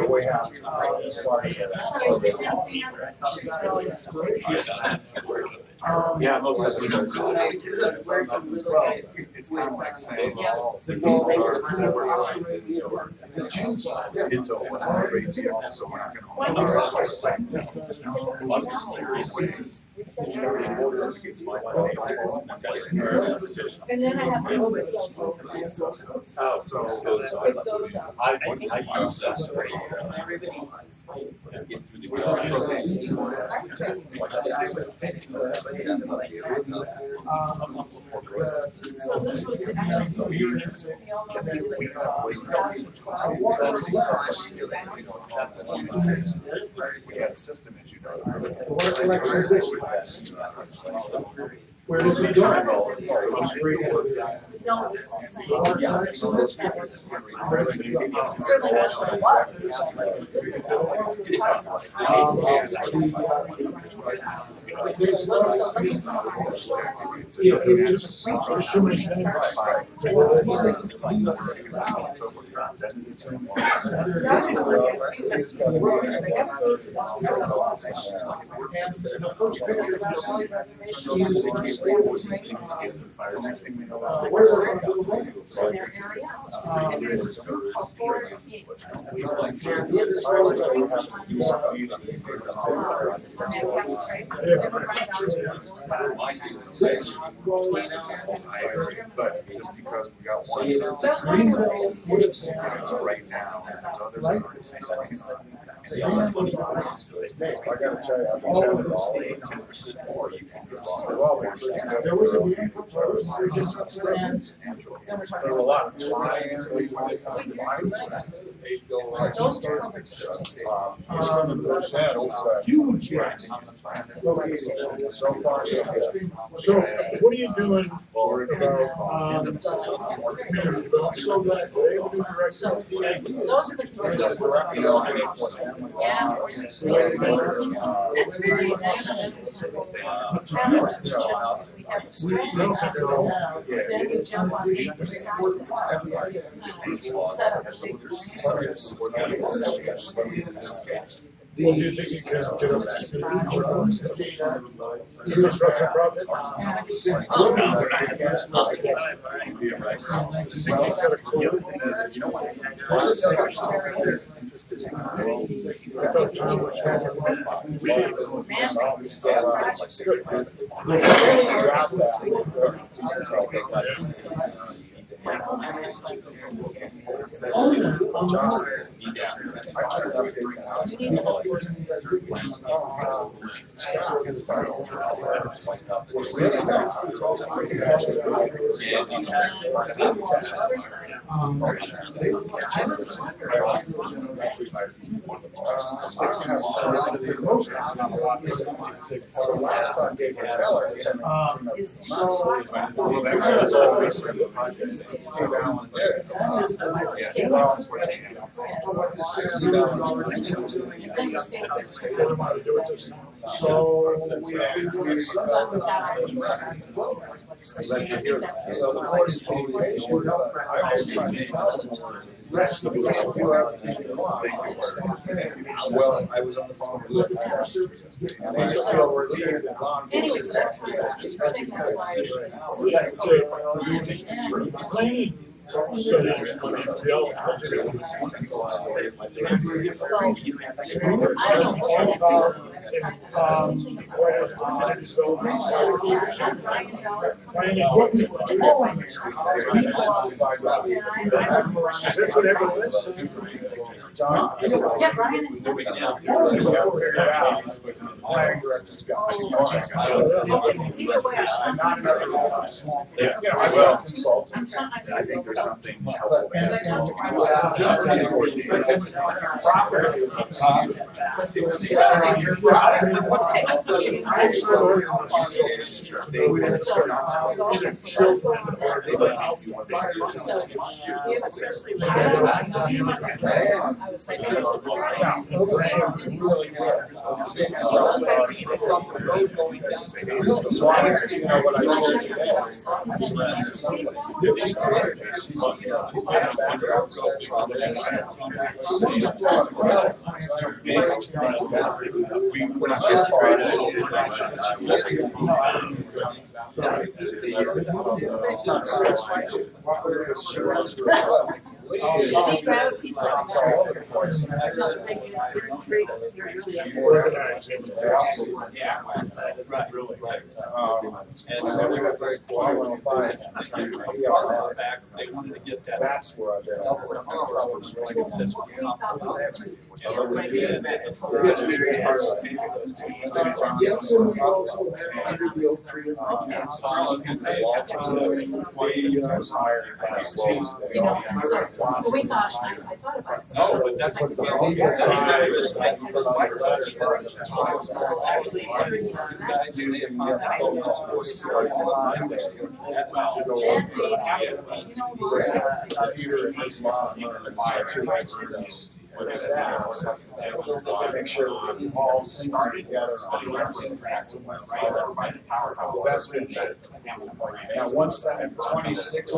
We have to. Yeah, most of them. It's kind of like saying, Intel was on ATL, so we're not And then I have to over I use that phrase. Get through So this was the actual. We had a system, as you know. Where does it go? No, it's the same. But just because we got one right now, others are already saying I gotta tell you, I've been telling you all 10% more, you can get there was a lot of clients, huge. So far, so good. So, what are you doing about, community development, so that we're able to direct some of the ideas? Those are the cases. Yeah. That's very exciting. We have a strategy. Then you jump on these Do you think you can get up to speed? Construction projects? Well, I was on the phone with and they still were leaving the lawn. Anyways, that's kind of, I think that's why. Planning That's what everyone was. Yeah, Brian. Planning director's got. Either way. I'm not another I will consultants. I think there's something helpful. We're not just That's where I've been. Yes, and we also have under the oak trees. So we thought, I thought about it. No, but that's what's Make sure we all start together. That's been now once that 26.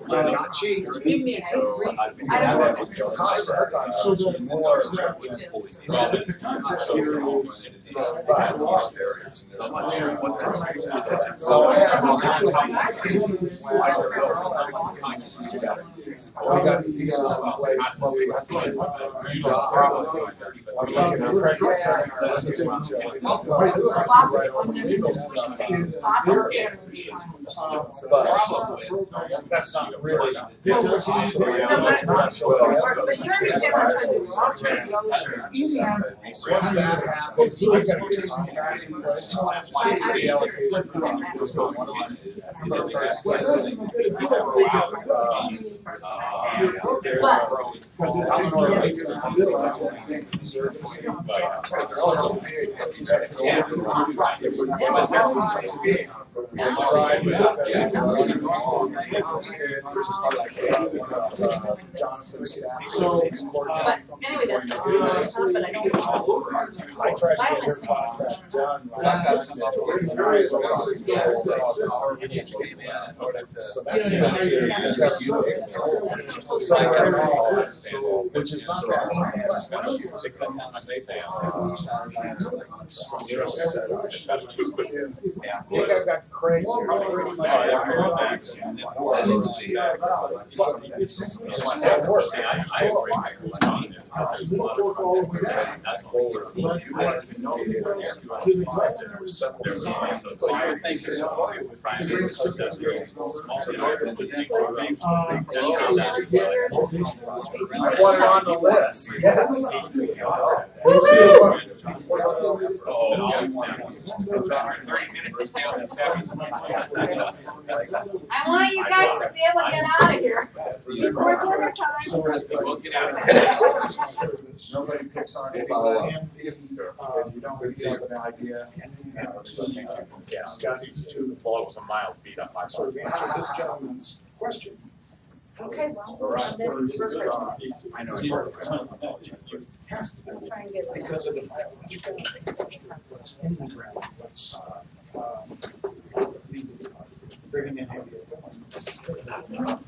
Not cheap. Give me a good I don't We got pieces in place. That's not really. But you understand what I'm trying to do. Once that happens, we got pieces in place. The But anyway, that's all, but I don't know. I tried to get her contract done. Which is not I think I've got crazy. I want it on the list, yes. I want you guys to be able to get out of here before dinner time. We'll get out of here. Nobody picks on anybody. If you don't have an idea. Yeah, the ball was a mile beat up by. So we answered this gentleman's question. Okay, well, on this first person. I know. I'll try and get it. Because of the biological question, what's in the ground, what's bringing in heavy equipment.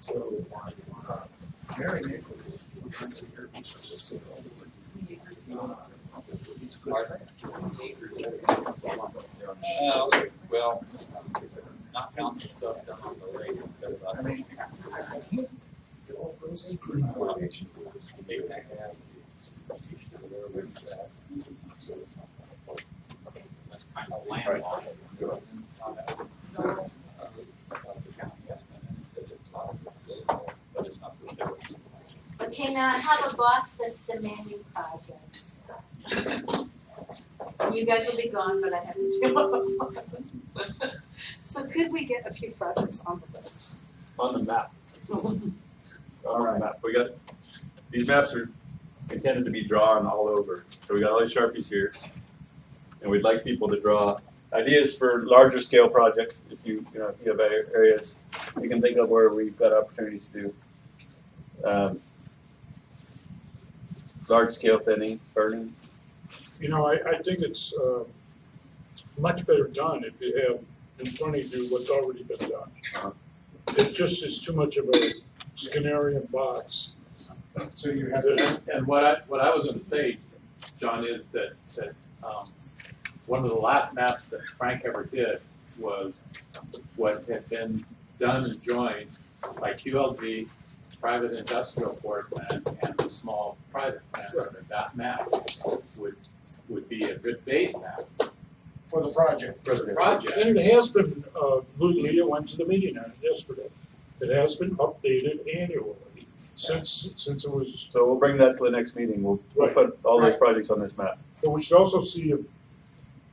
So, Mary Nichols, who runs the Air Resources, he's a good friend. Well, not counting stuff down on the lake, because I mean, I can't, it all goes in. that's kind of landlocked. But it's not for sure. Okay, now I have a boss that's demanding projects. You guys will be gone, but I have to deal with them. So could we get a few projects on the list? On the map. On the map. We got, these maps are intended to be drawn all over. So we got all these Sharpies here. And we'd like people to draw ideas for larger scale projects. If you have areas you can think of where we've got opportunities to do large scale thinning, burning. I think it's much better done if you have in front of you what's already been done. It just is too much of a Skinnerian box. So you have And what I was going to say, John, is that one of the last maps that Frank ever did was what had been done and joined by QLG, private industrial forest land, and the small private land. And that map would be a good base map for the project. for the project. And it has been, Leah went to the meeting on it yesterday. It has been updated annually since it was. So we'll bring that to the next meeting. We'll put all those projects on this map. But we should also see if,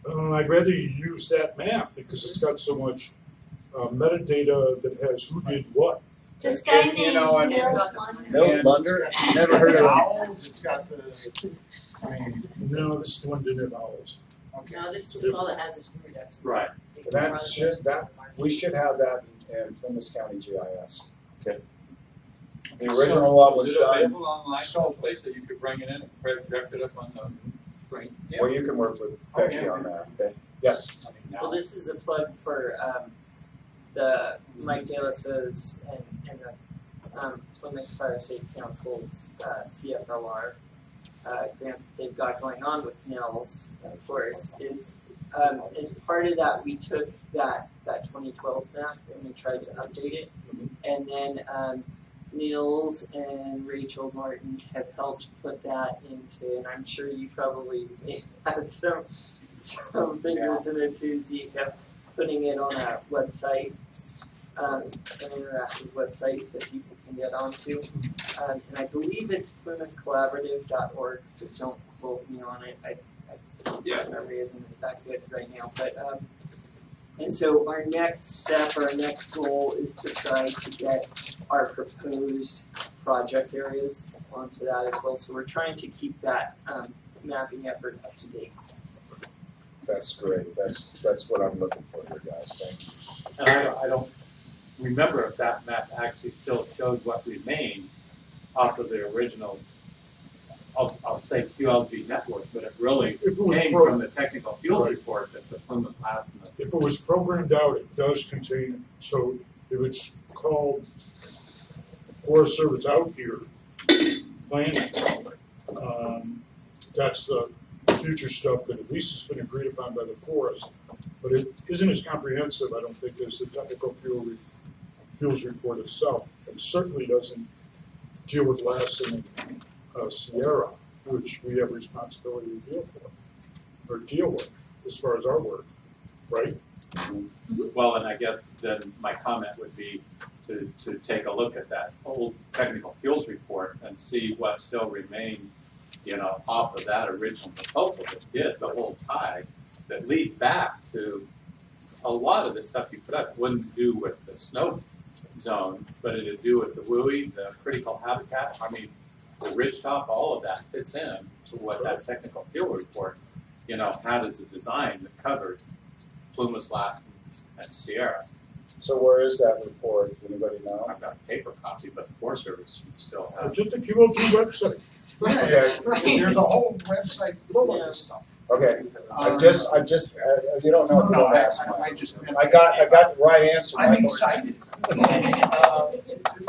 I'd rather you use that map because it's got so much metadata that has who did what. This guy And, named Mills Lunder. Mills Lunder? Never heard of it. Owls, it's got the, I mean, No, this one didn't have owls. okay. No, this is all that has is index. Right. We should have that in Plymouth County GIS. Okay. The original one was Is it done, available online someplace that you could bring it in and project it up on the screen? well, you can work with Oh, Becky yeah. on that, okay? Yes, Well, this is a plug for the Mike Dalas's and the Plymouth Fire Safe Council's CFLR grant they've got going on with Nels, of course, is as part of that we took that 2012 map and we tried to update it, and then Niels and Rachel Martin have helped put that into, and I'm sure you probably had some fingers in it too, Zeke, putting it on a website, an interactive website that people can get onto. And I believe it's PlymouthCollaborative.org, but don't quote me on it. My memory isn't that good right now. But and so our next step, our next goal is to try to get our proposed project areas onto that as well. So we're trying to keep that mapping effort up to date. that's great. That's what I'm looking for here, guys. Thank And I don't remember if that map actually still shows what remained off of the original, I'll say QLG network, but it really came from the technical field report that the Plymouth last month. If it was programmed out, it does contain, so if it's called Forest Service out here, planning, that's the future stuff that at least has been agreed upon by the forest. But it isn't as comprehensive, I don't think, as the technical fuels report itself. It certainly doesn't deal with Lassen and Sierra, which we have responsibility to deal with as far as our work, right? Well, and I guess then my comment would be to take a look at that old technical fuels report and see what still remained, off of that original proposal that did the whole tie that leads back to a lot of the stuff you put up. It wouldn't do with the snow zone, but it'd do with the WUI, the critical habitat. I mean, the ridgetop, all of that fits in to what that technical field report, had as a design that covered Plymouth, Lassen, and Sierra. So where is that report? Anybody know? I've got a paper copy, but the Forest Service should still have. Just the QLG website. Okay. There's a whole website full of this stuff. Okay, you don't know if No, you'll ask I mine. just meant. I got the right answer. I'm Michael. excited.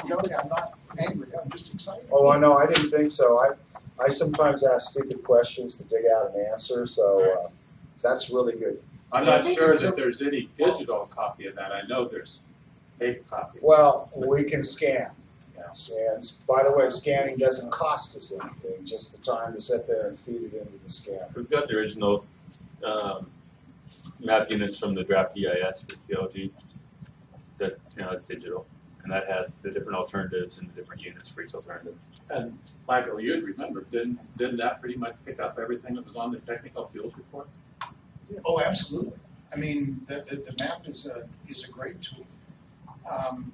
No, I'm not angry, I'm just excited. Oh, I know, I didn't think so. I sometimes ask stupid questions to dig out an answer, so that's really good. I'm not sure that there's any digital copy of that. I know there's paper copy. Well, we can scan. And by the way, scanning doesn't cost us anything, just the time to sit there and feed it into the scanner. We've got the original map units from the draft EIS for TLG. That it's digital, and that had the different alternatives and the different units for each alternative. And Michael, you'd remember, didn't that pretty much pick up everything that was on the technical field report? Oh, absolutely. I mean, the map is a great tool.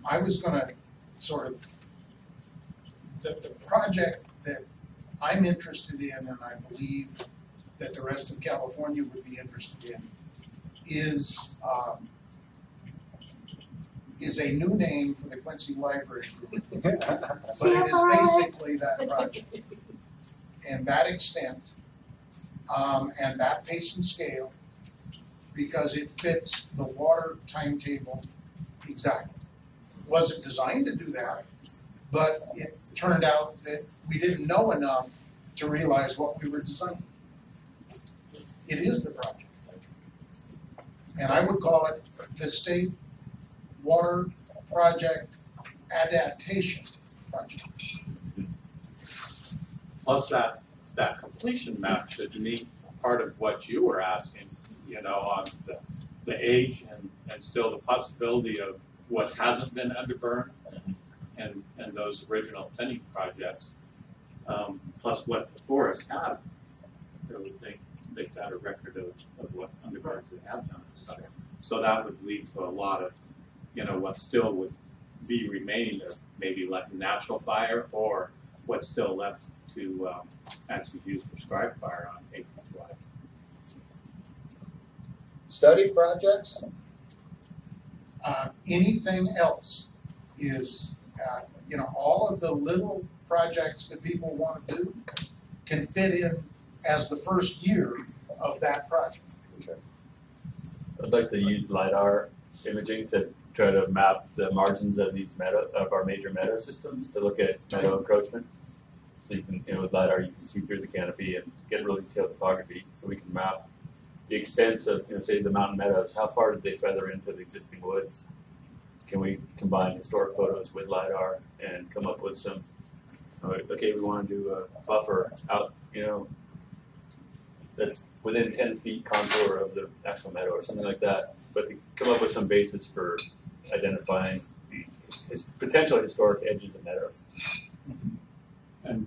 I was gonna sort of, the project that I'm interested in, and I believe that the rest of California would be interested in, is a new name for the Quincy Library Group. But it is basically that project. And that extent, and that pace and scale, because it fits the water timetable exactly. Wasn't designed to do that, but it turned out that we didn't know enough to realize what we were designing. It is the project. And I would call it the State Water Project Adaptation Project. Plus that completion map should meet part of what you were asking, on the age and still the possibility of what hasn't been underburned and those original thinning projects, plus what the forests have. I would think they've got a record of what underburns they have done and stuff. So that would lead to a lot of, what still would be remaining there, maybe like natural fire or what's still left to actually use prescribed fire on acreage-wise. Study projects? Anything else is, all of the little projects that people want to do can fit in as the first year of that project. Okay. I'd like to use LiDAR imaging to try to map the margins of our major meadow systems to look at meadow encroachment. So you can, with LiDAR, you can see through the canopy and get really detailed topography. So we can map the extents of, say, the mountain meadows. How far did they feather into the existing woods? Can we combine historic photos with LiDAR and come up with some? Okay, we want to do a buffer out, that's within 10 feet contour of the actual meadow or something like that. But to come up with some basis for identifying potential historic edges of meadows. And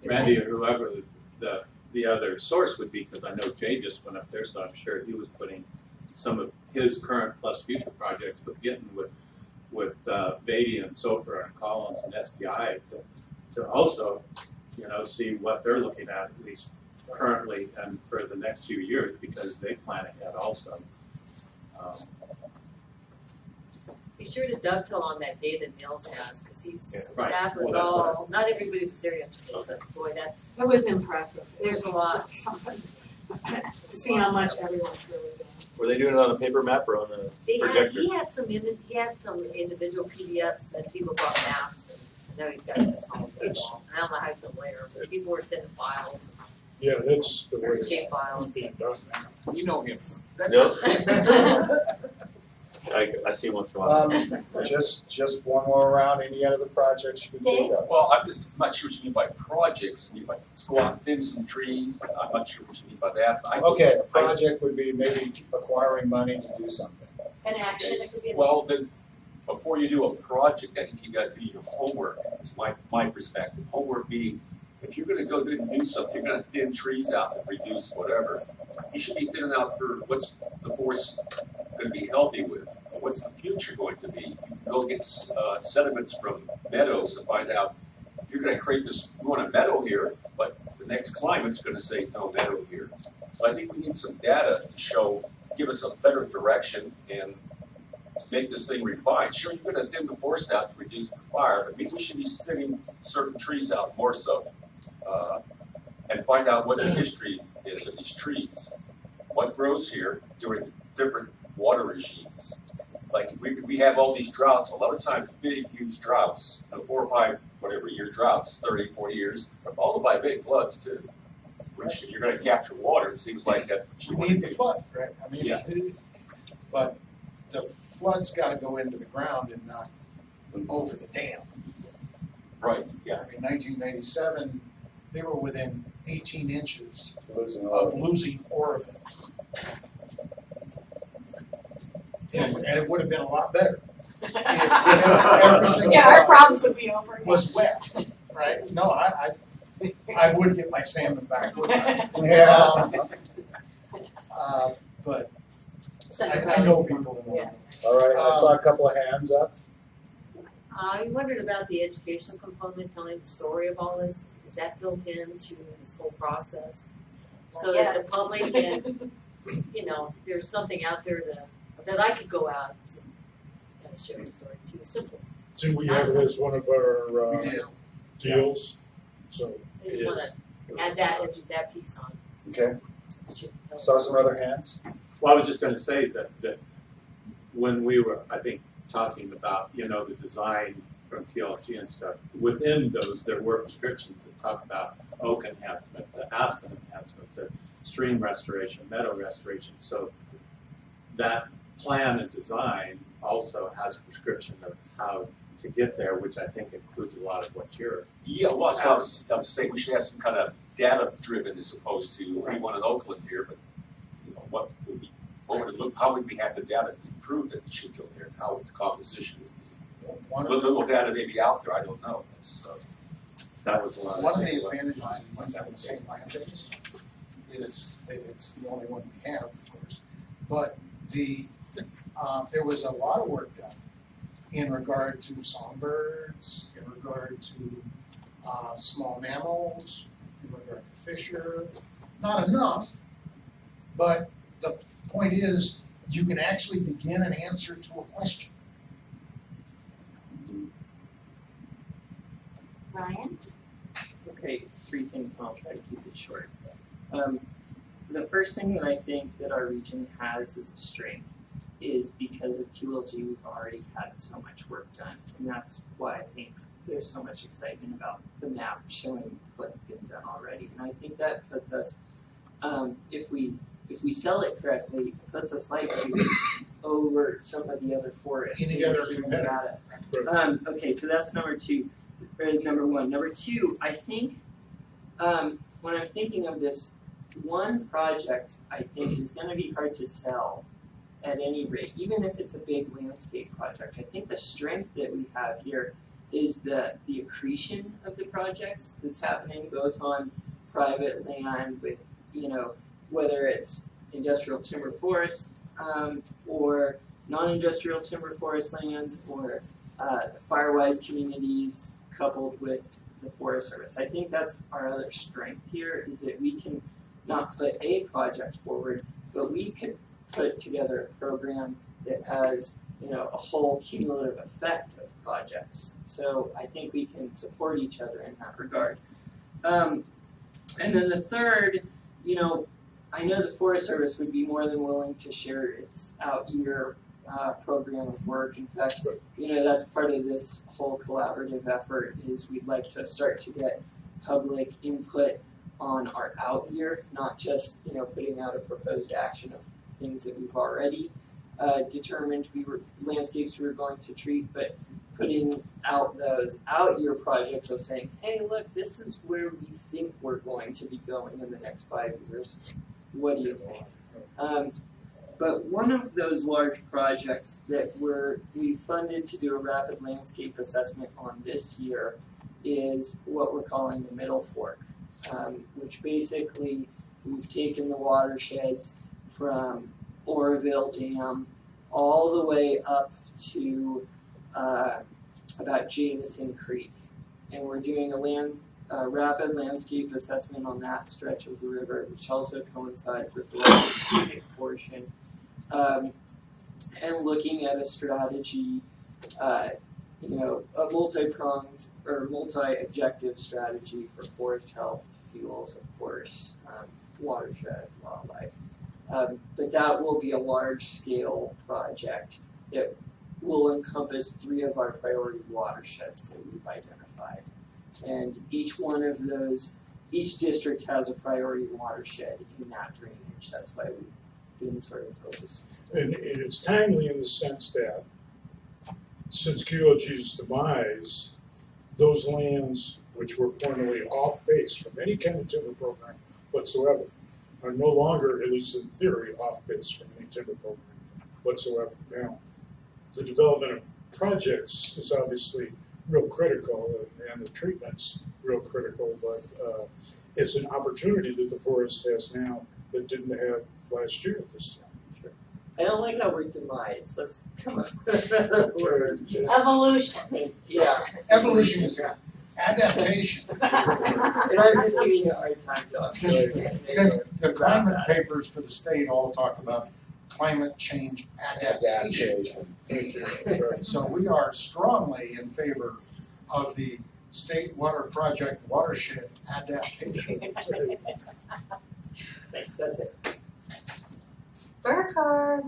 Randy or whoever the other source would be, because I know Jay just went up there, so I'm sure he was putting some of his current plus future projects, but getting with Beatty and Soper and Collins and SPI to also, see what they're looking at least currently and for the next few years, because they plan ahead also. Be sure to dovetail on that day that Mills has, because right. that was Well, all, not everybody was there yesterday, but boy, that's, It was impressive. there's a lot. To see how much everyone's really doing. Were they doing it on a paper map or on a projector? He had some individual PDFs that people brought maps, and I know he's got this on the wall. I don't know how he's gonna layer, but people were sending files, Yeah, that's the way or it's J files. being done now. You know him. I see once in a while. Just one more round. Any other projects you can think of? Well, I'm not sure what you mean by projects. You mean like, let's go out and thin some trees. I'm not sure what you mean by that. Okay, a project would be maybe acquiring money to do something. An action, it could be an Well, then, before you do a project, I think you got to do your homework. That's my perspective. Homework being, if you're going to go do something, you're going to thin trees out and reduce whatever. You should be thinning out for what's the forest going to be helping with. What's the future going to be? You can go get sediments from meadows and find out if you're going to create this. We want a meadow here, but the next climate's going to say no meadow here. So I think we need some data to give us a better direction and make this thing refined. Sure, you're going to thin the forest out to reduce the fire, but maybe we should be thinning certain trees out more so, and find out what the history is of these trees. What grows here during different water regimes? Like we have all these droughts, a lot of times big, huge droughts, 4 or 5, whatever year droughts, 30, 40 years, are followed by big floods too. Which if you're gonna capture water, it seems like that's what you We want to need the do. flood, right? I mean, Yeah. but the flood's gotta go into the ground and not over the dam. Right, yeah. I mean, 1997, they were within 18 inches Losing of all. losing Oroville. And it would have been a lot better. If everything Yeah, our problems would be over. was wet, right? No, I would get my salmon back, wouldn't I? Yeah. But Senator I know people in Yeah. All right, I saw a couple of hands up. I wondered about the educational component, telling the story of all this. Is that built into this whole process? So that the public can, there's something out there that I could go out and share a story to. Simple. Didn't we have it as one of our We did. deals? So, I just want to add that piece on. Okay, saw some other hands? Well, I was just gonna say that when we were, I think, talking about, the design from TLG and stuff, within those, there were prescriptions that talk about oak enhancement, the aspen enhancement, the stream restoration, meadow restoration. So that plan and design also has a prescription of how to get there, which I think includes a lot of what you're. Yeah, well, that's what I was saying, we should have some kind of data driven as opposed to, we want an Oakland here, but what would it look, how would we have the data to prove that it should go there, and how would the composition would be? one What of little data may be out there, I don't know. That was a lot. one of the advantages of using the same land base is that it's the only one we have, of course. But there was a lot of work done in regard to songbirds, in regard to small mammals, in regard to fisher. Not enough, but the point is, you can actually begin an answer to a question. Ryan? Okay, 3 things, and I'll try to keep it short. The first thing that I think that our region has as a strength is because of QLG, we've already had so much work done, and that's why I think there's so much excitement about the map showing what's been done already. And I think that puts us, if we sell it correctly, it puts us light years over some of the other forests. Any other in competitor. Nevada. Okay, so that's number 1. Number 2, I think when I'm thinking of this, one project I think is going to be hard to sell at any rate, even if it's a big landscape project. I think the strength that we have here is the accretion of the projects that's happening both on private land with, whether it's industrial timber forests or non-industrial timber forest lands or Firewise communities coupled with the Forest Service. I think that's our other strength here, is that we can not put a project forward, but we could put together a program that has, a whole cumulative effect of projects. So I think we can support each other in that regard. And then the third, I know the Forest Service would be more than willing to share its out-year program of work. In fact, that's part of this whole collaborative effort is we'd like to start to get public input on our out year, not just, putting out a proposed action of things that we've already determined landscapes we were going to treat, but putting out those out year projects of saying, hey, look, this is where we think we're going to be going in the next 5 years. What do you think? But one of those large projects that we funded to do a rapid landscape assessment on this year is what we're calling the Middle Fork, which basically we've taken the watersheds from Oroville Dam all the way up to about Jameson Creek. And we're doing a rapid landscape assessment on that stretch of the river, which also coincides with the scenic portion. And looking at a strategy, a multi-pronged or multi-objective strategy for forest health, fuels, of course, watershed wildlife. But that will be a large-scale project that will encompass 3 of our priority watersheds that we've identified. And each one of those, each district has a priority watershed in that drainage. That's why we've been sort of focused. And it's timely in the sense that since QLG's demise, those lands which were formerly off base from any kind of timber program whatsoever are no longer, at least in theory, off base from any timber program whatsoever. Now, the development of projects is obviously real critical, and the treatment's real critical, but it's an opportunity that the forest has now that didn't have last year at this time. I don't like that word demise. Let's come up with another word. Evolution. Yeah. Evolution is adaptation. And I was just giving you a hard time, Doug. Since the climate papers for the state all talk about climate change adaptation. So we are strongly in favor of the state water project watershed adaptation. Thanks, that's it. Burkhard.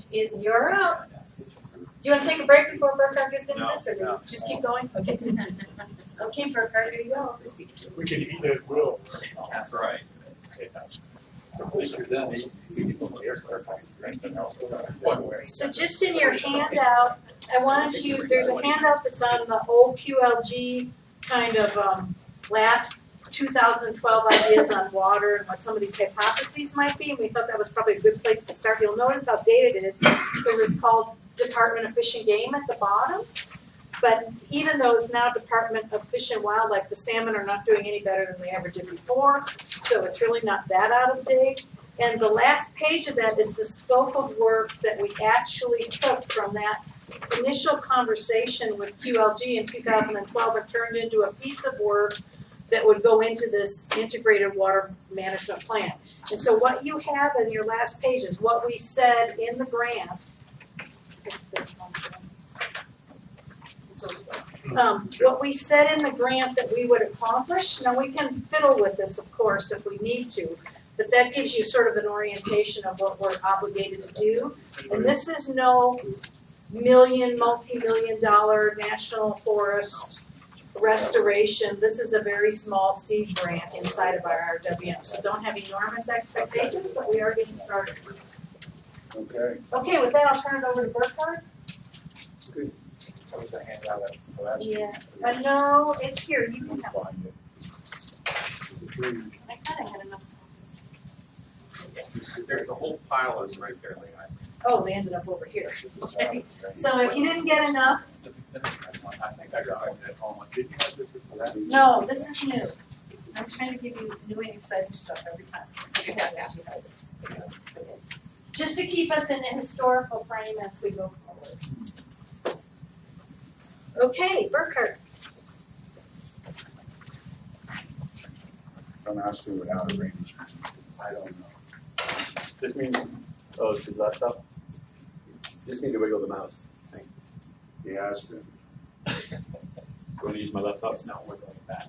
You're up. Do you want to take a break before Burkhard gets into this, or do you just keep going? Okay. Okay, Burkhard, here you go. We can eat at will. That's right. So just in your handout, I wanted you, there's a handout that's on the old QLG kind of last 2012 ideas on water and what some of these hypotheses might be, and we thought that was probably a good place to start. You'll notice how dated it is because it's called Department of Fish and Game at the bottom. But even though it's now Department of Fish and Wildlife, the salmon are not doing any better than they ever did before, so it's really not that out of date. And the last page of that is the scope of work that we actually took from that initial conversation with QLG in 2012 and turned into a piece of work that would go into this integrated water management plan. And so what you have in your last page is what we said in the grant. It's this one. What we said in the grant that we would accomplish. Now we can fiddle with this, of course, if we need to, but that gives you sort of an orientation of what we're obligated to do. And this is no multi-million-dollar national forest restoration. This is a very small seed grant inside of our RWM. So don't have enormous expectations, but we are getting started. Okay. Okay, with that, I'll turn it over to Burkhard. Yeah, no, it's here, you can have one. I kinda had enough. There's a whole pile of them right there, Leon. Oh, they ended up over here. Okay. So if you didn't get enough, I think I got it at home. Did you have this before that? no, this is new. I'm trying to give you new and exciting stuff every time. You have this, you have this. Just to keep us in a historical frame as we go forward. Okay, Burkhard. Don't ask me without a range. I don't know. This means, oh, it's his laptop? Just need to wiggle the mouse. Thank you. He asked me. You want to use my laptop? It's not wiggling back.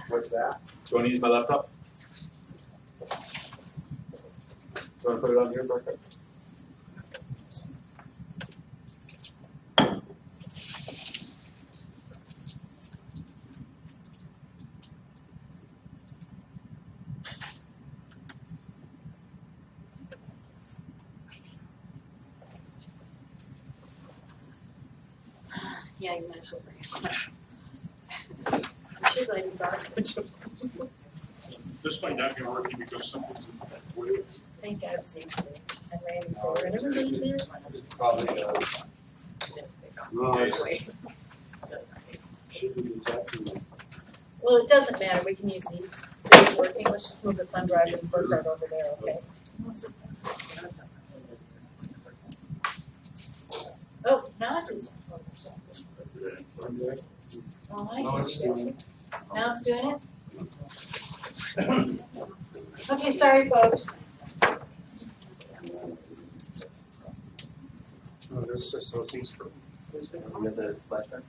What's that? Do you want to use my laptop? Do you want to put it on here, Burkhard? Yeah, you might as well bring it. I should let you dark. This might not be working because something's in the way. Thank God Steve's here and Randy's here and everybody's here. Probably, Well, it doesn't matter, we can use these. It's working, let's just move the thumb drive and Burkhard over there, okay? Oh, now I did something. Oh, I No, it's doing it. Now it's doing it? Okay, sorry folks. Oh, this is so things for. You have the flashback?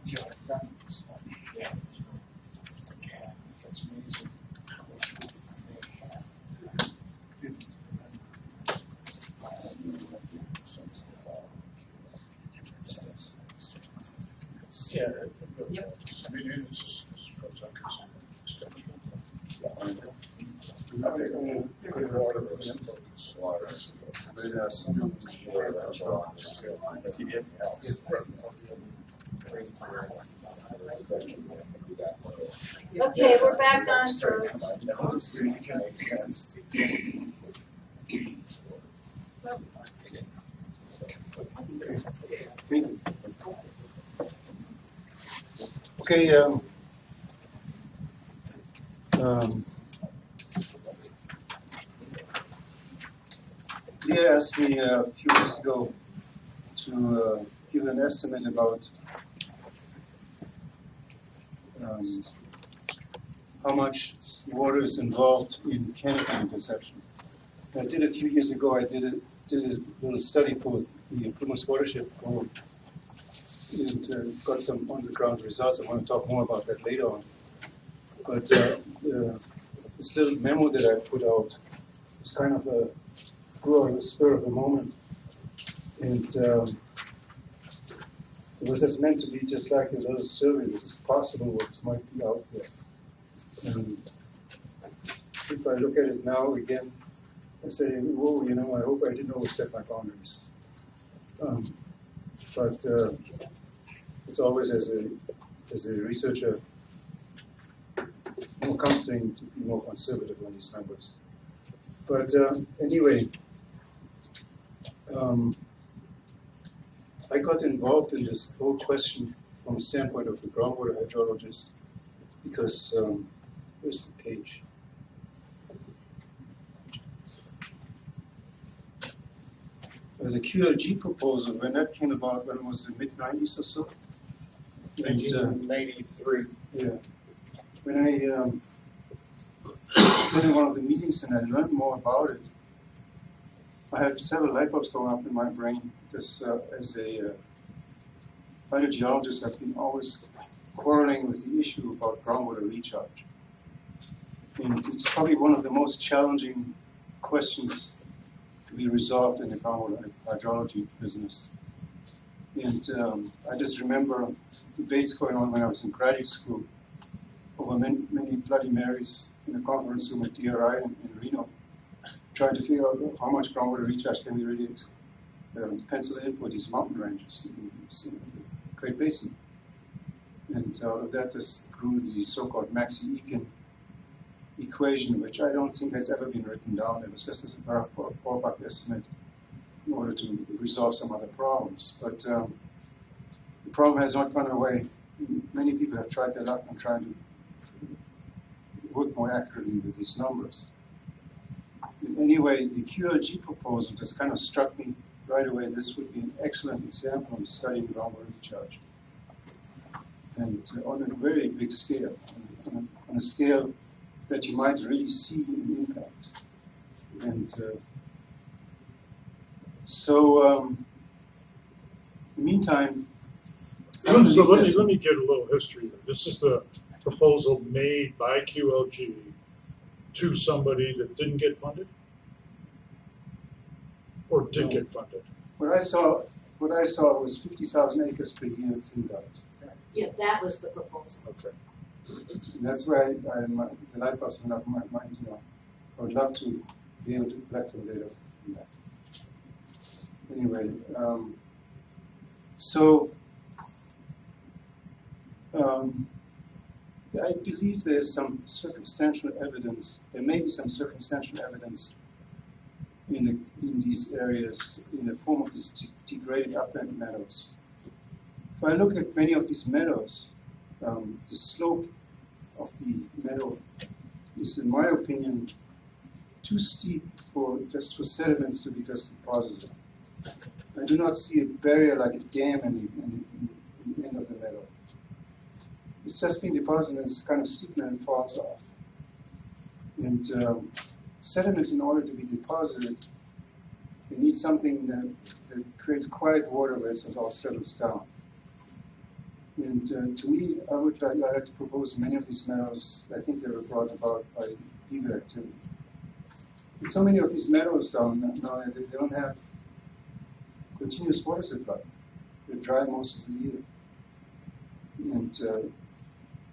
Yeah, I've done this one. Yeah. And it's amazing how much they have. Yeah. Yep. I mean, it's just, as far as I'm concerned, extension. Good water, water. Okay, we're back on roads. Makes sense. Okay, Leah asked me a few weeks ago to give an estimate about how much water is involved in canopy interception. I did a few years ago. I did a little study for the Uplands Watershed Forum and got some on-the-ground results. I want to talk more about that later on. But this little memo that I put out was kind of grew on the spur of the moment, and it was just meant to be just like a little survey. This is possible what might be out there. And if I look at it now again, I say, whoa, I hope I didn't overstep my boundaries. But it's always as a researcher more comforting to be more conservative on these numbers. But anyway, I got involved in this whole question from the standpoint of the groundwater hydrologist because where's the page? The QLG proposal, when that came about, when it was the mid-90s or so? 1983. Yeah. When I attended one of the meetings and I learned more about it, I have several light bulbs going up in my brain because as a hydrogeologist, I've been always quarreling with the issue about groundwater recharge. And it's probably one of the most challenging questions to be resolved in the groundwater hydrology business. And I just remember debates going on when I was in graduate school over many Bloody Marys in a conference room at DRI in Reno, trying to figure out how much groundwater recharge can we really pencil in for these mountain ranges in the Great Basin. And out of that just grew the so-called Maxey-Eakin equation, which I don't think has ever been written down. It was just a rough ballpark estimate in order to resolve some other problems. But the problem has not gone away. Many people have tried their luck on trying to work more accurately with these numbers. Anyway, the QLG proposal just kind of struck me right away. This would be an excellent example of studying groundwater recharge. And on a very big scale, on a scale that you might really see an impact. And so, in the meantime, So let me get a little history here. This is the proposal made by QLG to somebody that didn't get funded? Or did get funded? What I saw was 50,000 acres per year thinned out. Yeah, that was the proposal. Okay. And that's where the light bulbs went up in my mind. I would love to be able to collect some data from that. Anyway, I believe there's some circumstantial evidence. There may be some circumstantial evidence in these areas in the form of these degraded upland meadows. If I look at many of these meadows, the slope of the meadow is, in my opinion, too steep for sediments to be just deposited. I do not see a barrier like a dam in the end of the meadow. It's just being deposited and it's kind of steep and it falls off. And sediments, in order to be deposited, they need something that creates quiet waterways as it all settles down. And to me, I would like to propose many of these meadows, I think they were brought about by beaver activity. And so many of these meadows down now, they don't have continuous water supply. They're dry most of the year.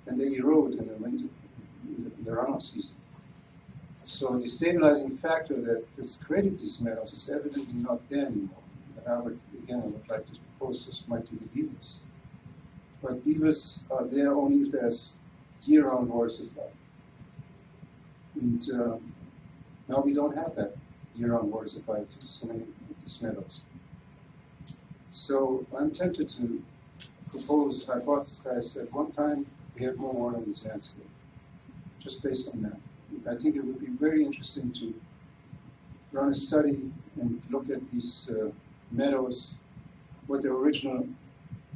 And they erode in the winter, in the runoff season. So the stabilizing factor that's created these meadows is evidently not there anymore. And I would like to propose this might be the beavers. But beavers are there only if there's year-round water supply. And now we don't have that year-round water supply to so many of these meadows. So I'm tempted to hypothesize at one time we had more water in this landscape, just based on that. I think it would be very interesting to run a study and look at these meadows, what their original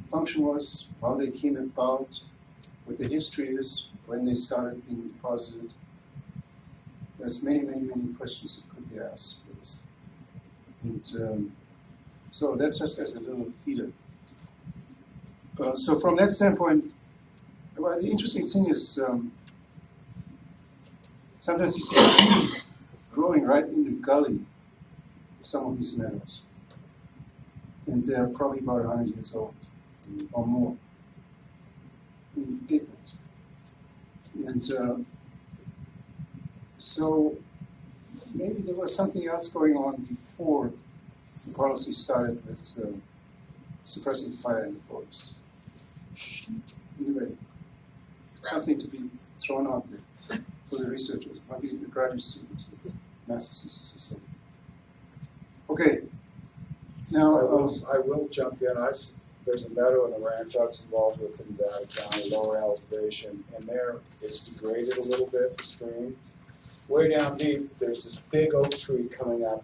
function was, how they came about, what the history is, when they started being deposited. There's many, many, many questions that could be asked for this. And so that's just as a little feeder. So from that standpoint, well, the interesting thing is sometimes you see trees growing right in the gully of some of these meadows. And they're probably about 100 years old or more. Big ones. And so maybe there was something else going on before the policy started with suppressing fire in the forest. Anyway, something to be thrown out there for the researchers, maybe the graduate students, master's thesis or so. Okay. Now I will jump in. There's a meadow in the ranch I was involved with in Valley County, lower elevation, and there it's degraded a little bit, the stream. Way down deep, there's this big oak tree coming up,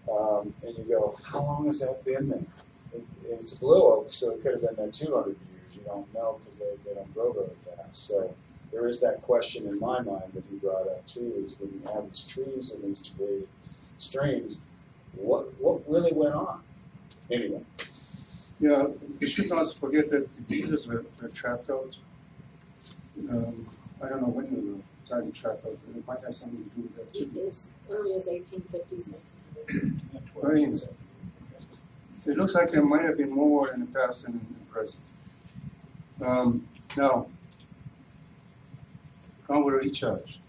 and you go, how long has that been there? It's a blue oak, so it could have been there 200 years. You don't know because they don't grow very fast. So there is that question in my mind that you brought up too, is when you have these trees and these degraded streams, what really went on? Anyway. Yeah, we should not forget that the beavers were trapped out. I don't know when they were entirely trapped out, but it might have something to do with that too. As early as 1850s, 1900s. Well, anyway, it looks like there might have been more water in the past than in the present. Now, groundwater recharge.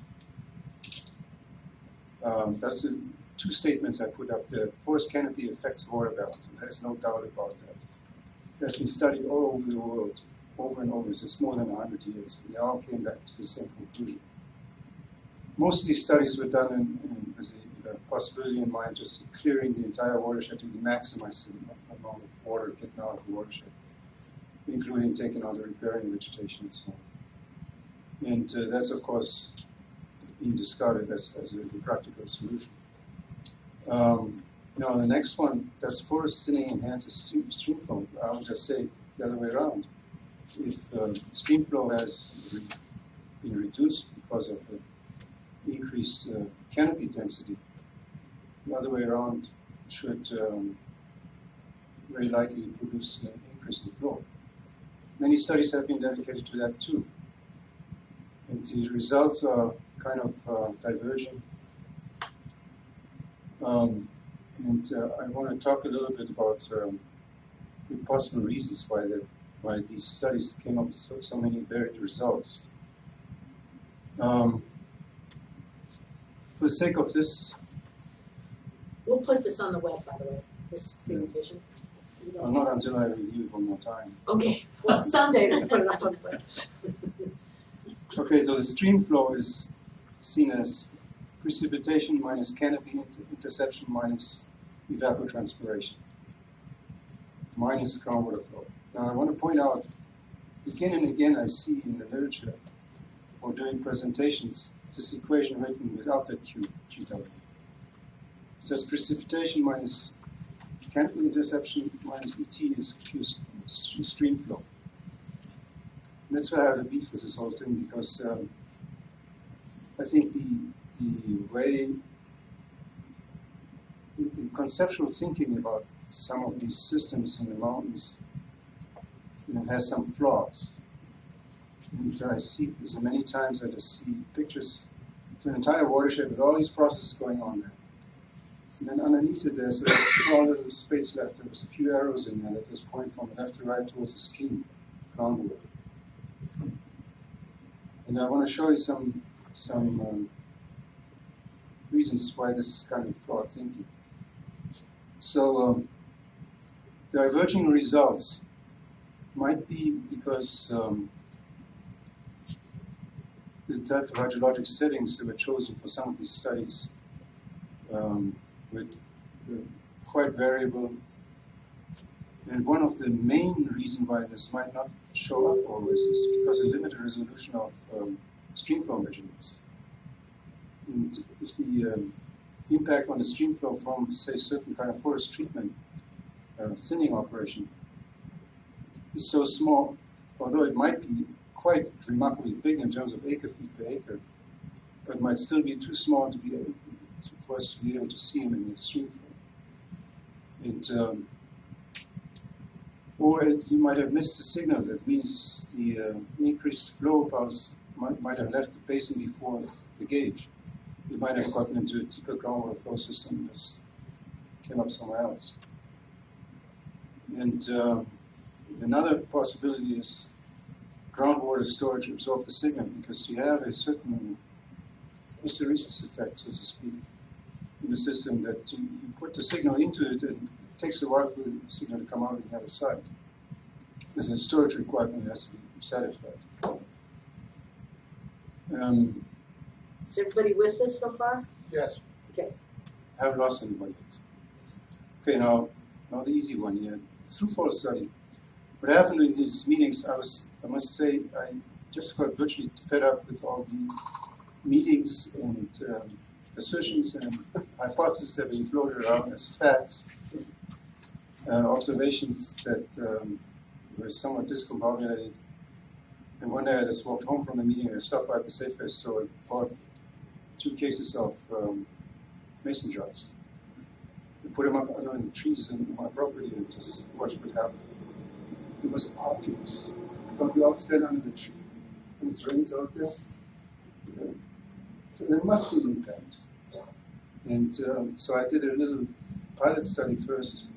That's the two statements I put up there. Forest canopy affects water balance, and there's no doubt about that. That's been studied all over the world, over and over, since more than 100 years. And they all came back to the same conclusion. Most of these studies were done with the possibility in mind just of clearing the entire watershed to maximize the amount of water getting out of the watershed, including taking out the riparian vegetation and so on. And that's, of course, being discarded as a practical solution. Now, the next one, does forest thinning enhance stream flow? I would just say the other way around. If stream flow has been reduced because of the increased canopy density, the other way around should very likely produce an increase in flow. Many studies have been dedicated to that too. And the results are kind of diverging. And I want to talk a little bit about the possible reasons why these studies came up with so many varied results. For the sake of this, We'll put this on the web, by the way, this presentation. not until I review it one more time. Okay, well, someday we'll put it up on the web. Okay, so the stream flow is seen as precipitation minus canopy interception minus evapotranspiration minus groundwater flow. Now I want to point out, again and again I see in the literature or during presentations this equation written without that GW. It says precipitation minus canopy interception minus ET is Q stream flow. And that's why I have a beef with this whole thing, because I think the way, the conceptual thinking about some of these systems in the mountains and it has some flaws. And I see, so many times I just see pictures of an entire watershed with all these processes going on there. And then underneath it, there's a small little space left. There's a few arrows in there that just point from left to right towards the stream, groundwater. And I want to show you some reasons why this is kind of flawed thinking. So, diverging results might be because the type of hydrologic settings that were chosen for some of these studies were quite variable. And one of the main reasons why this might not show up always is because of limited resolution of streamflow measurements. And if the impact on the streamflow from, say, certain kind of forest treatment thinning operation is so small, although it might be quite remarkably big in terms of acre feet per acre, but it might still be too small to be able for us to be able to see them in the streamflow. Or you might have missed a signal. That means the increased flow paths might have left the basin before the gauge. It might have gotten into a deeper groundwater flow system and just came up somewhere else. And another possibility is groundwater storage absorb the signal, because you have a certain hysteresis effect, so to speak, in the system that you put the signal into it and it takes a while for the signal to come out on the other side. There's a storage requirement that has to be satisfied. Is everybody with us so far? Yes. Okay. I haven't lost anybody yet. Okay, now the easy one here. Through-fall study. What happened in these meetings, I must say, I just got virtually fed up with all the meetings and assertions and hypotheses that were being floated around as facts, observations that were somewhat discombobulated. And one day I just walked home from the meeting and I stopped by the Safeway store and bought 2 cases of mason jars. I put them up under the trees in my property and just watched what happened. It was obvious. Don't we all stand under the tree when it rains out there? Yeah. So there must be an impact. And so I did a little pilot study first,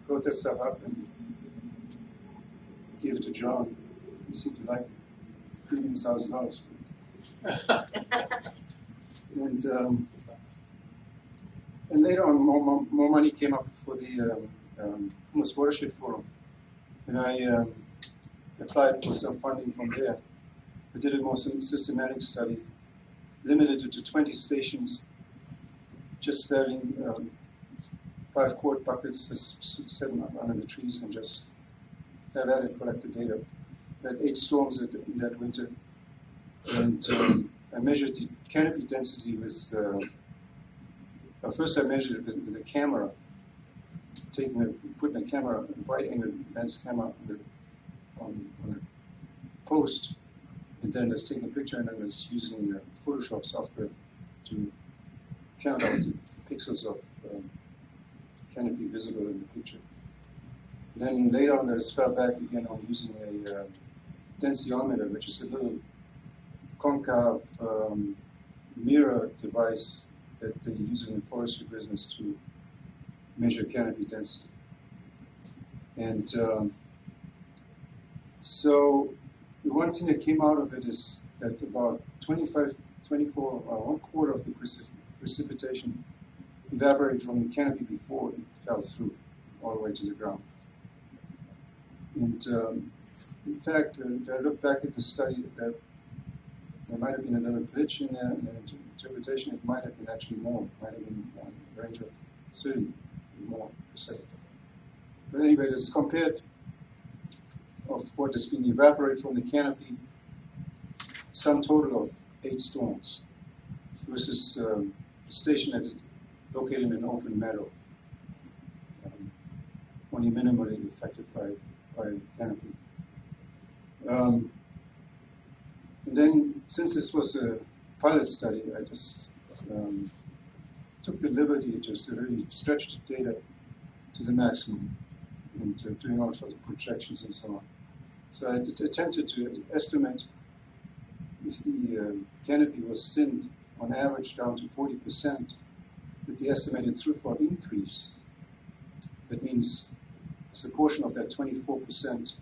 wrote that stuff up and gave it to John. He seemed to like it. Gave him $1,000. And later on, more money came up for the Humus Watershed Forum. And I applied for some funding from there. I did a more systematic study, limited it to 20 stations, just having 5 quart buckets, set them up under the trees, and just have at it, collect the data. I had 8 storms in that winter, and I measured the canopy density with, first I measured it with a camera, putting a camera, a wide-angle lens camera on a post, and then just taking a picture and then just using Photoshop software to count out the pixels of canopy visible in the picture. And then later on I just fell back again on using a densitometer, which is a little concave mirror device that they use in the forestry business to measure canopy density. And so the one thing that came out of it is that about 24, or 1/4 of the precipitation evaporated from the canopy before it fell through all the way to the ground. And in fact, if I look back at the study, that there might have been a little glitch in the interpretation. It might have been actually more. It might have been a range of 30 more percent. But anyway, it's compared of what is being evaporated from the canopy, sum total of 8 storms, versus a station that is located in an open meadow, only minimally affected by canopy. And then, since this was a pilot study, I just took the liberty just to really stretch the data to the maximum and doing all sorts of projections and so on. So I attempted to estimate if the canopy was thinned on average down to 40%, with the estimated throughflow increase. That means as a portion of that 24%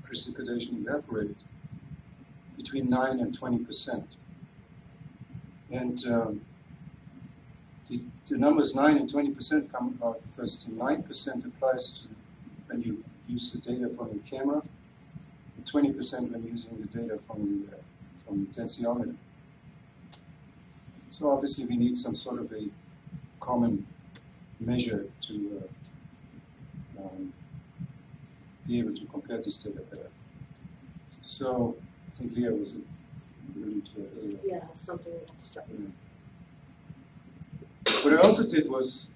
precipitation evaporated, between 9 and 20%. And the numbers 9 and 20% come about because the 9% applies to when you use the data from the camera, and 20% when using the data from the tensiometer. So obviously we need some sort of a common measure to be able to compare this data better. So I think Leah was alluding to that earlier. Yeah, something we have to start with. What I also did was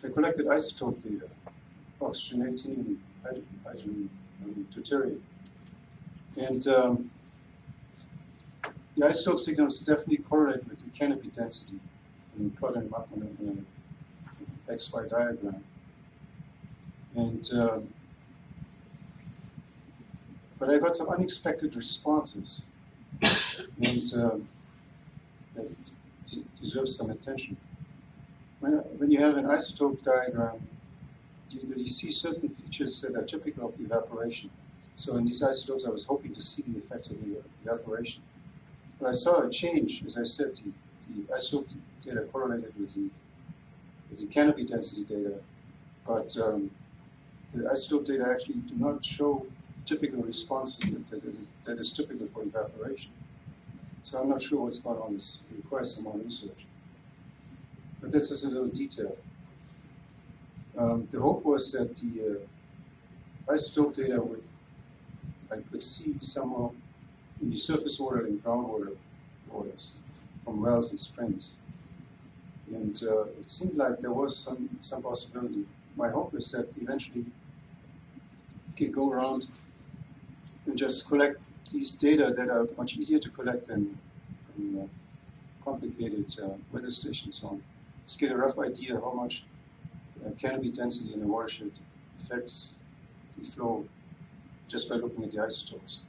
I collected isotope data, oxygen 18, hydrogen deuterium. And the isotope signals definitely correlate with the canopy density and plotted them up on an XY diagram. And but I got some unexpected responses, and that deserves some attention. When you have an isotope diagram, you see certain features that are typical of evaporation. So in these isotopes, I was hoping to see the effects of the evaporation. But I saw a change, as I said, the isotope data correlated with the canopy density data, but the isotope data actually do not show typical responses that is typical for evaporation. So I'm not sure what's going on. This requires some more research. But this is a little detail. The hope was that the isotope data I could see somehow in the surface water and groundwater waters from wells and springs. And it seemed like there was some possibility. My hope is that eventually we can go around and just collect these data that are much easier to collect than complicated weather stations on. Just get a rough idea how much canopy density in the watershed affects the flow just by looking at the isotopes.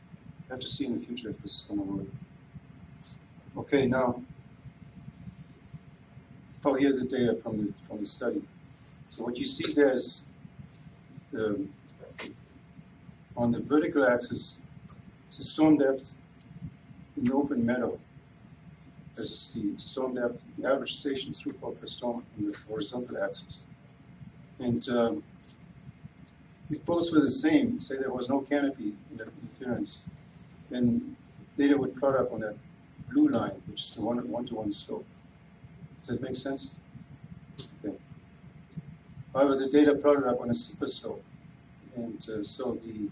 We have to see in the future if this is going to work. Okay, now, here's the data from the study. So what you see there is on the vertical axis is the storm depth in the open meadow. This is the storm depth, the average station throughflow per storm on the horizontal axis. And if both were the same, say there was no canopy interference, then data would plot up on that blue line, which is the one-to-one slope. Does that make sense? Okay. However, the data plotted up on a steeper slope, and so the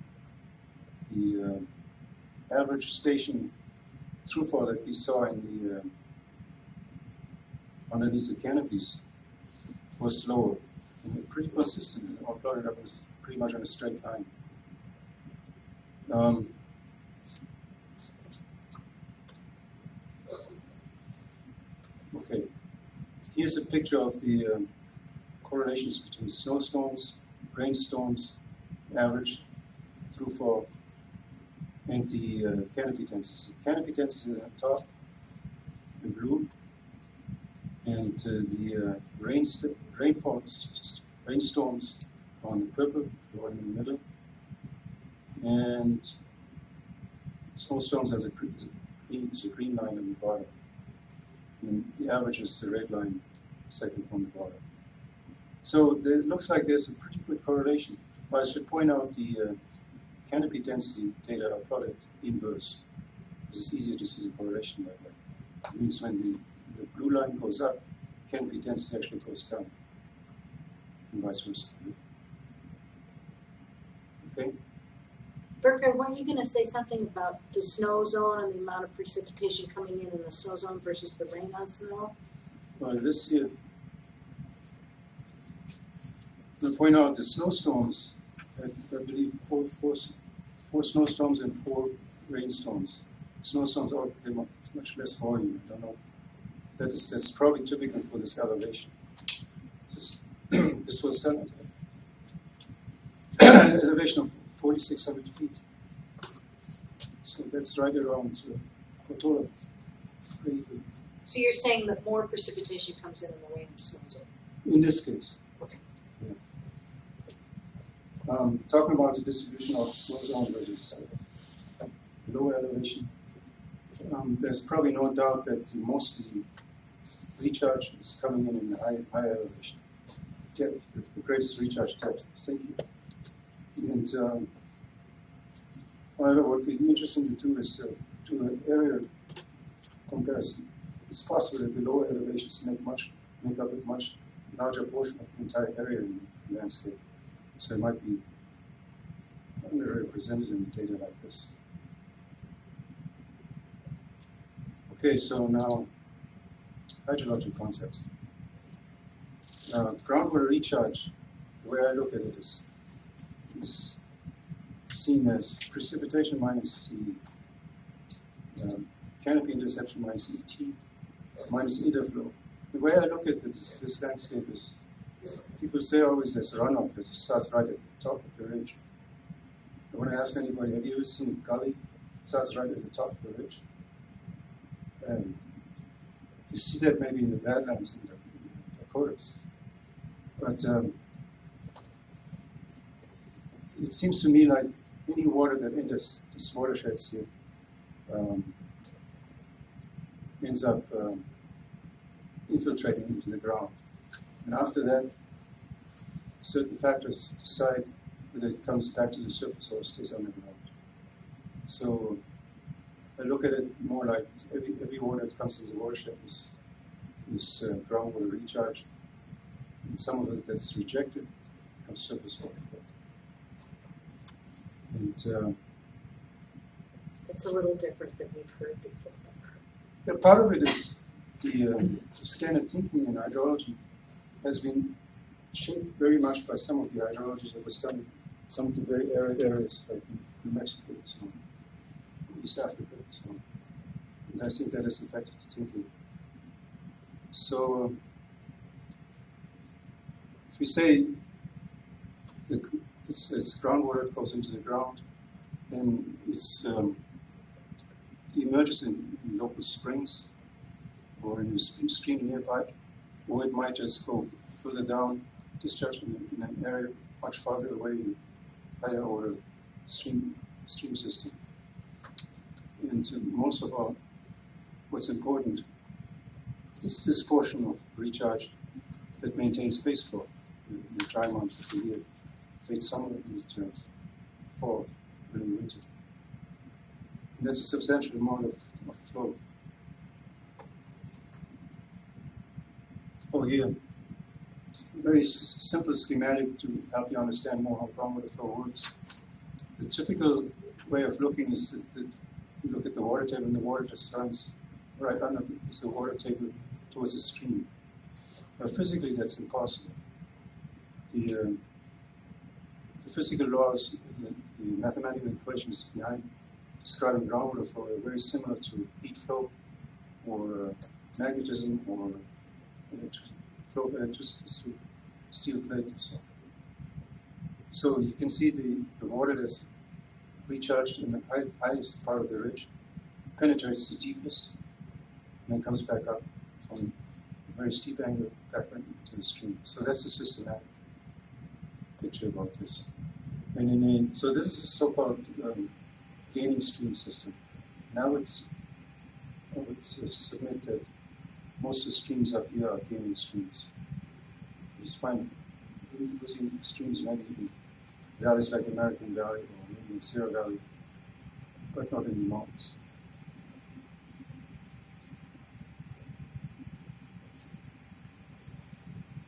average station throughflow that we saw in the underneath the canopies was slower and pretty consistent. All plotted up was pretty much on a straight line. Okay, here's a picture of the correlations between snowstorms, rainstorms, average throughflow, and the canopy density. Canopy density on top, in blue, and the rainstorms on the purple, the one in the middle, and snowstorms as a green line on the bottom. And the average is the red line, second from the bottom. So it looks like there's a pretty good correlation. But I should point out the canopy density data are plotted inverse. It's easier to see the correlation that way. It means when the blue line goes up, canopy density actually goes down, and vice versa. Okay? Berker, weren't you going to say something about the snow zone and the amount of precipitation coming in the snow zone versus the rain on snow? Well, this year, to point out the snowstorms, I believe four snowstorms and 4 rainstorms. Snowstorms are much less volume. I don't know. That's probably typical for this elevation. This was done elevation of 4,600 feet. So that's right around Portola. It's pretty good. So you're saying that more precipitation comes in the rain slows it? In this case. Okay. Yeah. Talking about the distribution of snow zone versus lower elevation, there's probably no doubt that most of the recharge is coming in the high elevation. Depth, the greatest recharge depth. Thank you. And however, what would be interesting to do is do an area comparison. It's possible that the lower elevations make up a much larger portion of the entire area in the landscape. So it might be underrepresented in data like this. Okay, so now hydrologic concepts. Groundwater recharge, the way I look at it is seen as precipitation minus the canopy interception minus ET minus ether flow. The way I look at this landscape is, people say always there's a runoff that starts right at the top of the ridge. I want to ask anybody, have you ever seen a gully that starts right at the top of the ridge? And you see that maybe in the Badlands in the Dakotas. But it seems to me like any water that enters this watersheds here ends up infiltrating into the ground. And after that, certain factors decide whether it comes back to the surface or stays underground. So I look at it more like every water that comes into the watershed is groundwater recharge. And some of it that's rejected becomes surface water flow. And That's a little different than we've heard before. part of it is the standard thinking in hydrology has been shaped very much by some of the hydrology that was done in some of the very arid areas like New Mexico and so on, East Africa and so on. And I think that has affected the thinking. So if we say it's groundwater that goes into the ground, then it emerges in local springs or in a stream nearby, or it might just go further down, discharge in an area much farther away in a higher order stream system. And most of all, what's important is this portion of recharge that maintains space flow in the dry months of the year, late summer and fall, early winter. And that's a substantial amount of flow. Oh, here, a very simple schematic to help you understand more how groundwater flow works. The typical way of looking is that you look at the water table and the water just runs right under the water table towards the stream. But physically, that's impossible. The physical laws, the mathematical equations behind describing groundwater flow are very similar to heat flow or magnetism or flow of electricity through steel plate and so on. So you can see the water that's recharged in the highest part of the ridge penetrates the deepest and then comes back up from a very steep angle back into the stream. So that's a systematic picture about this. And so this is a so-called gaining stream system. Now I would submit that most of the streams up here are gaining streams. You just find losing streams maybe in valleys like American Valley or maybe in Sierra Valley, but not in the mountains.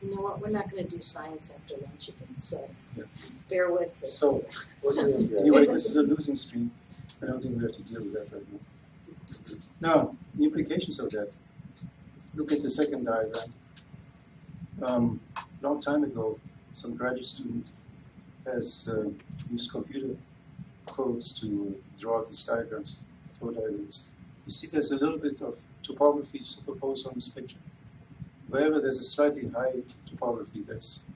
You know what, we're not gonna do science after lunch again, so bear with it. So anyway, this is a losing stream. I don't think we have to deal with that right now. Now, the implications of that. Look at the second diagram. Long time ago, some graduate student has used computer codes to draw these diagrams, flow diagrams. You see there's a little bit of topography superposed on this picture. Wherever there's a slightly high topography, that's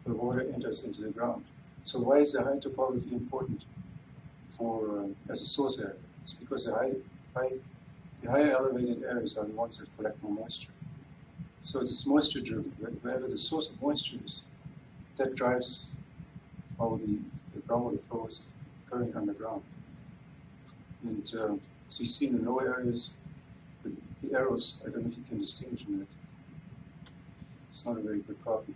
where water enters into the ground. So why is the high topography important for as a source area? It's because the higher elevated areas are the ones that collect more moisture. So it's moisture driven. Wherever the source of moisture is, that drives how the groundwater flow is occurring underground. And so you see in the low areas, the arrows, I don't know if you can distinguish them. It's not a very good copy.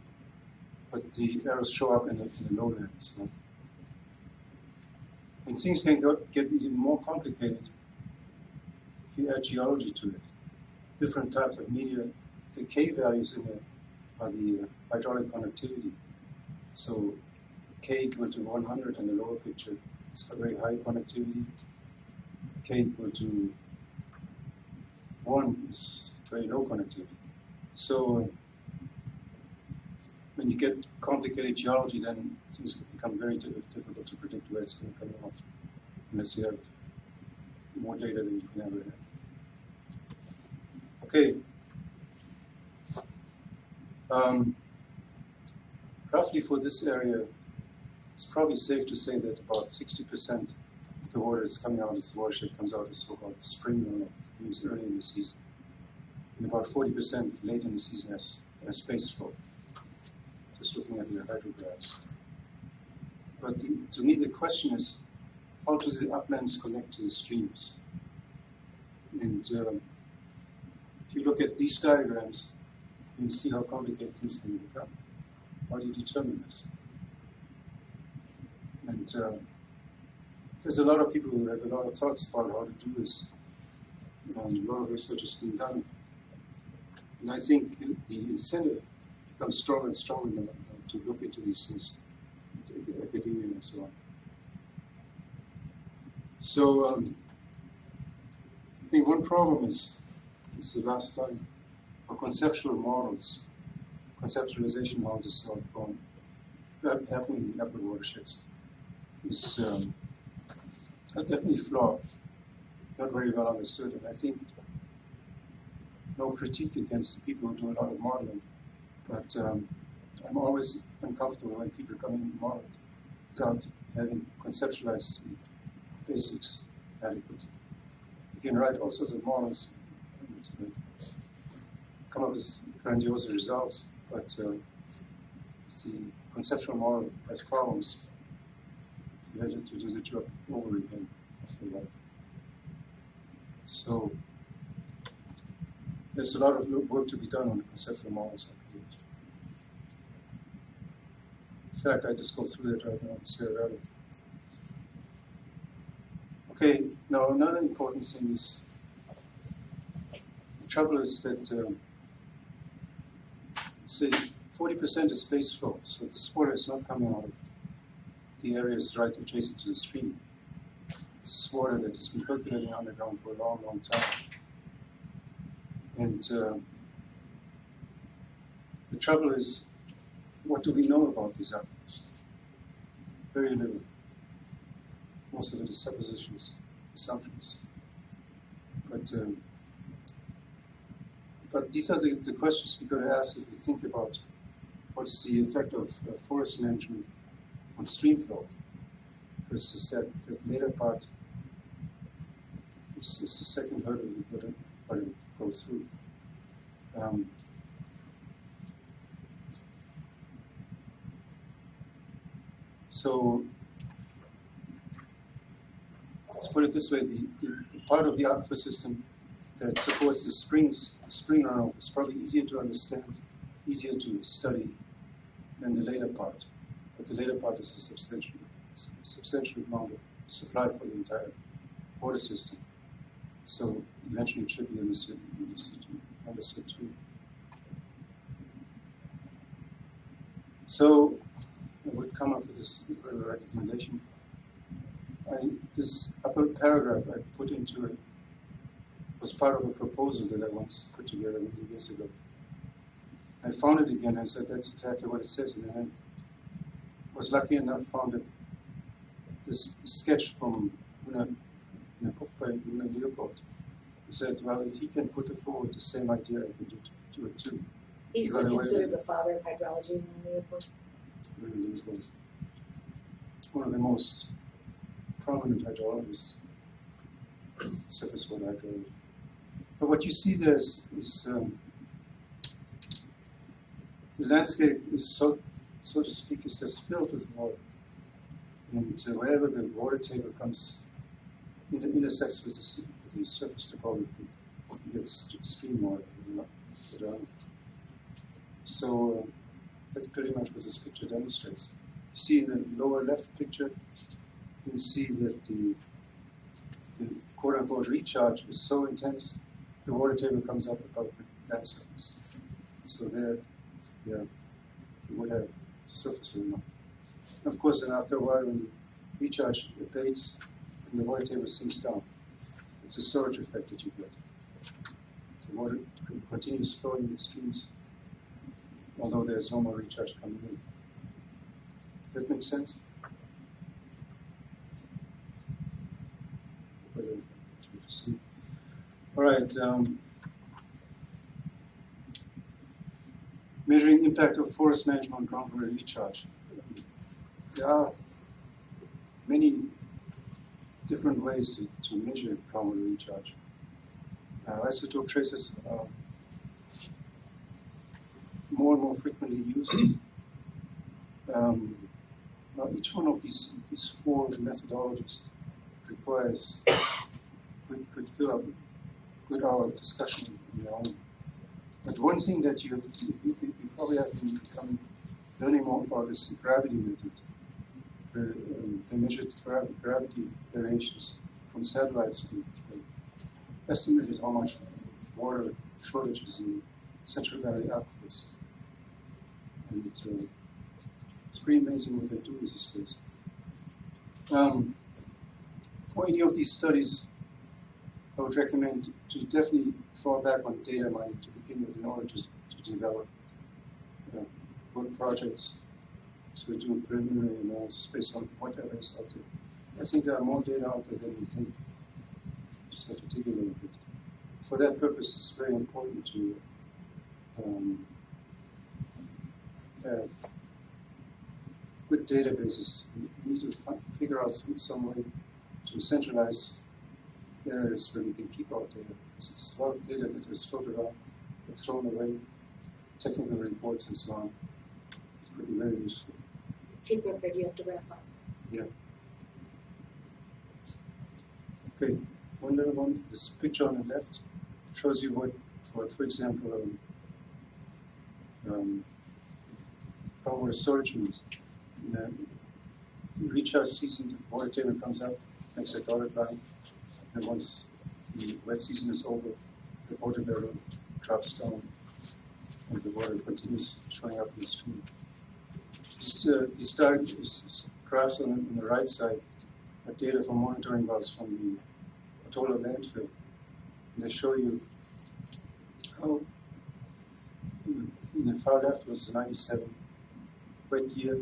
But the arrows show up in the lowlands. So. And things can get even more complicated if you add geology to it. Different types of media, the K values in there are the hydraulic conductivity. So K equal to 100 in the lower picture is a very high conductivity. K equal to 1 is very low conductivity. So when you get complicated geology, then things become very difficult to predict where it's going to come out, unless you have more data than you can ever have. Okay. Roughly for this area, it's probably safe to say that about 60% of the water that's coming out of this watershed comes out as so-called spring runoff, means early in the season. And about 40% late in the season as space flow. Just looking at the hydrographs. But to me the question is, how do the uplands connect to the streams? And if you look at these diagrams, you can see how complicated things can become. How do you determine this? And there's a lot of people who have a lot of thoughts about how to do this. A lot of research has been done. And I think the incentive becomes stronger and stronger now to look into these things, academia and so on. So I think one problem is the last slide, or conceptual models, conceptualization models of happening in upper watersheds is definitely flawed, not very well understood, and I think no critique against the people who do a lot of modeling, but I'm always uncomfortable when people come in and model without having conceptualized the basics adequate. You can write all sorts of models and come up with grandiose results, but if the conceptual model has problems, you have to do the job over again after a while. So there's a lot of work to be done on the conceptual models, I believe. In fact, I just go through that right now in Sierra Valley. Okay, now another important thing is, the trouble is that, say, 40% is space flow, so this water is not coming out of the areas right adjacent to the stream. This is water that has been percolating underground for a long, long time. And the trouble is, what do we know about these uplands? Very little. Most of it is suppositions, assumptions. But these are the questions we've got to ask if we think about what's the effect of forest management on stream flow. Because it's that later part is the second hurdle we've got to go through. So let's put it this way: the part of the aquifer system that supports the spring runoff is probably easier to understand, easier to study than the later part. But the later part is a substantial amount of supply for the entire water system. So eventually it should be understood too. So I would come up with this recommendation. This upper paragraph I put into it was part of a proposal that I once put together many years ago. I found it again and said that's exactly what it says, and then I was lucky enough found it, this sketch from in a book by Leopold. He said, well, if he can put forward the same idea, I can do it too. He's considered the father of hydrology in Leopold. one of the most prominent hydrologists, surface water hydrology. But what you see there is the landscape is so to speak, is just filled with water. And wherever the water table comes, intersects with the surface topography, you get stream water. So that's pretty much what this picture demonstrates. You see in the lower left picture, you see that the quote-unquote recharge is so intense, the water table comes up above the land surface. So there, you would have surface runoff. Of course, then after a while, when the recharge abates and the water table sinks down, it's a storage effect that you get. The water continues flowing in the streams, although there's no more recharge coming in. That makes sense? All right. Measuring impact of forest management on groundwater recharge. There are many different ways to measure groundwater recharge. Isotope traces are more and more frequently used. Now each one of these four methodologies requires could fill up a good hour of discussion on their own. But one thing that you probably have been learning more about is the gravity method. They measured gravity variations from satellites and estimated how much water shortages in Central Valley aquifers. And it's pretty amazing what they do these days. For any of these studies, I would recommend to definitely fall back on data mining to begin with in order to develop good projects. So we do a preliminary analysis based on whatever is out there. I think there are more data out there than we think. Just have to dig a little bit. For that purpose, it's very important to have good databases. We need to figure out some way to centralize areas where we can keep our data. Because it's a lot of data that is floated around and thrown away, technical reports and so on. It could be very useful. Keep it, but you have to wrap up. Yeah. Okay, one little one. This picture on the left shows you what for example, groundwater storage means. In the recharge season, the water table comes up, makes a dotted line, and once the wet season is over, the water barrel drops down, and the water continues showing up in the stream. These graphs on the right side are data from monitoring wells from the Otola landfill. And they show you how, in the far left was the 97 wet year,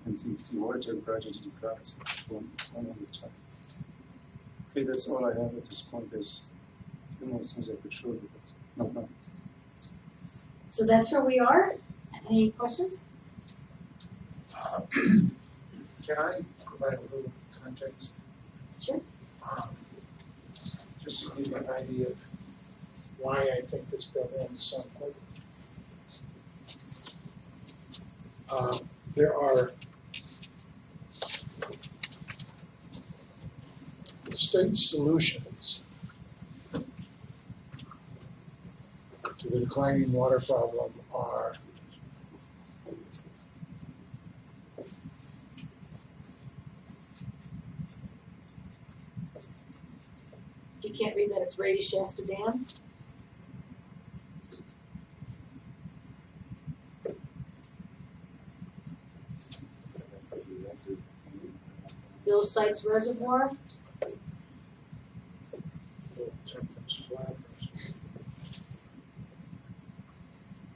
and the water table gradually declines one at a time. Okay, that's all I have at this point. There's a few more things I could show you, but not now. So that's where we are. Any questions? Can I provide a little context? Sure. Just to give you an idea of why I think this program is so important. There are the state solutions to the declining water problem are You can't read that, it's Rady Shasta Dam. Bill Sykes Reservoir.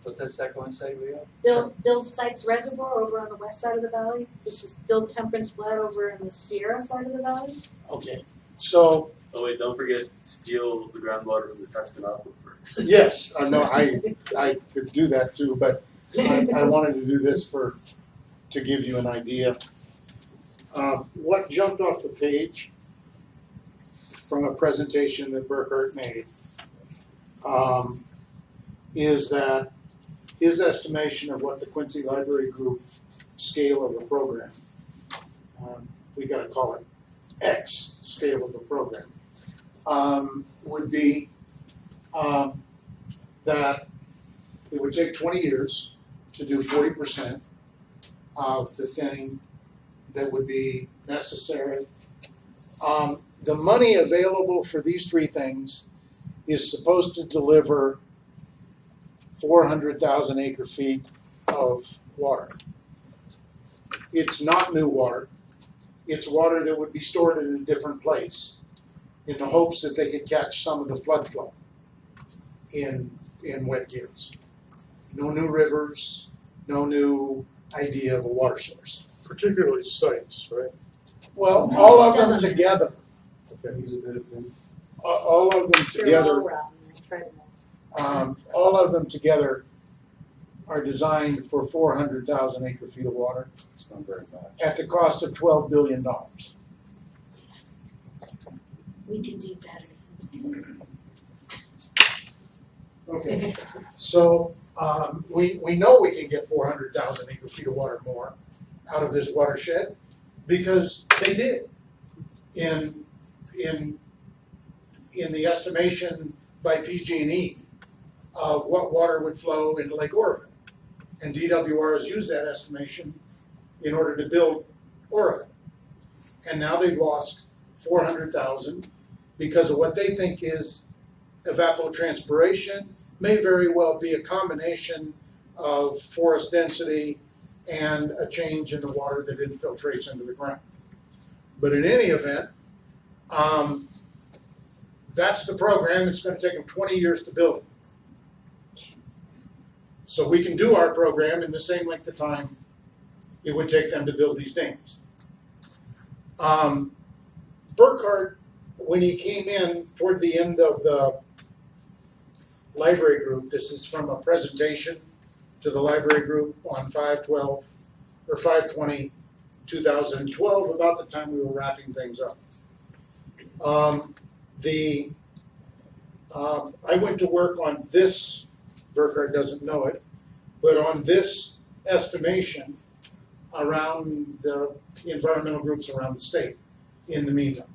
What's that second one say, Leo? Bill Sykes Reservoir over on the west side of the valley. This is Bill Temperance Flat over in the Sierra side of the valley. okay. So Oh wait, don't forget steal the groundwater from the Tuscan aquifer. yes, I know I could do that too, but I wanted to do this to give you an idea What jumped off the page from a presentation that Burkhart made is that his estimation of what the Quincy Library Group scale of a program, we gotta call it X scale of a program, would be that it would take 20 years to do 40% of the thing that would be necessary. The money available for these three things is supposed to deliver 400,000 acre feet of water. It's not new water. It's water that would be stored in a different place in the hopes that they could catch some of the flood flow in wet years. No new rivers, no new idea of a water source. Particularly sites, right? Well, No, all it of them doesn't. together, Okay. all of them They're together, all around, and I tried them all. all of them together are designed for 400,000 acre feet of water It's not very much. at the cost of $12 billion. We can do better. Okay, so we know we can get 400,000 acre feet of water more out of this watershed because they did in the estimation by PG&E of what water would flow into Lake Oroville. And DWR has used that estimation in order to build Oroville. And now they've lost 400,000 because of what they think is evapotranspiration, may very well be a combination of forest density and a change in the water that infiltrates into the ground. But in any event, that's the program. It's going to take them 20 years to build it. So we can do our program in the same length of time it would take them to build these dams. Burkhart, when he came in toward the end of the library group, this is from a presentation to the library group on 5/20/2012, about the time we were wrapping things up. I went to work on this, Burkhart doesn't know it, but on this estimation around the environmental groups around the state in the meantime.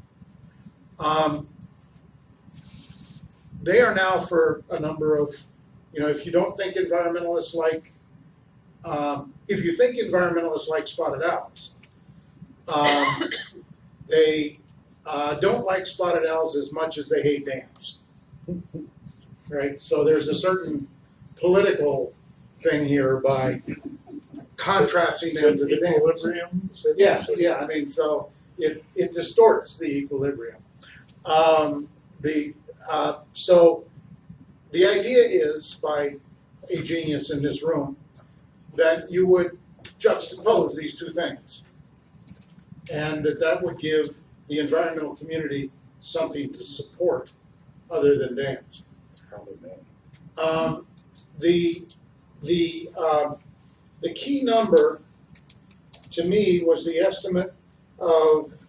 They are now for a number of, if you don't think environmentalists like, if you think environmentalists like spotted owls, they don't like spotted owls as much as they hate dams. Right? So there's a certain political thing here by contrasting them to the dams. Equilibrium? Yeah, I mean, so it distorts the equilibrium. So the idea is, by a genius in this room, that you would juxtapose these two things, and that would give the environmental community something to support other than dams. The key number to me was the estimate of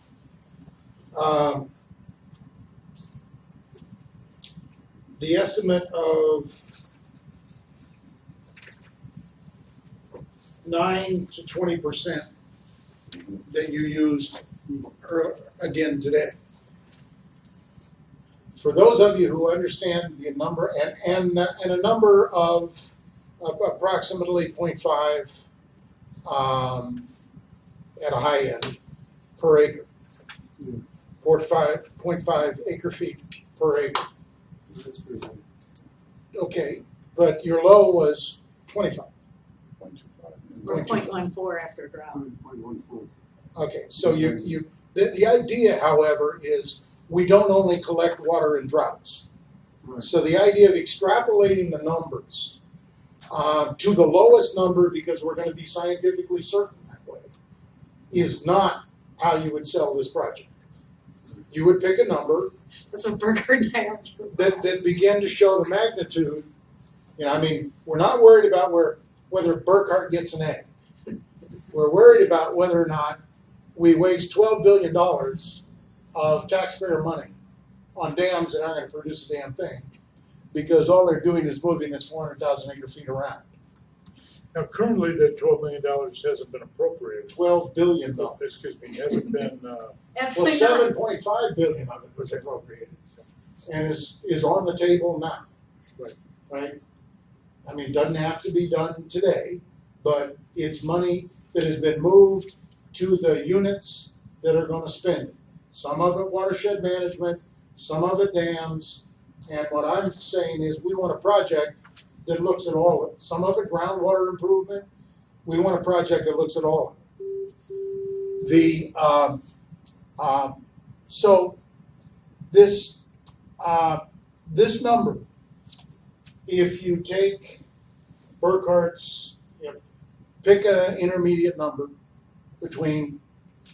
the estimate of 9 to 20% that you used again today. For those of you who understand the number, and a number of approximately 0.5 at a high end per acre, 0.5 acre feet per acre. Okay, but your low was 25. 0.14 after a drought. Okay, so the idea, however, is we don't only collect water in droughts. Right. So the idea of extrapolating the numbers to the lowest number, because we're going to be scientifically certain that way, is not how you would sell this project. You would pick a number. That's what Burkhart and I argue. That begin to show the magnitude. I mean, we're not worried about whether Burkhart gets an A. We're worried about whether or not we waste $12 billion of taxpayer money on dams that aren't going to produce a damn thing, because all they're doing is moving this 400,000 acre feet around. Now, currently, that $12 million hasn't been appropriated. $12 billion. Excuse me, hasn't been, Well, Absolutely not. 7.5 billion of it was appropriated, and is on the table now. Right. Right? I mean, it doesn't have to be done today, but it's money that has been moved to the units that are gonna spend it. Some of it watershed management, some of it dams, and what I'm saying is we want a project that looks at all of it. Some of it groundwater improvement, we want a project that looks at all of it. So this number, if you take Burkhart's, pick an intermediate number between, I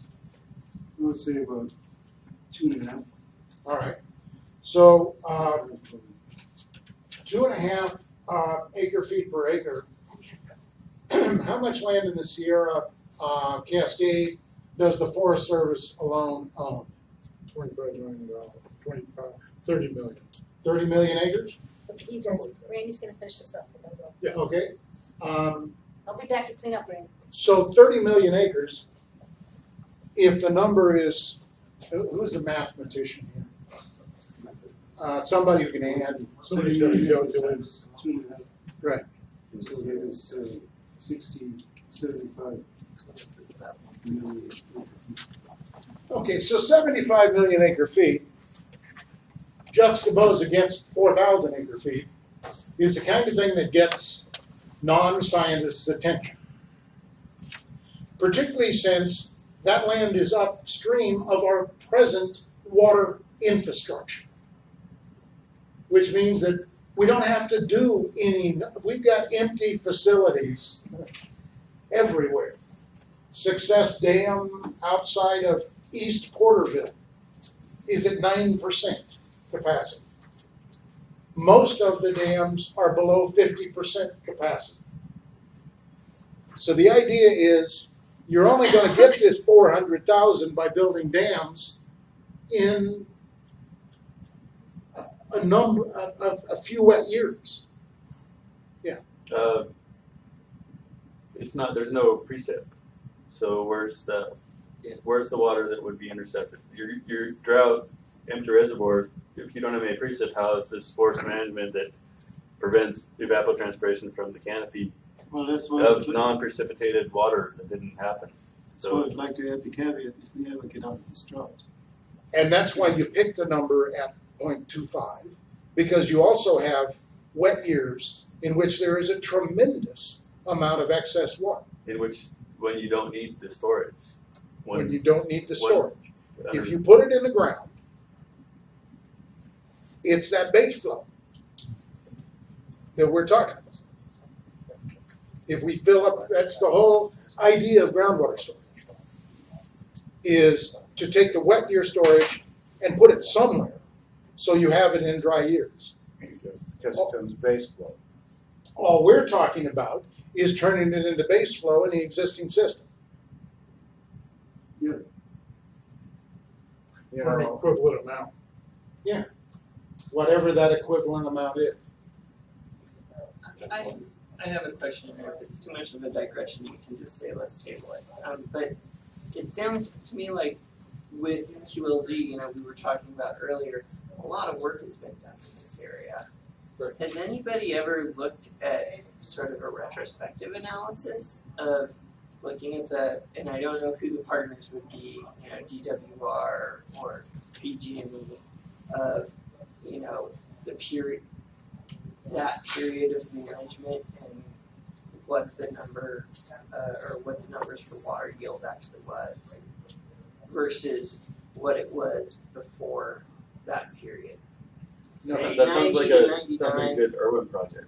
would say about 2.5. all right, so 2.5 acre feet per acre. How much land in the Sierra Cascade does the Forest Service alone own? $25 million, 30 million. 30 million acres? Okay, you guys, Randy's gonna finish this up. We're gonna go. Yeah. Okay. I'll be back to clean up, Randy. So 30 million acres, if the number is, who's the mathematician here? Somebody who can add. Somebody's got to calculate. 2.5. Right. So that is 60, 75 million. Okay, so 75 million acre feet juxtaposed against 4,000 acre feet is the kind of thing that gets non-scientists' attention. Particularly since that land is upstream of our present water infrastructure. Which means that we don't have to do any, we've got empty facilities everywhere. Success Dam outside of East Porterville is at 9% capacity. Most of the dams are below 50% capacity. So the idea is you're only going to get this 400,000 by building dams in a few wet years. It's not. There's no precip. So where's the water that would be intercepted? Your drought, empty reservoirs. If you don't have any precip, how is this forest management that prevents evapotranspiration from the canopy Well, that's why of non-precipitated water that didn't happen? that's why I'd like to add the caveat if we ever get out of this drought. And that's why you pick the number at 0.25, because you also have wet years in which there is a tremendous amount of excess water. In which, when you don't need the storage. When you don't need the storage. When- If you put it in the ground, it's that base flow that we're talking about. If we fill up, that's the whole idea of groundwater storage, is to take the wet year storage and put it somewhere so you have it in dry years. Because it becomes base flow. All we're talking about is turning it into base flow in the existing system. Yeah. You Or an know, equivalent amount. whatever that equivalent amount is. I have a question here. If it's too much of a digression, you can just say, let's table it. But it sounds to me like with QLG, we were talking about earlier, a lot of work has been done in this area. Right. Has anybody ever looked at sort of a retrospective analysis of looking at and I don't know who the partners would be, DWR or PG&E, of, the period, that period of management and what the number, or what the numbers for water yield actually was versus what it was before that period. No, Say that sounds like 90 to a sounds like a 99 good Irwin project.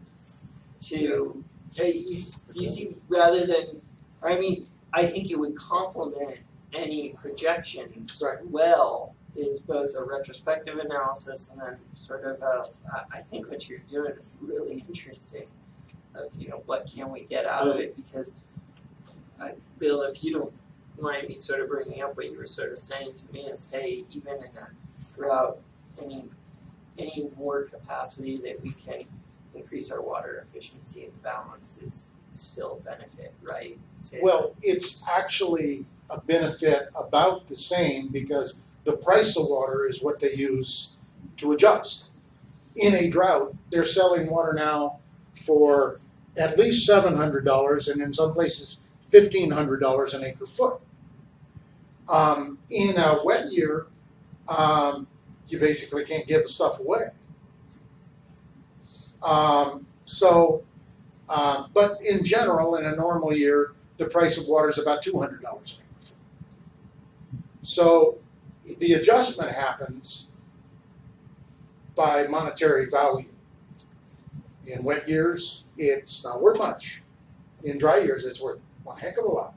to, you see, rather than, I think it would complement any projections well, is both a retrospective analysis and then sort of I think what you're doing is really interesting of, what can we get out of it, because Bill, if you don't might be sort of bringing up what you were sort of saying to me is, hey, even in a drought, any more capacity that we can increase our water efficiency and balance is still a benefit, right? So, Well, it's actually a benefit about the same because the price of water is what they use to adjust. In a drought, they're selling water now for at least $700 and in some places $1,500 an acre foot. In a wet year, you basically can't give the stuff away. But in general, in a normal year, the price of water is about $200 an acre foot. So the adjustment happens by monetary value. In wet years, it's not worth much. In dry years, it's worth one heck of a lot.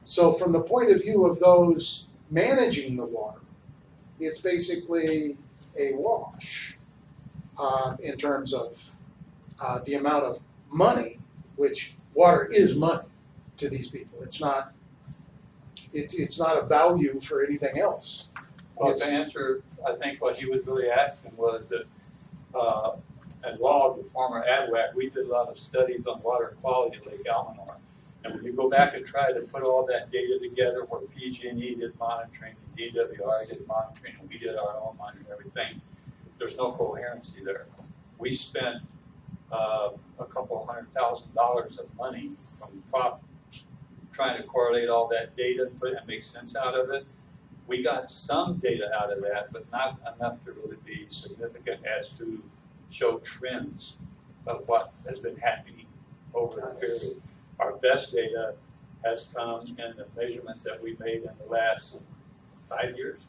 So from the point of view of those managing the water, it's basically a wash in terms of the amount of money, which water is money to these people. It's not a value for anything else. Well, to answer, I think what he was really asking was that at LOG, the former ADWAC, we did a lot of studies on water quality at Lake Almanor. And when you go back and try to put all that data together, where PG&E did monitoring, and DWI did monitoring, and we did our own monitoring and everything, there's no coherency there. We spent a couple $100,000 of money from trying to correlate all that data and make sense out of it. We got some data out of that, but not enough to really be significant as to show trends of what has been happening over the period. Our best data has come in the measurements that we made in the last 5 years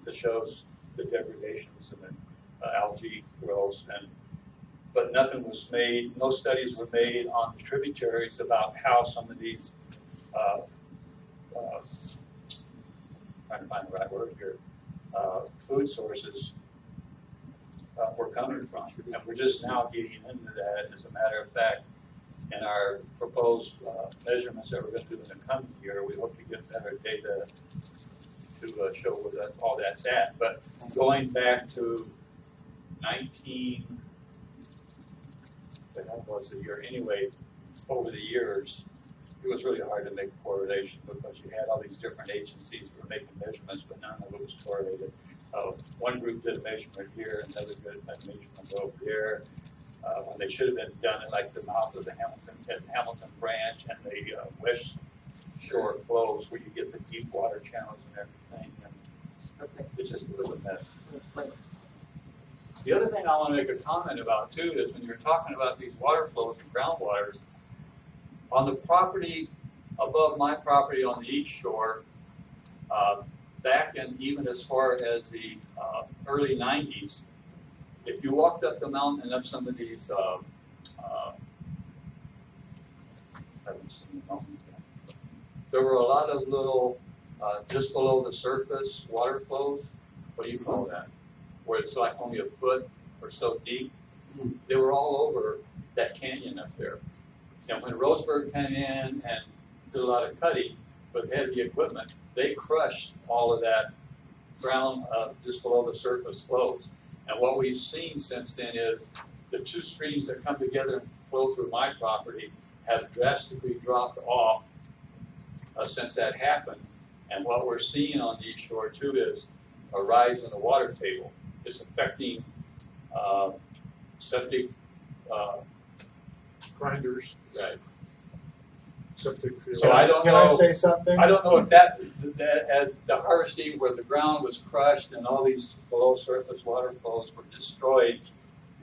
that shows the degradations and the algae growth, but nothing was made, no studies were made on the tributaries about how some of these, trying to find the right word here, food sources were coming from. And we're just now getting into that. As a matter of fact, in our proposed measurements that we're going to do in the coming year, we hope to get better data to show where all that's at. But going back to 19, what was the year? Anyway, over the years, it was really hard to make a correlation because you had all these different agencies that were making measurements, but none of it was correlated. One group did a measurement here, another did a measurement over there. When they should have been done at like the mouth of the Hamilton branch and the west shore flows where you get the deep water channels and everything. And it just was a mess. The other thing I want to make a comment about too is when you're talking about these water flows and groundwaters, on the property above my property on the east shore, back in even as far as the early 90s, if you walked up the mountain and up some of these, I haven't seen the mountain yet. There were a lot of little, just below the surface water flows. What do you call that? Where it's like only a foot or so deep. They were all over that canyon up there. And when Roseburg came in and did a lot of cutting with heavy equipment, they crushed all of that ground just below the surface flows. And what we've seen since then is the two streams that come together and flow through my property have drastically dropped off since that happened. And what we're seeing on the east shore too is a rise in the water table. It's affecting septic grinders. Right. Septic field. So I don't know. Can I say something? I don't know if that at the harvesting where the ground was crushed and all these below surface water flows were destroyed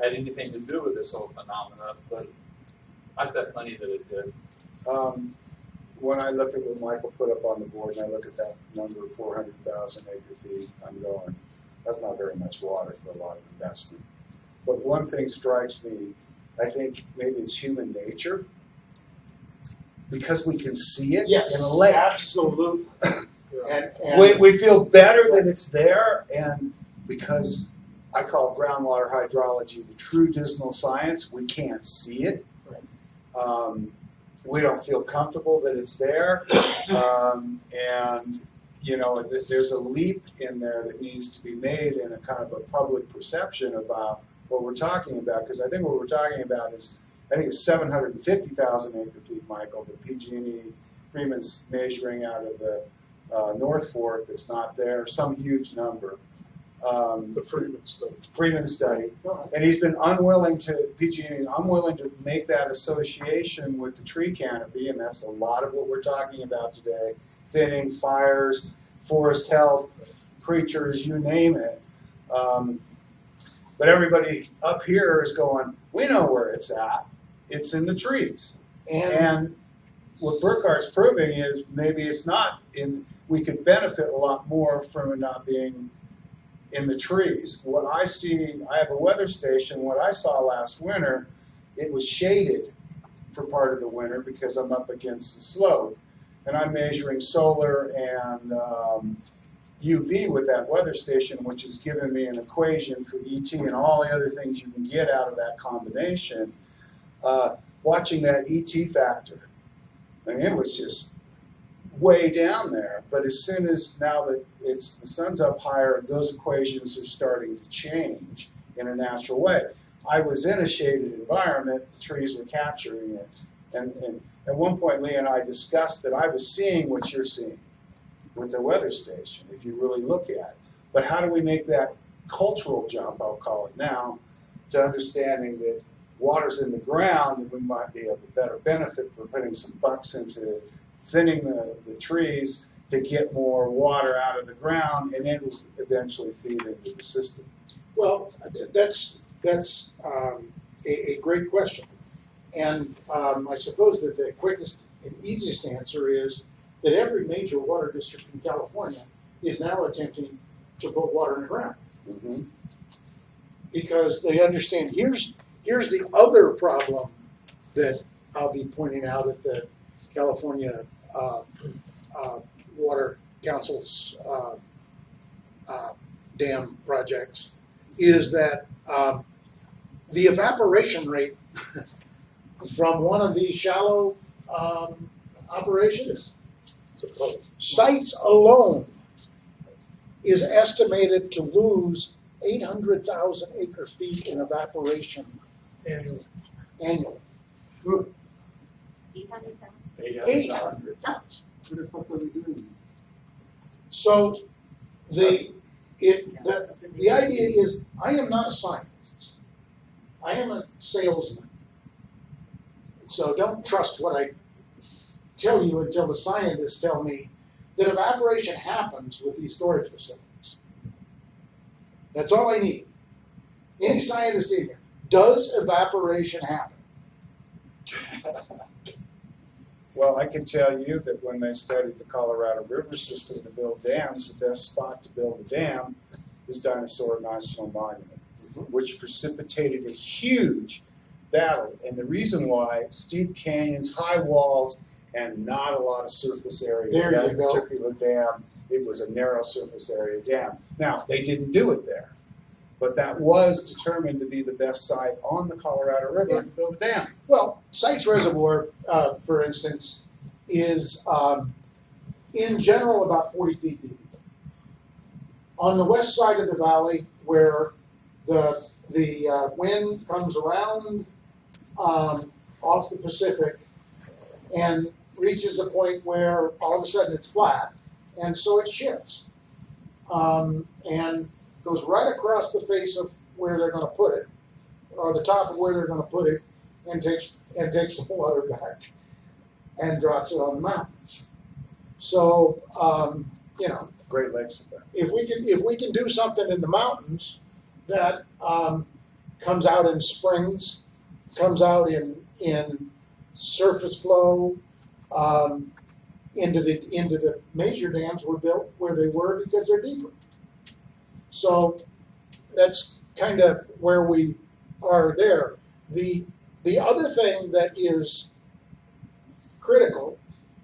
had anything to do with this whole phenomenon, but I bet money that it did. When I look at what Michael put up on the board and I look at that number, 400,000 acre feet, I'm going, that's not very much water for a lot of investment. But one thing strikes me, I think maybe it's human nature, because we can see it Yes, in a lake. absolutely. And We feel better that it's there, and because I call groundwater hydrology the true dismal science, we can't see it. we don't feel comfortable that it's there. And, you know, there's a leap in there that needs to be made in a kind of a public perception about what we're talking about. Because I think what we're talking about is, I think it's 750,000 acre feet, Michael, that PG&E Freeman's measuring out of the North Fork that's not there, some huge number. The Freeman study. Freeman study. And he's been unwilling to, PG&E, unwilling to make that association with the tree canopy, and that's a lot of what we're talking about today. Thinning, fires, forest health, creatures, you name it. But everybody up here is going, we know where it's at. It's in the trees. And what Burkhart's proving is maybe it's not in, we could benefit a lot more from it not being in the trees. What I see, I have a weather station, what I saw last winter, it was shaded for part of the winter because I'm up against the slope. And I'm measuring solar and UV with that weather station, which has given me an equation for ET and all the other things you can get out of that combination. Watching that ET factor, I mean, it was just way down there. But as soon as now that the sun's up higher, those equations are starting to change in a natural way. I was in a shaded environment, the trees were capturing it. And at one point, Lee and I discussed that I was seeing what you're seeing with the weather station, if you really look at it. But how do we make that cultural jump, I'll call it now, to understanding that water's in the ground and we might be of a better benefit for putting some bucks into thinning the trees to get more water out of the ground, and it will eventually feed into the system. Well, that's a great question. And I suppose that the quickest and easiest answer is that every major water district in California is now attempting to put water in the ground. Mm-hmm. Because they understand, here's the other problem that I'll be pointing out at the California Water Council's dam projects, is that the evaporation rate from one of these shallow operations, sites alone, is estimated to lose 800,000 acre feet in evaporation annually. 800,000. 800. Ouch. What the fuck are we doing? So the idea is, I am not a scientist. I am a salesman. So don't trust what I tell you until the scientists tell me that evaporation happens with these storage facilities. That's all I need. Any scientist in here. Does evaporation happen? Well, I can tell you that when they studied the Colorado River system to build dams, the best spot to build a dam is Dinosaur National Monument, which precipitated a huge battle. And the reason why, steep canyons, high walls, and not a lot of surface area. There that you go. particular dam, it was a narrow surface area dam. Now, they didn't do it there, but that was determined to be the best site on the Colorado River to build a dam. Well, Sites Reservoir, for instance, is in general about 40 feet deep. On the west side of the valley, where the wind comes around off the Pacific and reaches a point where all of a sudden it's flat, and so it shifts and goes right across the face of where they're going to put it, or the top of where they're going to put it, and takes the water back and drops it on the mountains. So Great Lakes effect. if we can do something in the mountains that comes out in springs, comes out in surface flow, into the major dams were built where they were because they're deeper. So that's kind of where we are there. The other thing that is critical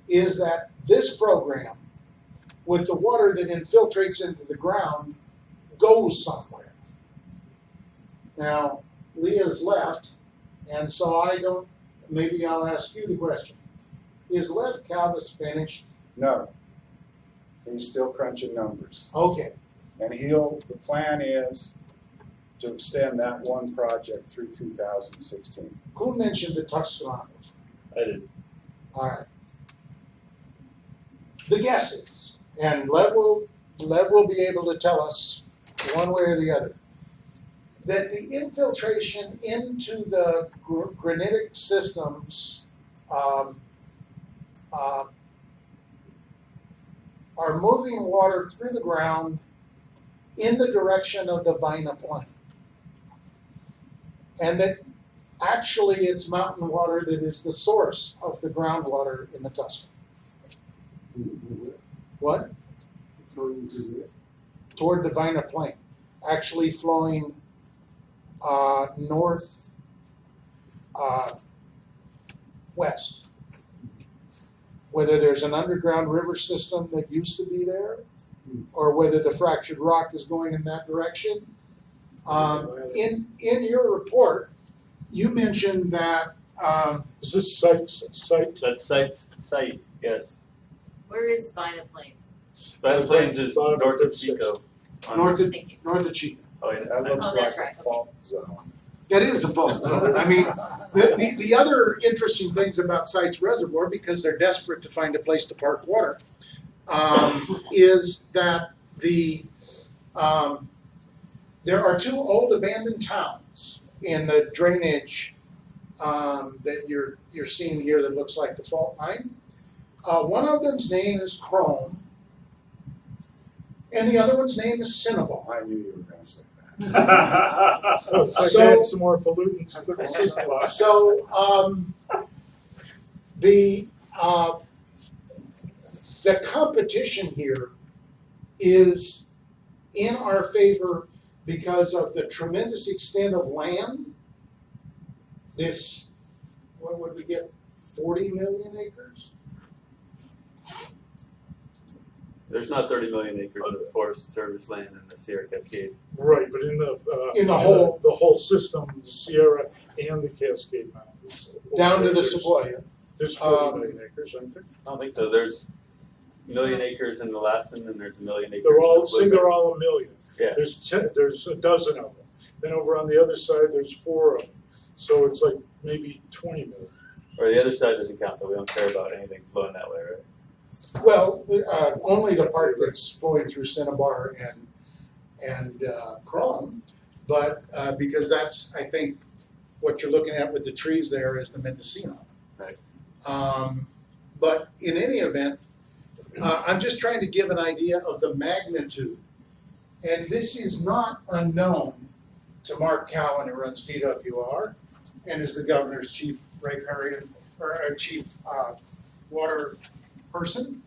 is that this program, with the water that infiltrates into the ground, goes somewhere. Now, Leah's left, and so maybe I'll ask you the question. is Lev Calvis finished? No. He's still crunching numbers. Okay, And the plan is to extend that one project through 2016. who mentioned the Tuscarawas? I did. All right. The guesses, and Lev will be able to tell us one way or the other, that the infiltration into the granitic systems are moving water through the ground in the direction of the Vina Plain. And that actually it's mountain water that is the source of the groundwater in the Tuscan. What? Toward the Vina Plain, actually flowing north west. Whether there's an underground river system that used to be there, or whether the fractured rock is going in that direction. In your report, you mentioned that Is this site? That's site, yes. Where is Vina Plain? Vina Plains is north of Chico. north of Thank you. Chico. Oh, yeah. That looks Oh, that's like right, a fault zone. That is a fault zone. I mean, the other interesting things about Sites Reservoir, because they're desperate to find a place to park water, is that there are two old abandoned towns in the drainage that you're seeing here that looks like the fault line. One of them's name is Chrome, and the other one's name is Cinnabon. I knew you were going to say that. So it's like So- adding some more pollutants to the system. So the competition here is in our favor because of the tremendous extent of land. This, what would we get, 40 million acres? There's not 30 million acres of Forest Service land in the Sierra Cascade. Right, but in the whole- whole system, the Sierra and the Cascade Mountains. Down to the Sequoia. There's 40 million acres, aren't there? I don't think so. There's a million acres in the Lassen, and there's a million acres They're in all, the say they're Bluegrass. all a million. Yeah. There's a dozen of them. Then over on the other side, there's 4 of them. So it's like maybe 20 million. Or the other side doesn't count, but we don't care about anything flowing that way, right? Well, only the part that's flowing through Cinnabar and Chrome, but because that's, I think, what you're looking at with the trees there is the Mendocino. Right. But in any event, I'm just trying to give an idea of the magnitude. And this is not unknown to Mark Cowan, who runs DWR and is the governor's chief riparian or chief water person.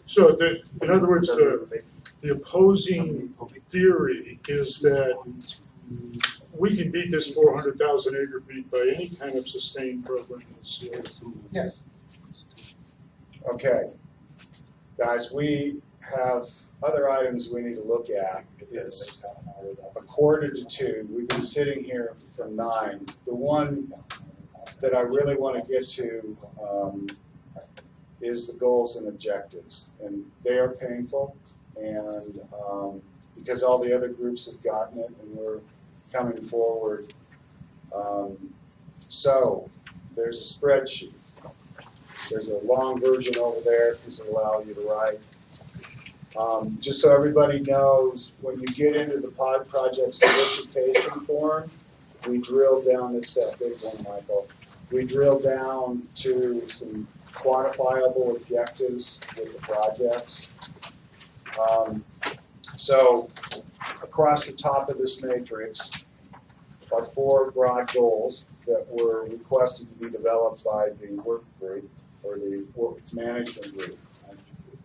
So in other words, the opposing theory is that we can beat this 400,000 acre feet by any kind of sustained program in the Sierra. Yes. Okay, guys, we have other items we need to look at. It's a quarter to 2. We've been sitting here from 9. The one that I really want to get to is the goals and objectives, and they are painful, and because all the other groups have gotten it, and we're coming forward. So there's a spreadsheet. There's a long version over there because it allows you to write. Just so everybody knows, when you get into the pod project solicitation form, we drill down, it's that big one, Michael. We drill down to some quantifiable objectives with the projects. So across the top of this matrix are 4 broad goals that were requested to be developed by the work group or the work management group.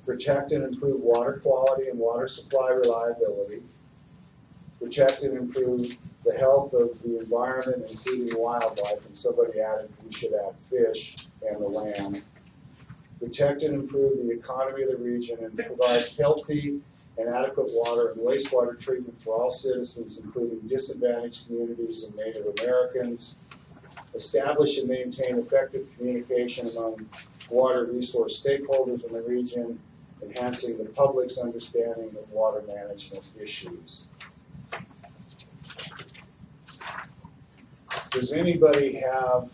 Protect and improve water quality and water supply reliability. Protect and improve the health of the environment, including wildlife, and somebody added we should add fish and the land. Protect and improve the economy of the region and provide healthy and adequate water and wastewater treatment for all citizens, including disadvantaged communities and Native Americans. establish and maintain effective communication among water resource stakeholders in the region, enhancing the public's understanding of water management issues. Does anybody have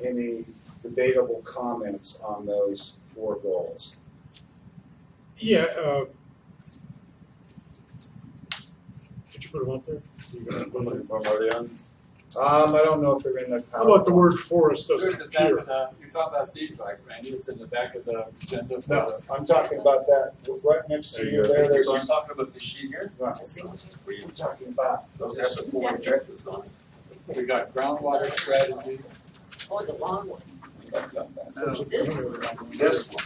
any debatable comments on those 4 goals? Yeah, did you put them up there? You gonna put them up? I don't know if they're in the. How about the word forest You're doesn't in the back appear? of the, you're talking about these, right, Randy? It's in the back of the agenda. for No, the- I'm talking about that, right next to There you you go. there, there's. So I'm talking about this sheet here, Right, where you, I'm talking about. those have the 4 objectives on it. We got groundwater strategy. Oh, the long one. This This one.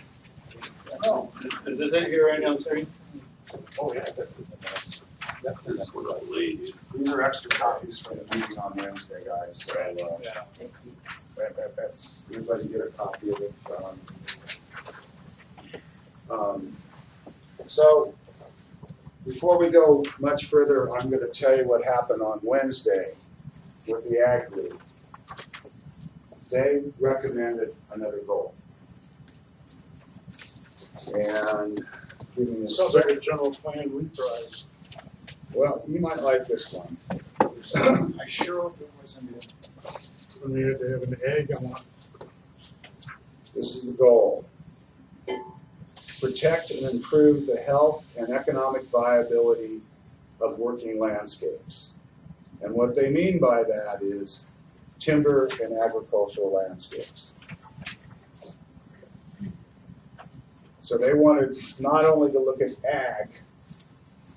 No. Is this in here right now, sorry? Oh, yeah. This is what I lead. These are extra copies for the meeting on Wednesday, guys, so, Yeah. everybody get a copy of it. So, before we go much further, I'm gonna tell you what happened on Wednesday with the Ag Group. They recommended another goal. And giving us. Sounds like a general plan reprise. Well, you might like this one. I sure hope it wasn't it. When we had to have an egg on it. This is the goal. Protect and improve the health and economic viability of working landscapes. And what they mean by that is timber and agricultural landscapes. So they wanted not only to look at ag,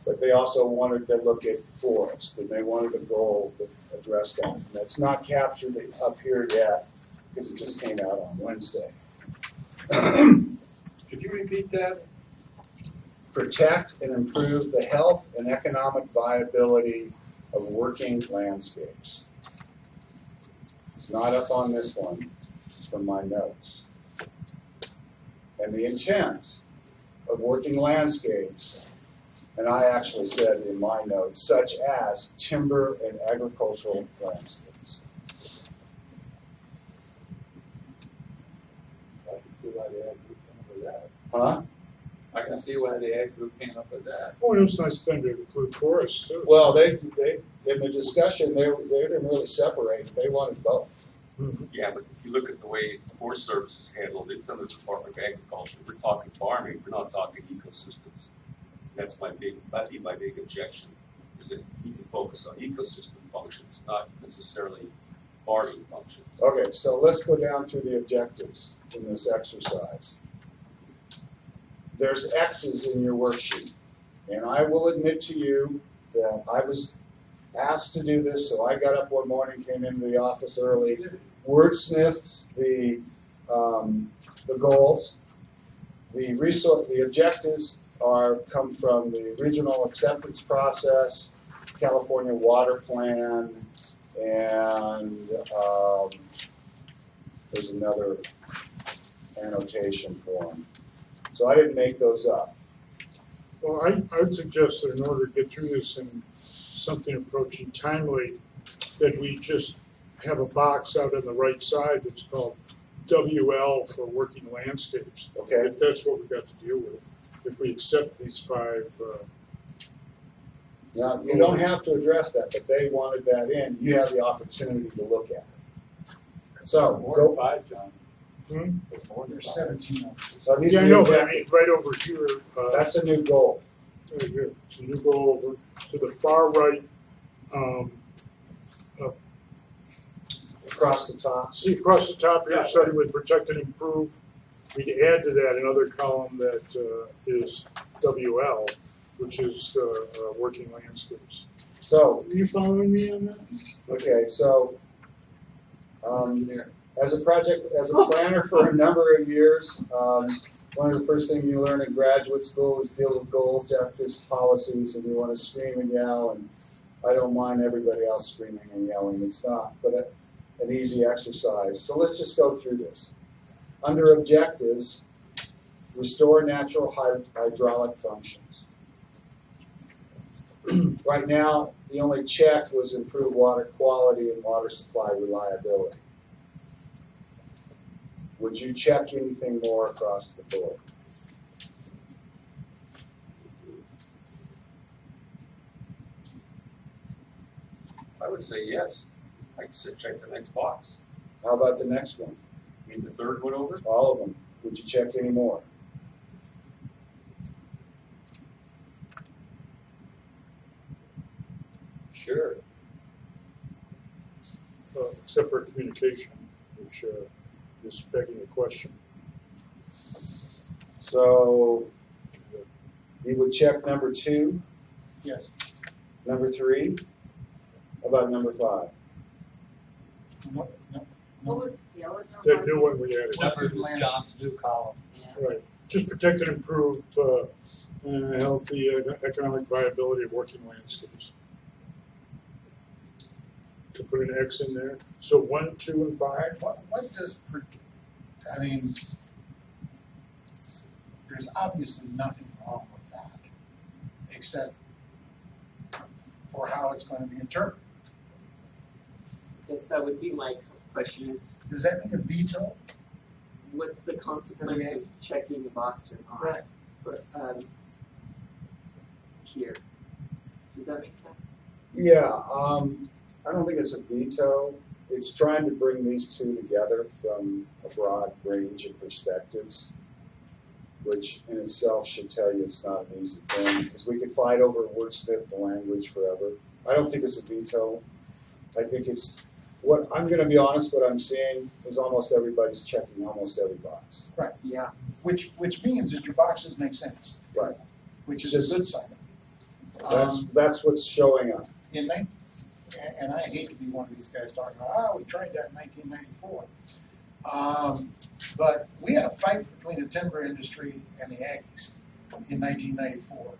but they also wanted to look at forest, and they wanted a goal that addressed that. And that's not captured up here yet, because it just came out on Wednesday. Could you repeat that? Protect and improve the health and economic viability of working landscapes. It's not up on this one, it's from my notes. And the intent of working landscapes, and I actually said in my notes, such as timber and agricultural landscapes. I can see why the ag group came up with that. Huh? I can see why the ag group came up with that. Oh, it was a nice thing to include forests too. Well, they in the discussion, they didn't really separate, they wanted both. Yeah, but if you look at the way the Forest Service is handled, it's under the Department of Agriculture. We're talking farming, we're not talking ecosystems. That'd be my big objection, is that you can focus on ecosystem functions, not necessarily farming functions. Okay, so let's go down through the objectives in this exercise. There's X's in your worksheet, and I will admit to you that I was asked to do this, so I got up one morning, came into the office early, wordsmiths the goals, the objectives come from the regional acceptance process, California Water Plan, and there's another annotation form. So I didn't make those up. Well, I would suggest that in order to get through this in something approaching timely, that we just have a box out on the right side that's called WL for working landscapes. Okay. If that's what we've got to deal with. If we accept these 5, Now, you don't have to address that, but they wanted that in. You have the opportunity to look at it. So, More go. than 5, John. Hmm? There's 17 of them. So these yeah, I are know, the but I objectives. mean, right over here, That's a new goal. right here, it's a new goal over to the far right. Across the top. See across the top here, Yeah. starting with protect and improve. We'd add to that another column that is WL, which is working landscapes. So, Are you following me on that? okay, so as a planner for a number of years, one of the first things you learn in graduate school is deal with goals, objectives, policies, and you want to scream and yell. And I don't mind everybody else screaming and yelling. It's not, but an easy exercise. So let's just go through this. Under objectives, restore natural hydraulic functions. Right now, the only check was improve water quality and water supply reliability. Would you check anything more across the board? I would say yes. I'd say check the next box. How about the next one? Need the third one over? All of them. Would you check any more? Sure. Except for communication, which is begging the question. So you would check number 2, Yes. number 3. How about number 5? No, What was, what was That number? new one we added. Number Number is John's new column. Right. Just protect and improve healthy economic viability of working landscapes. To put an X in there. So 1, 2, and 5. Alright, what does, I mean, there's obviously nothing wrong with that, except for how it's going to be interpreted. I guess that would be my question is, Does that mean a veto? what's the consequence of checking the box or not? Right. But, here, does that make sense? Yeah, I don't think it's a veto. It's trying to bring these two together from a broad range of perspectives, which in itself should tell you it's not an easy thing, because we could fight over wordsmith the language forever. I don't think it's a veto. I think it's, what I'm going to be honest, what I'm seeing is almost everybody's checking almost every box. Right. Yeah. Which means that your boxes make sense. Right. Which is a good sign. That's what's showing up. And I hate to be one of these guys talking about, we tried that in 1994. But we had a fight between the timber industry and the Aggies in 1994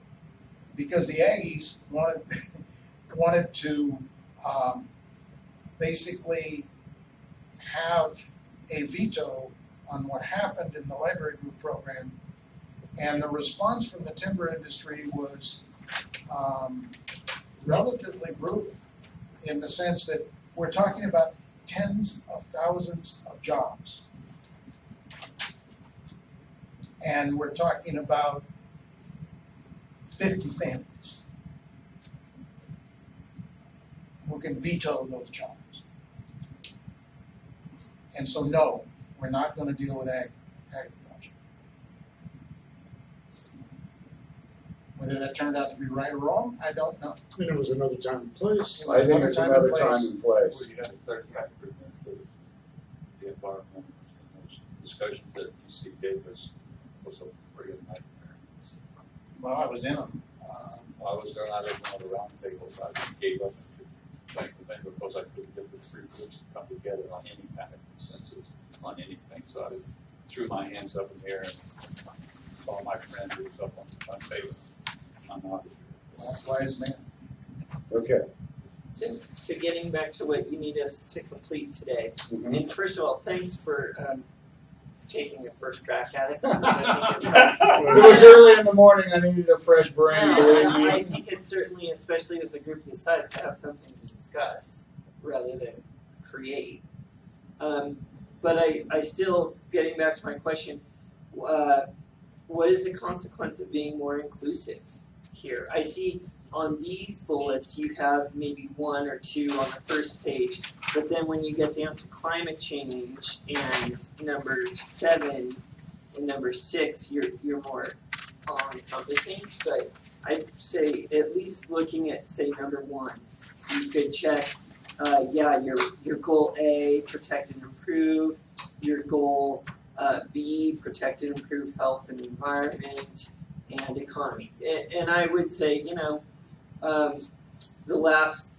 because the Aggies wanted to basically have a veto on what happened in the library group program, and the response from the timber industry was relatively brutal, in the sense that we're talking about tens of thousands of jobs. And we're talking about 50 families who can veto those jobs. And so no, we're not going to deal with agriculture. Whether that turned out to be right or wrong, I don't know. And it was another time and place. I think it's another time and place. We had a third factor with the environment and those discussions that DC gave us was a friggin' nightmare. Well, I was in them. I was there, I didn't know the round table, so I just gave up and thanked the vendor because I couldn't get the three groups to come together on any kind of consensus on anything. So I just threw my hands up in the air and saw my friend who was up on table. I'm not. That's wise man. Okay. So getting back to what you need us to complete today, Mm-hmm. and first of all, thanks for taking your first crack at it. I think It was early in the morning. I needed a fresh brain, believe me. I think it's certainly, especially with a group this size, to have something to discuss rather than create. But I still, getting back to my question, what is the consequence of being more inclusive here? I see on these bullets you have maybe 1 or 2 on the first page, but then when you get down to climate change and number 7 and number 6, you're more all-encompassing. But I'd say at least looking at, say, number 1, you could check, your goal A, protect and improve, your goal B, protect and improve health and environment and economy. And I would say, the last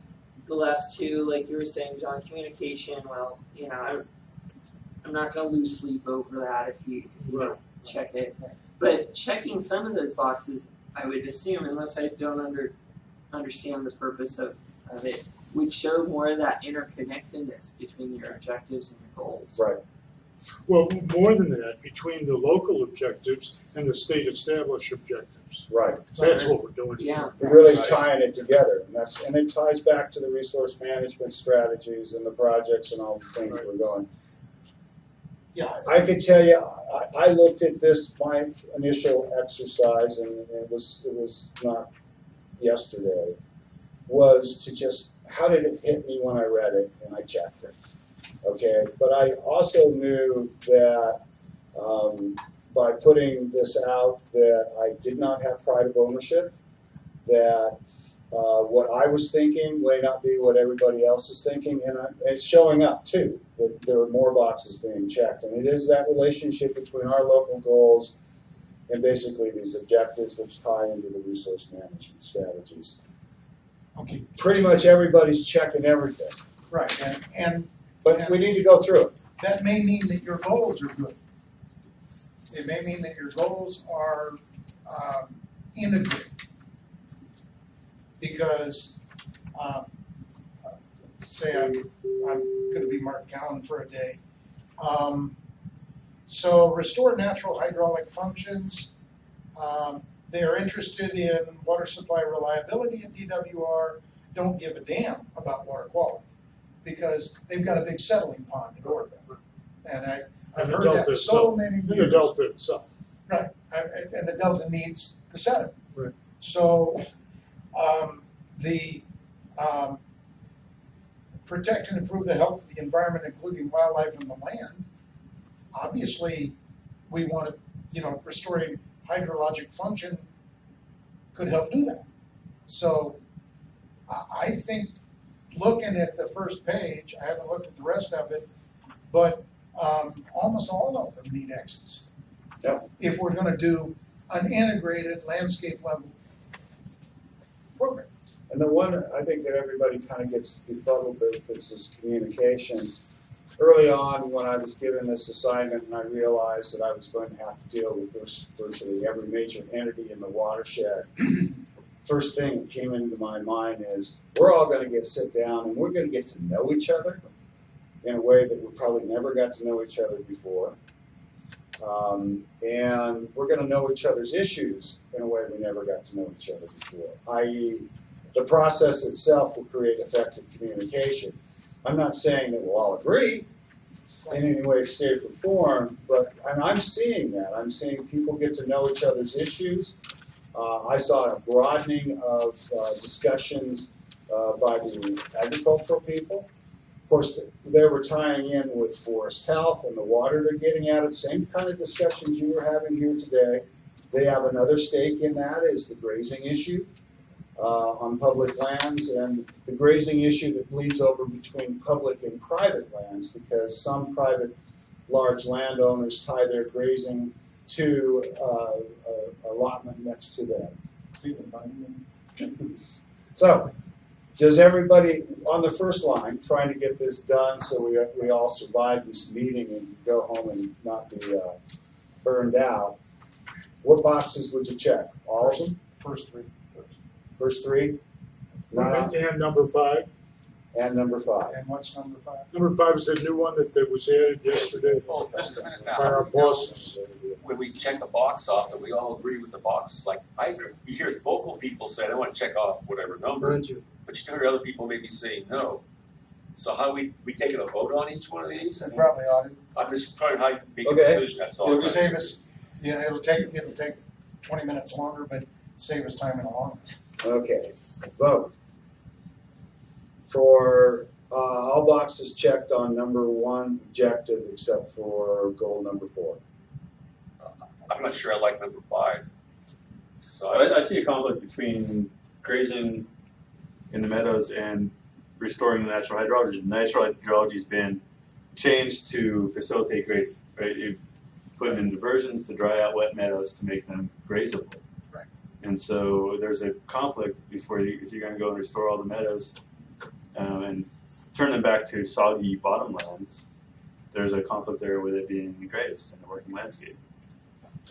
2, like you were saying, John, communication, well, I'm not going to lose sleep over that if you don't check it. But checking some of those boxes, I would assume, unless I don't understand the purpose of it, would show more of that interconnectedness between your objectives and your goals. Right. Well, more than that, between the local objectives and the state established objectives. Right. That's what we're doing. Yeah. We're really tying it together, and it ties back to the resource management strategies and the projects and all the things we're going. Yeah, I can tell you, I looked at this, my initial exercise, and it was not yesterday, was to just, how did it hit me when I read it, and I checked it. Okay, but I also knew that by putting this out that I did not have pride of ownership, that what I was thinking may not be what everybody else is thinking, and it's showing up too, that there are more boxes being checked. And it is that relationship between our local goals and basically these objectives which tie into the resource management strategies. okay, Pretty much everybody's checking everything, right, and but we need to go through it. that may mean that your goals are good. It may mean that your goals are integrated. Because, say I'm gonna be Mark Gowan for a day. So restore natural hydraulic functions. They are interested in water supply reliability at DWR, don't give a damn about water quality. Because they've got a big settling pond in Oregon. And I've heard that so many years. The Delta itself. Right, and the Delta needs the sediment. Right. So, protect and improve the health of the environment, including wildlife and the land. Obviously, we want to, restoring hydrologic function could help do that. So, I think looking at the first page, I haven't looked at the rest of it, but almost all of them need X's. Yep. If we're going to do an integrated landscape level program. And the one I think that everybody kind of gets befuddled with is this communication. Early on, when I was given this assignment and I realized that I was going to have to deal with virtually every major entity in the watershed, first thing that came into my mind is we're all going to sit down and we're going to get to know each other in a way that we probably never got to know each other before. And we're going to know each other's issues in a way we never got to know each other before, i.e. the process itself will create effective communication. I'm not saying that we'll all agree in any way, shape, or form, but I'm seeing that. I'm seeing people get to know each other's issues. I saw a broadening of discussions by the agricultural people. Of course, they were tying in with forest health and the water they're getting out of the same kind of discussions you were having here today. They have another stake in that is the grazing issue on public lands and the grazing issue that bleeds over between public and private lands because some private large landowners tie their grazing to allotment next to them. So, does everybody on the first line trying to get this done so we all survive this meeting and go home and not be burned out? What boxes would you check? All of them? First three. First three? And number 5. And number 5. And what's number 5? Number 5 is the new one that was added yesterday Well, just a minute now. by our bosses. When we check a box off, and we all agree with the boxes, like you hear vocal people say, I want to check off whatever number, but you hear other people maybe say no. So how we taking a vote on each one of these? I mean, Probably ought to. I'm just trying to make a Okay. decision, that's all. It'll save us, it'll take 20 minutes longer, but save us time in the long run. Okay. Vote. For all boxes checked on number 1 objective except for goal number 4. I'm not sure I like number 5. So I see a conflict between grazing in the meadows and restoring the natural hydrology. The natural hydrology's been changed to facilitate grazing, right? You put in diversions to dry out wet meadows to make them grazable. Right. And so there's a conflict if you're going to go and restore all the meadows and turn them back to soggy bottomlands. There's a conflict there with it being grazed in the working landscape.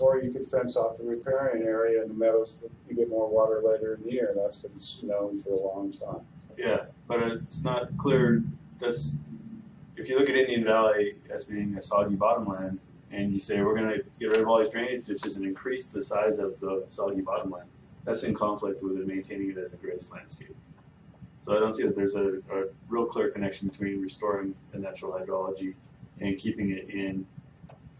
Or you could fence off the riparian area in the meadows that you get more water later in the year. That's been known for a long time. Yeah, but it's not clear. That's if you look at Indian Valley as being a soggy bottomland, and you say we're going to get rid of all these drainage ditches and increase the size of the soggy bottomland, that's in conflict with maintaining it as a grazed landscape. So I don't see that there's a real clear connection between restoring the natural hydrology and keeping it in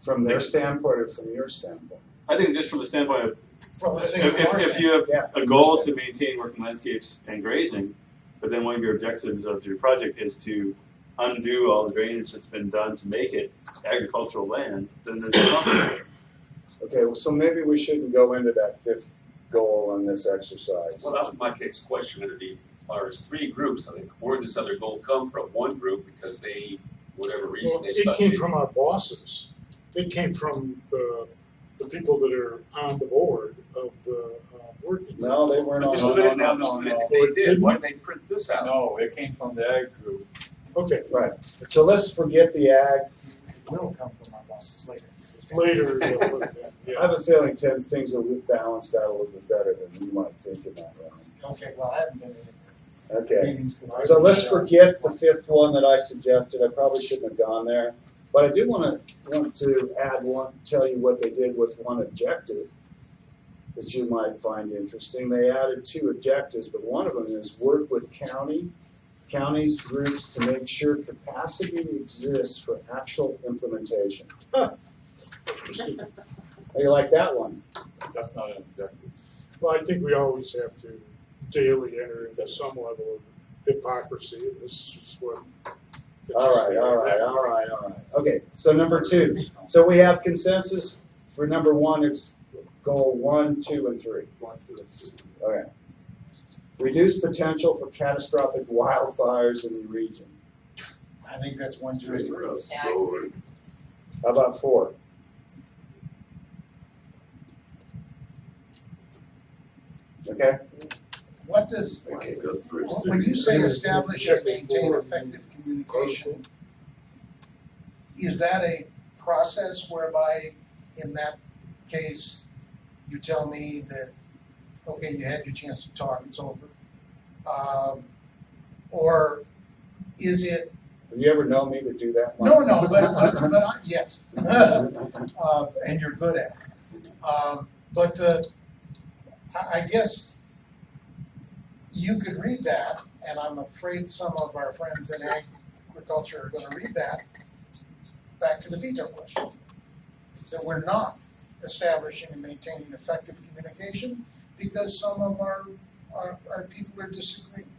From their standpoint or from your standpoint? I think just from the standpoint of From the if, single if you have Yeah. a goal to maintain working landscapes and grazing, but then one of your objectives of your project is to undo all the drainage that's been done to make it agricultural land, then there's a conflict. Okay, well, so maybe we shouldn't go into that fifth goal in this exercise. Well, that was my next question, going to be, there's 3 groups, I think. Where did this other goal come from? One group, because they, whatever reason, Well, they it stuck came to from our bosses. It came from the people that are on the board of the working. No, they weren't But on. just No, a minute no, now, no, just a minute. no. If they did, why did they print this out? No, it came from the ag group. Okay, Right. So let's forget the ag. It will come from our bosses later. later, they'll look at that, I yeah. have a feeling things will be balanced out a little bit better than you might think in that round. Okay, well, I haven't been in Okay. meetings. 'Cause I So was, let's forget the fifth one that I suggested. I probably shouldn't have gone there. But I do want to add one, tell you what they did with one objective that you might find interesting. They added 2 objectives, but one of them is work with counties, groups to make sure capacity exists for actual implementation. Interesting. How you like that one? That's not an objective. Well, I think we always have to daily enter into some level of hypocrisy, and this is what. All right. Okay, so number 2. So we have consensus for number 1. It's goal 1, 2, and 3. 1, 2, and 3. Okay. Reduce potential for catastrophic wildfires in the region. I think that's 1, 2, and 3. How about 4? Okay. What does, Okay, go through. when you say establish and maintain effective communication, is that a process whereby, in that case, you tell me that, okay, you had your chance to talk, it's over? Or is it, Have you ever known me to do that? no, but I, yes. And you're good at it. But I guess you could read that, and I'm afraid some of our friends in agriculture are gonna read that back to the veto question. That we're not establishing and maintaining effective communication because some of our people are disagreeing,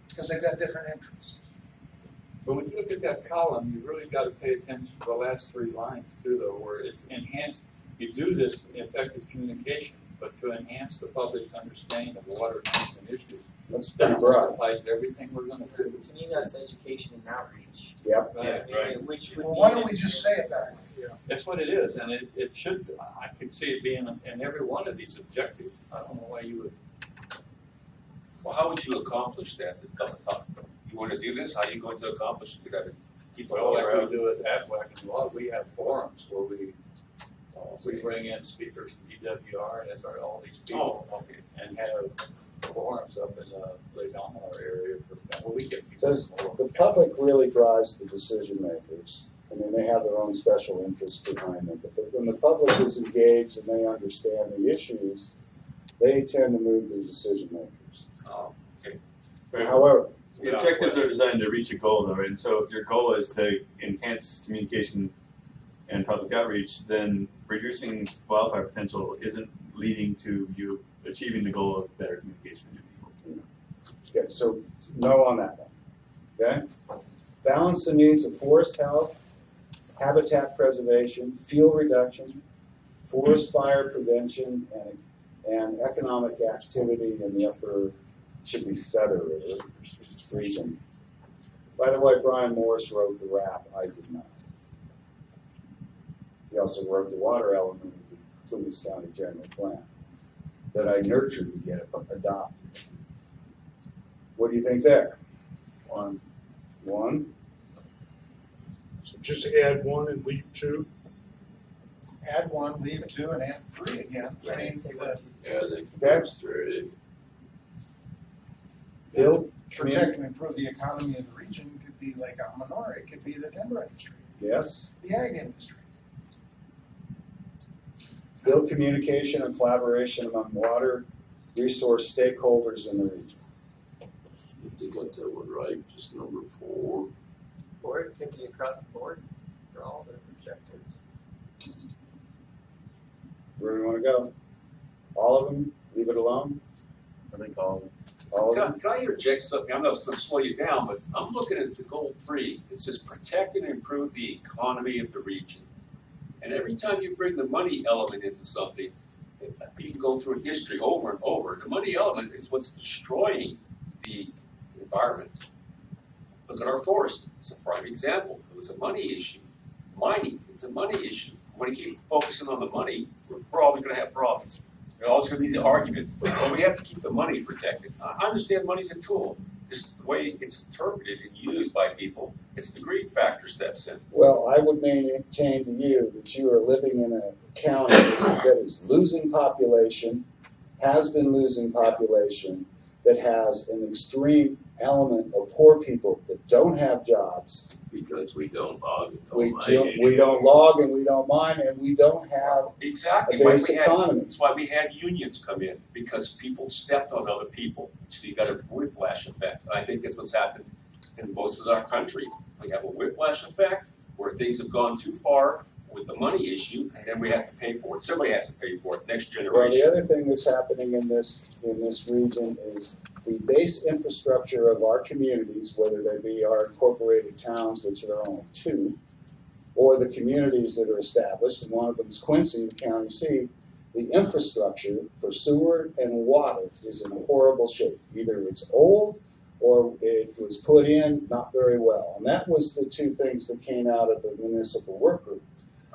because they've got different interests. But when you look at that column, you really got to pay attention to the last 3 lines too, though, where it's enhanced. You do this effective communication, but to enhance the public's understanding of water needs and issues. That's pretty That broad. applies to everything we're going to do. And you got education and outreach. Yep. Which would Well, be. why don't we just say it that way? That's what it is, and it should. I could see it being in every one of these objectives. I don't know why you would. Well, how would you accomplish that? You want to do this? How are you going to accomplish it? You got to keep it Well, all like around. we do at AdWac and law, we have forums where we bring in speakers from DWR and all these people. Oh, okay. And have forums up in the Lake Almar area, for example. We get people Does from all the over public really drives the decision makers? I mean, they have their own special interests behind them, but when the public is engaged and they understand the issues, they tend to move the decision makers. Oh, okay. However, The objectives are designed to reach a goal, though, and so if your goal is to enhance communication and public outreach, then reducing wildfire potential isn't leading to you achieving the goal of better communication with people. okay, so no on that one. Okay? Balance the needs of forest health, habitat preservation, fuel reduction, forest fire prevention, and economic activity in the upper, should be Feather River region. By the way, Brian Morris wrote the rap, I did not. He also wrote the water element of the Plumas County General Plan that I nurtured to get adopted. What do you think there? One. So just add 1 and leave 2. Add 1, leave 2, and add 3 again. I mean, That's true. Build protect and improve the economy of the region could be like Almanor, it could be the timber industry, Yes. the ag industry. Build communication and collaboration among water resource stakeholders in the region. If you got that one right, just number 4. Or it can be across the board for all those objectives. Where do we wanna go? All of them, leave it alone? I think all of them. All of them? Can I interject something? I'm not gonna slow you down, but I'm looking at the goal 3. It says protect and improve the economy of the region. And every time you bring the money element into something, you can go through history over and over. The money element is what's destroying the environment. Look at our forest. It's a prime example. It was a money issue. Mining, it's a money issue. When you keep focusing on the money, we're always going to have problems. There's always going to be the argument. But we have to keep the money protected. I understand money's a tool. Just the way it's interpreted and used by people, it's the greed factor steps in. Well, I would maintain to you that you are living in a county that is losing population, has been losing population, that has an extreme element of poor people that don't have jobs. Because we don't log and don't We mine don't log and we don't mine and we don't have Exactly. a base economy. That's why we had unions come in, because people stepped on other people. So you got a whiplash effect. I think that's what's happened in most of our country. We have a whiplash effect where things have gone too far with the money issue, and then we have to pay for it. Somebody has to pay for it. Next Well, generation. the other thing that's happening in this region is the base infrastructure of our communities, whether they be our incorporated towns, which there are only 2, or the communities that are established, and one of them is Quincy, the county seat. The infrastructure for sewer and water is in horrible shape. Either it's old or it was put in not very well. And that was the 2 things that came out of the municipal workgroup.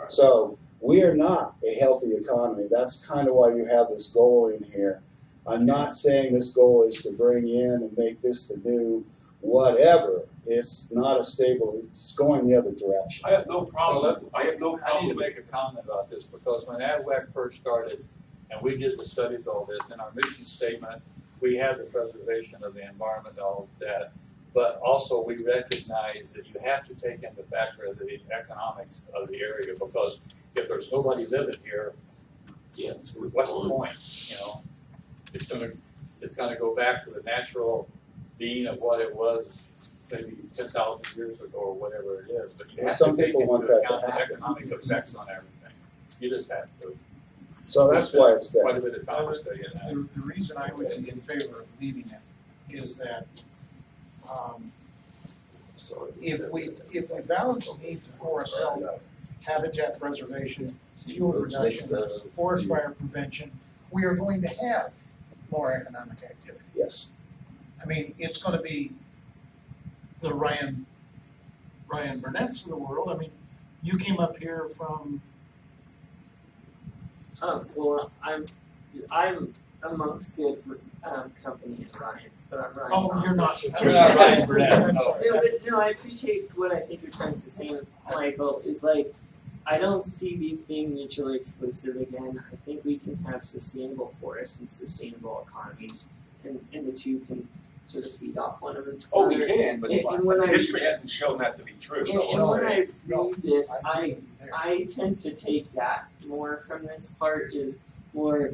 So we are not a healthy economy. That's kind of why you have this goal in here. I'm not saying this goal is to bring in and make this the new whatever. It's not a stable, it's going the other direction. I have no problem. I have no I need problem to with make a comment about this, because when AdWac first started, and we did the studies of all this, in our mission statement, we had the preservation of the environment, all of that, but also we recognize that you have to take into factor the economics of the area, because if there's nobody living here, Yeah, what's the point, It's gonna go back to the natural being of what it was maybe 10,000 years ago or whatever it is, but you have Some to take people want into that to account the happen. economic effects on everything. You just have to. So that's why it's there. Quite a bit of time to study it. The reason I would be in favor of leaving it is that if we balance the needs of forest health, habitat preservation, fuel reduction, forest fire prevention, we are going to have more economic activity. Yes. I mean, it's gonna be the Ryan Burnett's of the world. I mean, you came up here from, Well, I'm amongst good company in Ryan's, but I'm Ryan. oh, you're not. You're not Ryan Burnett, I'm no. sorry. No, but no, I appreciate what I think you're trying to say, Michael, is like, I don't see these being mutually exclusive again. I think we can have sustainable forests and sustainable economies, and the 2 can sort of feed off one another. Oh, we can, but And when I- history hasn't shown that to be true. And when I No, read this, I agree with you there. I tend to take that more from this part is more,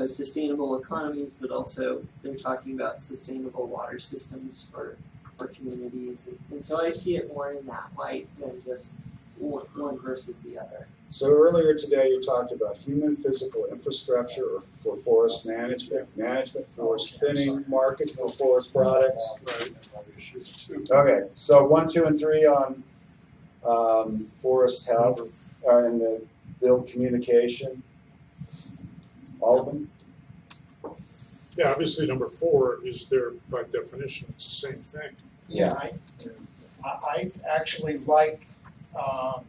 sustainable economies, but also they're talking about sustainable water systems for communities. And so I see it more in that light than just one versus the other. So earlier today, you talked about human physical infrastructure or for forest management, forest thinning, market for forest products. Okay, so 1, 2, and 3 on forest health are in the build communication. All of them? Yeah, obviously number 4 is there by definition, it's the same thing. Yeah, I actually like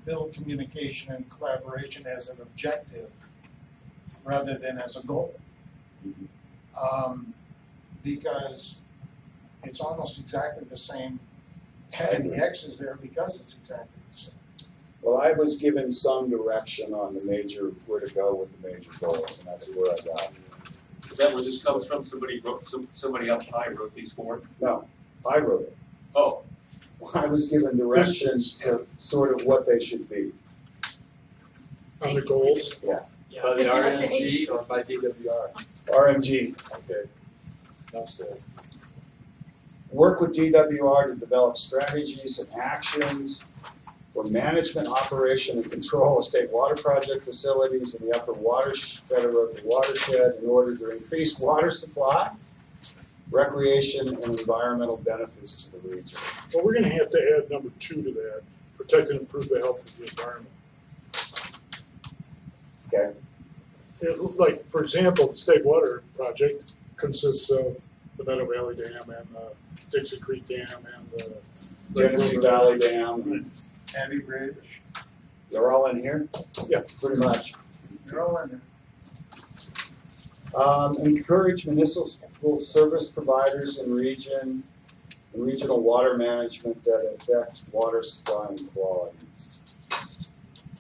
build communication and collaboration as an objective rather than as a goal. Because it's almost exactly the same, and the X is there because it's exactly the same. Well, I was given some direction on the major, where to go with the major goals, and that's where I got. Is that where this comes from? Somebody up high wrote these 4? No, I wrote it. Oh, I was given directions to sort of what they should be. On the goals, Yeah. By the RNG or by DWR? RMG. Okay. That's it. Work with DWR to develop strategies and actions for management, operation, and control of state water project facilities in the upper watershed in order to increase water supply, recreation, and environmental benefits to the region. Well, we're gonna have to add number 2 to that, protect and improve the health of the environment. Okay. Like, for example, the state water project consists of the Meadow Valley Dam and the Dixie Creek Dam and the Genesee Valley Dam. Abbey Bridge, They're all in here? Yeah. Pretty much. they're all in there. Encourage municipal service providers in regional water management that affect water supply and quality.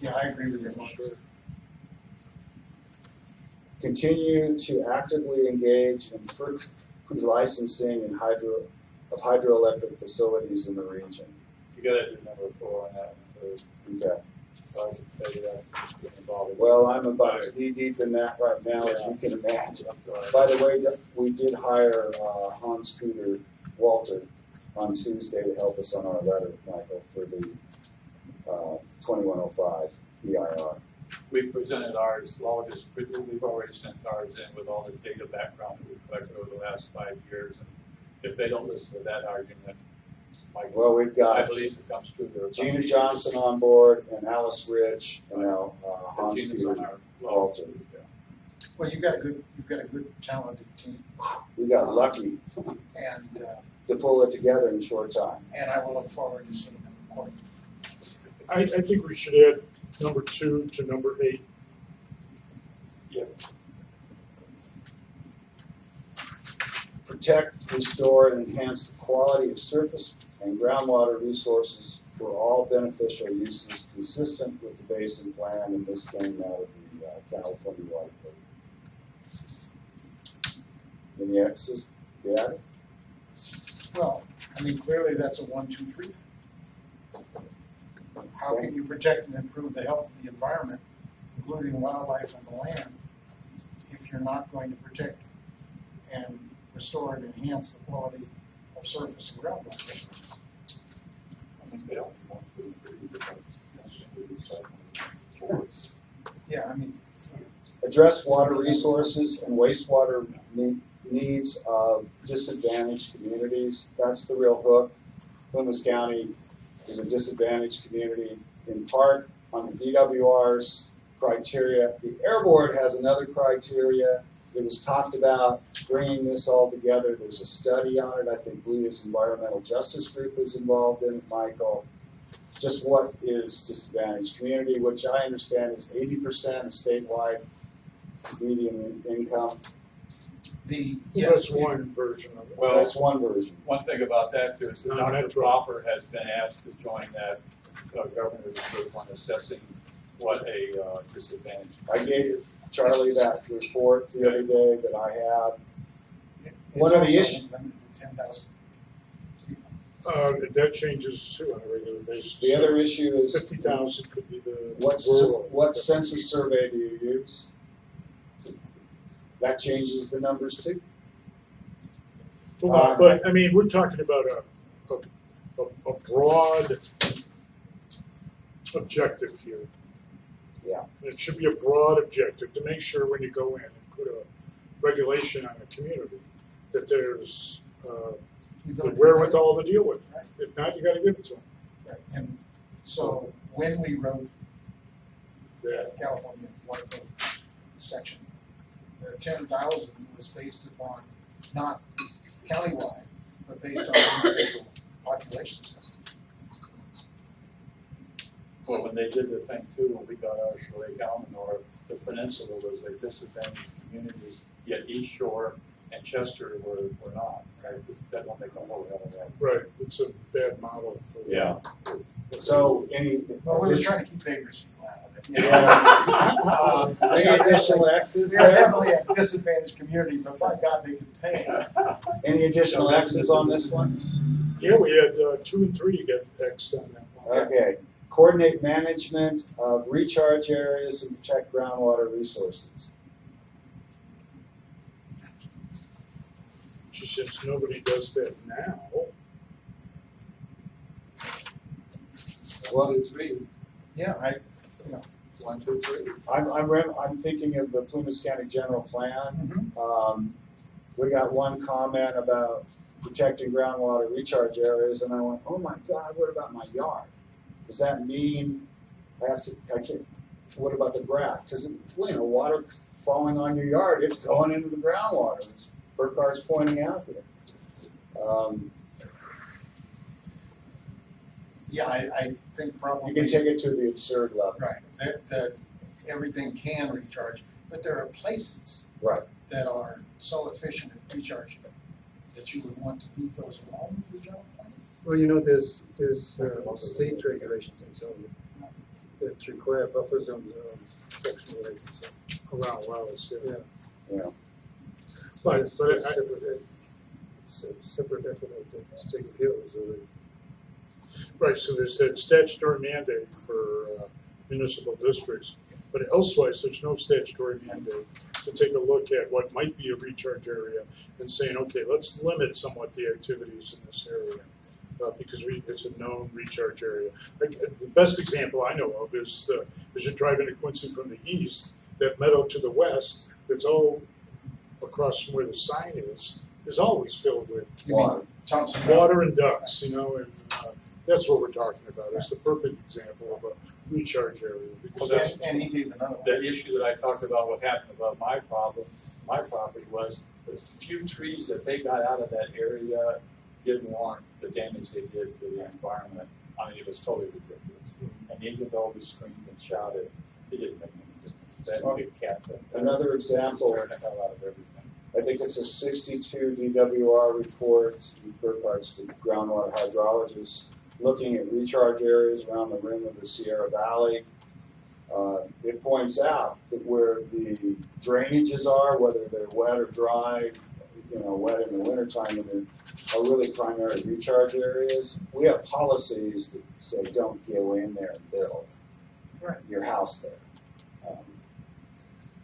Yeah, I agree with you. Sure. Continue to actively engage in licensing and hydroelectric facilities in the region. You gotta do number 4 on that one, so Okay. I can tell you that, just get involved. Well, I'm about as knee deep in that right now as you can imagine. By the way, we did hire Hans Peter Walter on Tuesday to help us on our letter, Michael, for the 2105 EIR. We presented ours, we've already sent ours in with all the data background that we've collected over the last 5 years. And if they don't listen to that argument, Well, we've I got believe it comes true. Gina Johnson on board and Alice Rich and now Hans Peter Walter. Well, you've got a good talented team, We got lucky and to pull it together in a short time. I will look forward to seeing them more. I think we should add number 2 to number 8. Yep. Protect, restore, and enhance the quality of surface and groundwater resources for all beneficial uses consistent with the basin plan, and this came out of the California Water Code. Any X's? Yeah? Well, I mean, clearly that's a 1, 2, 3 thing. How can you protect and improve the health of the environment, including wildlife and the land, if you're not going to protect and restore and enhance the quality of surface and groundwater? I think they all want to. Yeah, I mean, Address water resources and wastewater needs of disadvantaged communities. That's the real hook. Plymouth County is a disadvantaged community in part on the DWR's criteria. The Air Board has another criteria. It was talked about bringing this all together. There's a study on it. I think Leah's Environmental Justice Group is involved in it, Michael. Just what is disadvantaged community, which I understand is 80% of statewide median income. That's one version of it. Well, That's one version. one thing about that too is that Dr. Non-metro. Popper has been asked to join that governor's group on assessing what a disadvantage. I gave Charlie that report the other day that I have. it's One of the also issues- limited to 10,000 people. That changes too on a regular basis. The other issue is 50,000 could be the what rural. census survey do you use? That changes the numbers too. But I mean, we're talking about a broad objective here. Yeah. And it should be a broad objective to make sure when you go in and put a regulation on a community that there's the wherewithal to deal with it. Right. If not, you got to give it to them. Right. And so when we wrote the California Water Code section, the 10,000 was based upon not countywide, but based on individual population size. Well, when they did the thing too, when we got ours for Lake Almanor, the peninsula was a disadvantaged community, yet East Shore and Chester were not, right? That don't make a whole hell of that. Right. It's a bad model for. Yeah. So Well, we were trying to keep Bakersfield out of it. any additional X's They're there? definitely a disadvantaged community, but by God, they can pay. Any additional X's on this one? Yeah, we had 2 and 3 get X'd on that one. Okay. Coordinate management of recharge areas and protect groundwater resources. Since nobody does that now, 1, 2, 3. Yeah, you know, 1, 2, 3. I'm thinking of the Plumas County General Plan. We got one comment about protecting groundwater recharge areas, and I went, oh my God, what about my yard? Does that mean I can't, what about the grass? Because, water falling on your yard, it's going into the groundwater, as Burkhart's pointing out here. yeah, I think probably. You can take it to the absurd level. Right, that everything can recharge, but there are places. Right. That are so efficient at recharging that you would want to leave those alone in the general plan? Well, there's state regulations and so on that require buffer zones around protection areas and so on. Around wells, Yeah. So But- it's but a separate effort that's taken care of is already. Right, so there's that statutory mandate for municipal districts, but elsewise, there's no statutory mandate to take a look at what might be a recharge area and saying, okay, let's limit somewhat the activities in this area because it's a known recharge area. Like, the best example I know of is as you drive into Quincy from the east, that meadow to the west that's all across from where the sign is always filled with water and ducks, and that's what we're talking about. It's the perfect example of a recharge area. Because And he gave another one. The issue that I talked about, what happened about my property was the few trees that they got out of that area didn't warrant the damage they did to the environment. I mean, it was totally ridiculous. And even though we screamed and shouted, it didn't make any difference. That big cats. Another example. Scared the hell out of everything. I think it's a 62 DWR report. Burkhart's the groundwater hydrologist, looking at recharge areas around the rim of the Sierra Valley. It points out that where the drainages are, whether they're wet or dry, wet in the wintertime, and are really primary recharge areas. We have policies that say don't go in there and build your house there.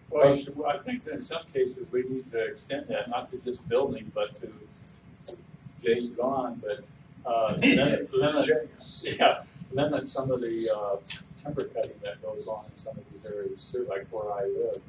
Well, I think that in some cases we need to extend that, not to just building, but to, Jay's gone, but limit some of the timber cutting that goes on in some of these areas too, like where I live.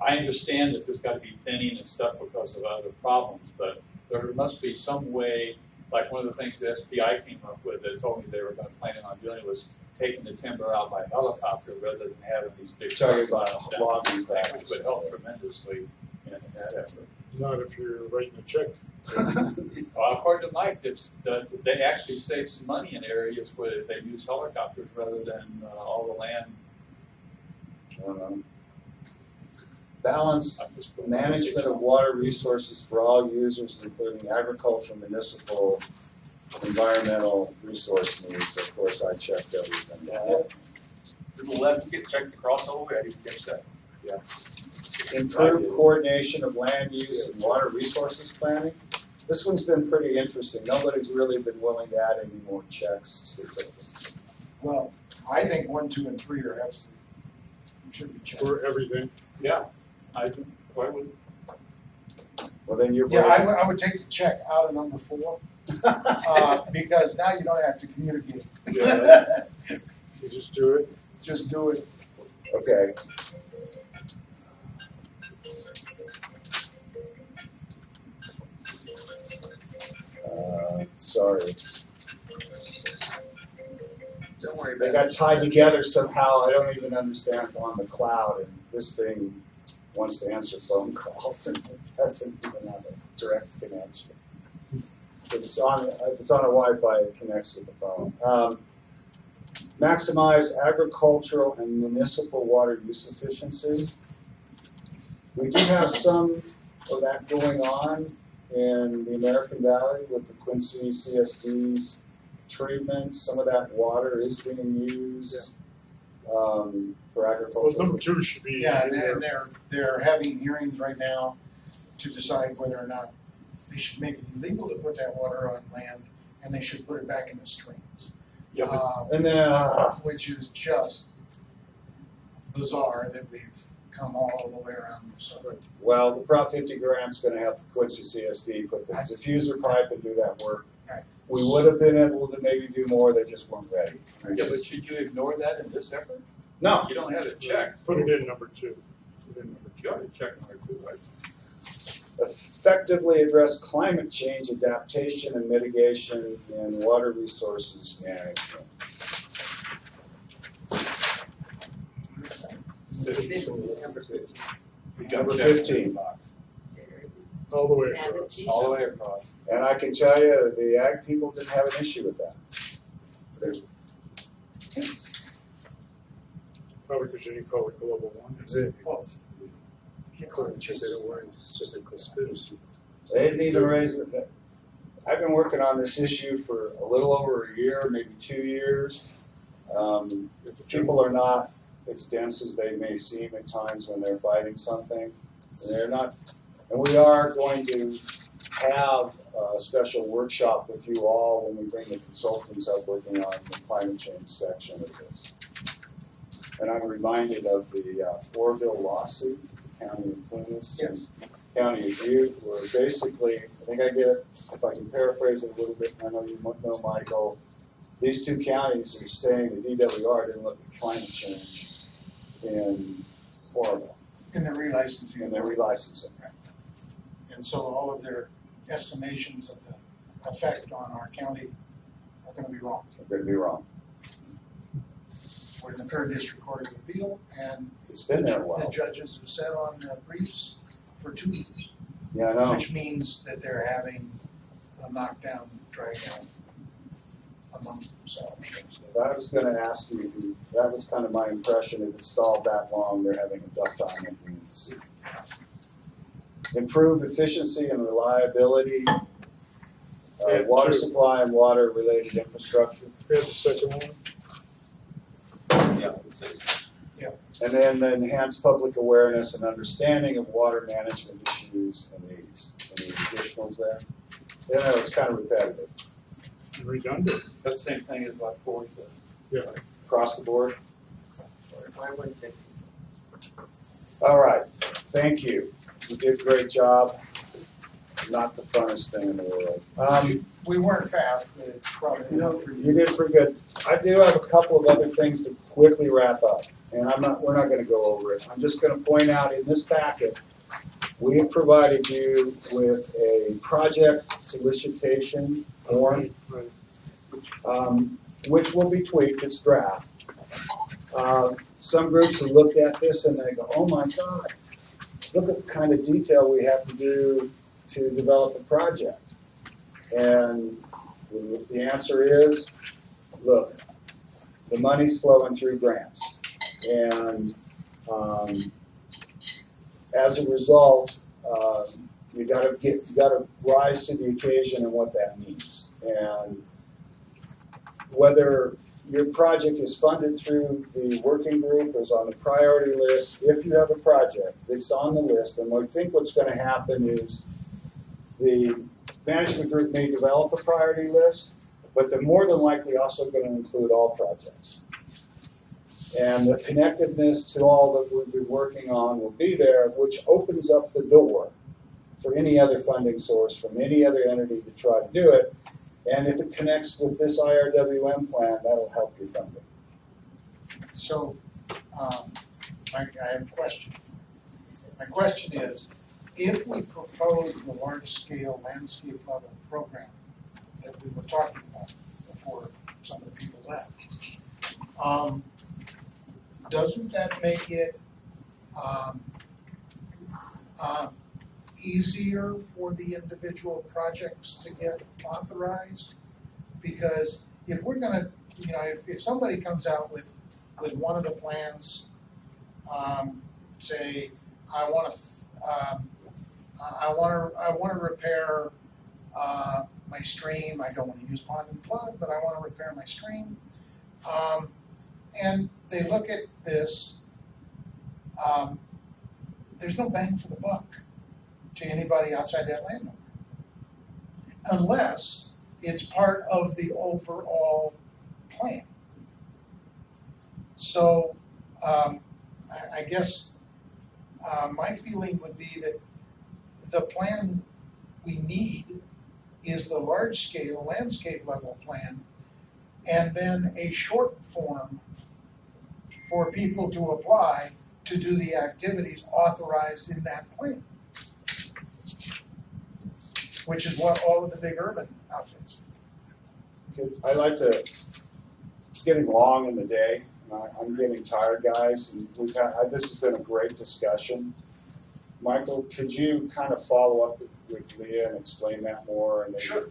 I understand that there's got to be thinning and stuff because of other problems, but there must be some way, like one of the things the SPI came up with that told me they were going to plan on doing was taking the timber out by helicopter rather than having these big Talking about logging which would help tremendously in that effort. Not if you're writing a check. Well, according to Mike, they actually save some money in areas where they use helicopters rather than all the land. Balance the management of water resources for all users, including agricultural, municipal, environmental resource needs. Of course, I checked everything. To the left, get checked across all the way. I didn't catch that. Yeah. Improved coordination of land use and water resources planning. This one's been pretty interesting. Nobody's really been willing to add any more checks to it. Well, I think 1, 2, and 3 are absolutely should be checked. For everything. Yeah, why would? Well, then you're. Yeah, I would take the check out of number 4 because now you don't have to communicate. Yeah. You just do it. Just do it. Okay. Sorry, Don't worry they about got tied together somehow. I don't even understand on the cloud, and this thing wants to answer phone calls and it doesn't even have a direct connection. If it's on a Wi-Fi, it connects with the phone. Maximize agricultural and municipal water use efficiency. We do have some of that going on in the American Valley with the Quincy CSD's treatment. Some of that water is being used for agriculture. Well, number 2 should be. Yeah, and they're having hearings right now to decide whether or not they should make it illegal to put that water on land, and they should put it back in the streams. Yeah, and then, which is just bizarre that we've come all the way around the circle. well, the Prop 50 grant's going to have the Quincy CSD put the diffuser pipe and do that work We would have been able to maybe do more, they just weren't ready. Yeah, but should you ignore that in this effort? No, You don't have it checked. Put it in number two. Put it in number You ought to check number 2, right? effectively address climate change adaptation and mitigation in water resources management. Number 15. All the way Yeah, across. the All the way across. And I can tell you, the ag people didn't have an issue with that. There's, Probably because you didn't call it global warming. It's just a conspiracy. they didn't even raise it. I've been working on this issue for a little over a year, maybe 2 years. People are not as dense as they may seem at times when they're fighting something. They're not, and we are going to have a special workshop with you all when we bring the consultants up working on the climate change section of this. And I'm reminded of the Orville lawsuit, the County of Plumas, Yes. County of Butte, where basically, I think I get it, if I can paraphrase it a little bit, I know you know, Michael, these two counties are saying the DWR didn't look at climate change in Orville, In the relicensing. in their relicensing. And so all of their estimations of the effect on our county are gonna be wrong. They're going to be wrong. We're in the 3rd District Court of Appeal, and It's been there a the while. judges have sat on the briefs for 2 years, Yeah, I know. which means that they're having a knockdown, drag down amongst themselves. I was going to ask you, if you, that was kind of my impression, if it's stalled that long, they're having a tough time implementing it. Improve efficiency and reliability, Yeah, water two. supply and water-related infrastructure. We had the second one. Yeah, it says, And then enhance public awareness and understanding of water management issues and needs. Any additionals there? Yeah, no, it's kind of repetitive. Redundant. That's the same thing as what Ford said. Yeah. Across the board? Why wouldn't they? All right, thank you. You did a great job. Not the funnest thing in the world. We weren't fast, but it's probably enough for you. You did pretty good. I do have a couple of other things to quickly wrap up, and we're not gonna go over it. I'm just gonna point out in this packet, we have provided you with a project solicitation form, Right. which will be tweaked, it's draft. Some groups have looked at this and they go, oh my God, look at the kind of detail we have to do to develop a project. And the answer is, look, the money's flowing through grants. And as a result, you gotta rise to the occasion and what that means. And whether your project is funded through the working group or is on the priority list, if you have a project that's on the list, and I think what's gonna happen is the management group may develop a priority list, but they're more than likely also gonna include all projects. And the connectiveness to all that we've been working on will be there, which opens up the door for any other funding source from any other entity to try to do it. And if it connects with this IRWM plan, that'll help your funding. So, I have a question. My question is, if we propose the large-scale landscape level program that we were talking about before some of the people left, doesn't that make it easier for the individual projects to get authorized? Because if we're gonna, if somebody comes out with one of the plans, say, I wanna repair my stream, I don't wanna use pond and flood, but I wanna repair my stream. And they look at this, there's no bang for the buck to anybody outside that landowner. Unless it's part of the overall plan. So, I guess, my feeling would be that the plan we need is the large-scale landscape level plan, and then a short form for people to apply to do the activities authorized in that plan, which is what all of the big urban outfits. I'd like to, it's getting long in the day, and I'm getting tired, guys, and this has been a great discussion. Michael, could you kind of follow up with Leah and explain that more? And Sure.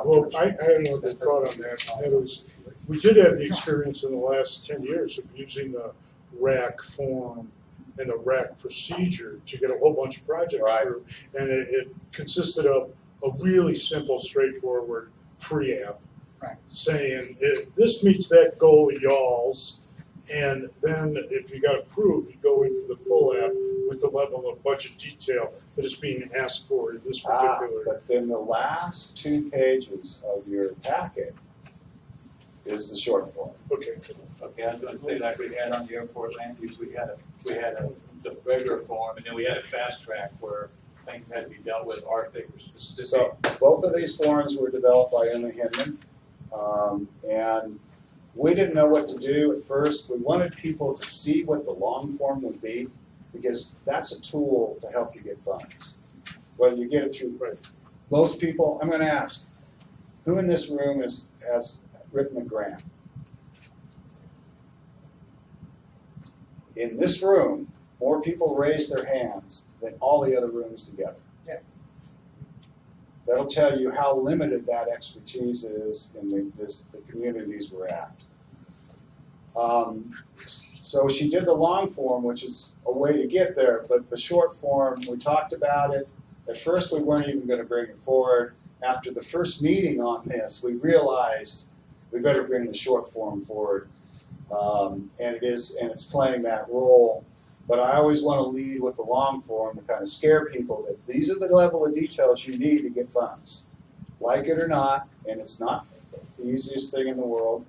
Well, I had another thought on that. That is, we did have the experience in the last 10 years of using the RAC form and the RAC procedure to get a whole bunch of projects through. And it consisted of a really simple, straightforward pre-app saying, this meets that goal of y'all's. And then if you got approved, you go in for the full app with the level of budget detail that is being asked for in this particular. But then the last 2 pages of your packet is the short form. Okay. Okay, I was going to say, like we had on the airport land use, we had the regular form, and then we had a fast track where things had to be dealt with, our figures specific. So both of these forms were developed by Emma Hinman, and we didn't know what to do at first. We wanted people to see what the long form would be, because that's a tool to help you get funds. Whether you get it through, most people, I'm going to ask, who in this room has written a grant? In this room, more people raise their hands than all the other rooms together. Yeah. That'll tell you how limited that expertise is in the communities we're at. So she did the long form, which is a way to get there, but the short form, we talked about it. At first, we weren't even going to bring it forward. After the first meeting on this, we realized we better bring the short form forward. And it's playing that role. But I always want to lead with the long form to kind of scare people that these are the level of details you need to get funds. Like it or not, and it's not the easiest thing in the world.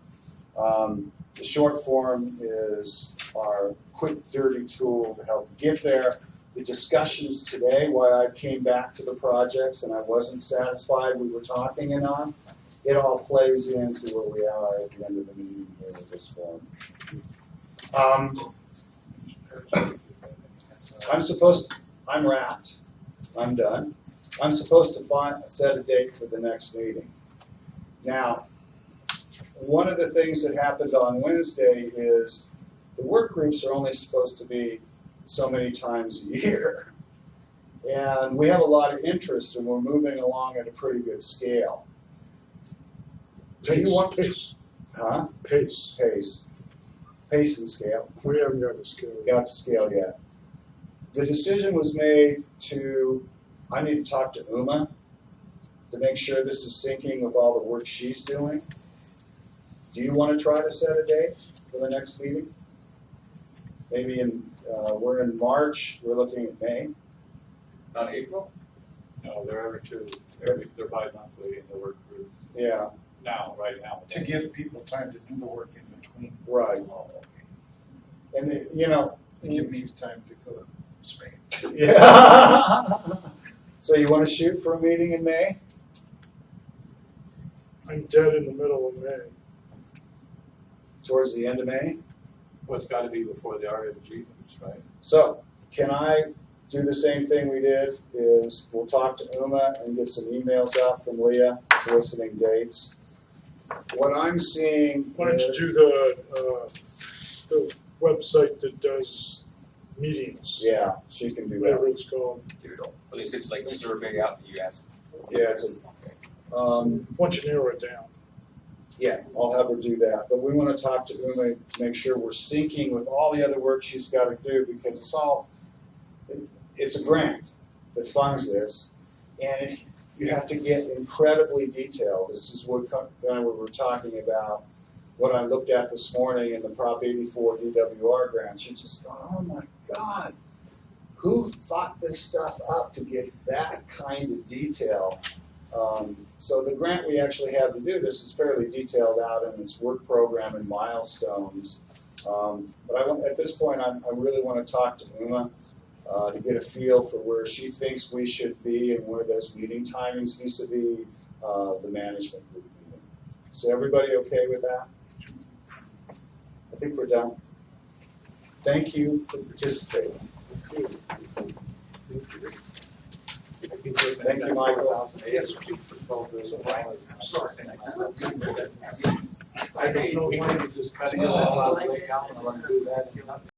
The short form is our quick, dirty tool to help get there. The discussions today, why I came back to the projects and I wasn't satisfied we were talking and on, it all plays into where we are at the end of the meeting here with this form. I'm wrapped. I'm done. I'm supposed to set a date for the next meeting. Now, one of the things that happened on Wednesday is the work groups are only supposed to be so many times a year. And we have a lot of interest and we're moving along at a pretty good scale. Pace. Huh? Pace. Pace and scale. We haven't got the scale. Got to scale yet. The decision was made I need to talk to Uma to make sure this is syncing with all the work she's doing. Do you want to try to set a date for the next meeting? Maybe we're in March, we're looking at May. Not April? No, they're they're bi-monthly in the work group. Yeah. Right now. To give people time to do the work in between. Right. And give me time to go to Spain. Yeah. So you want to shoot for a meeting in May? I'm dead in the middle of May. Towards the end of May? Well, it's got to be before the RMG meetings, right? So can I do the same thing we did, is we'll talk to Uma and get some emails out from Leah soliciting dates. What I'm seeing Why don't you do the website that does meetings? Yeah, she can do that. Whatever it's called. At least it's like a survey out that you ask. Yeah, once you narrow it down. Yeah, I'll have her do that. But we want to talk to Uma to make sure we're syncing with all the other work she's got to do, because it's a grant that funds this, and you have to get incredibly detailed. This is what we were talking about, what I looked at this morning in the Prop 84 DWR grants. You just go, oh my God, who thought this stuff up to get that kind of detail? So the grant we actually have to do this is fairly detailed out in its work program and milestones. But at this point, I really want to talk to Uma to get a feel for where she thinks we should be and where those meeting timings vis-a-vis the management group meeting. So everybody okay with that? I think we're done. Thank you for participating. Thank you, Michael. Yes, I'm sorry. I don't know why you just cut it off. I don't want to do that.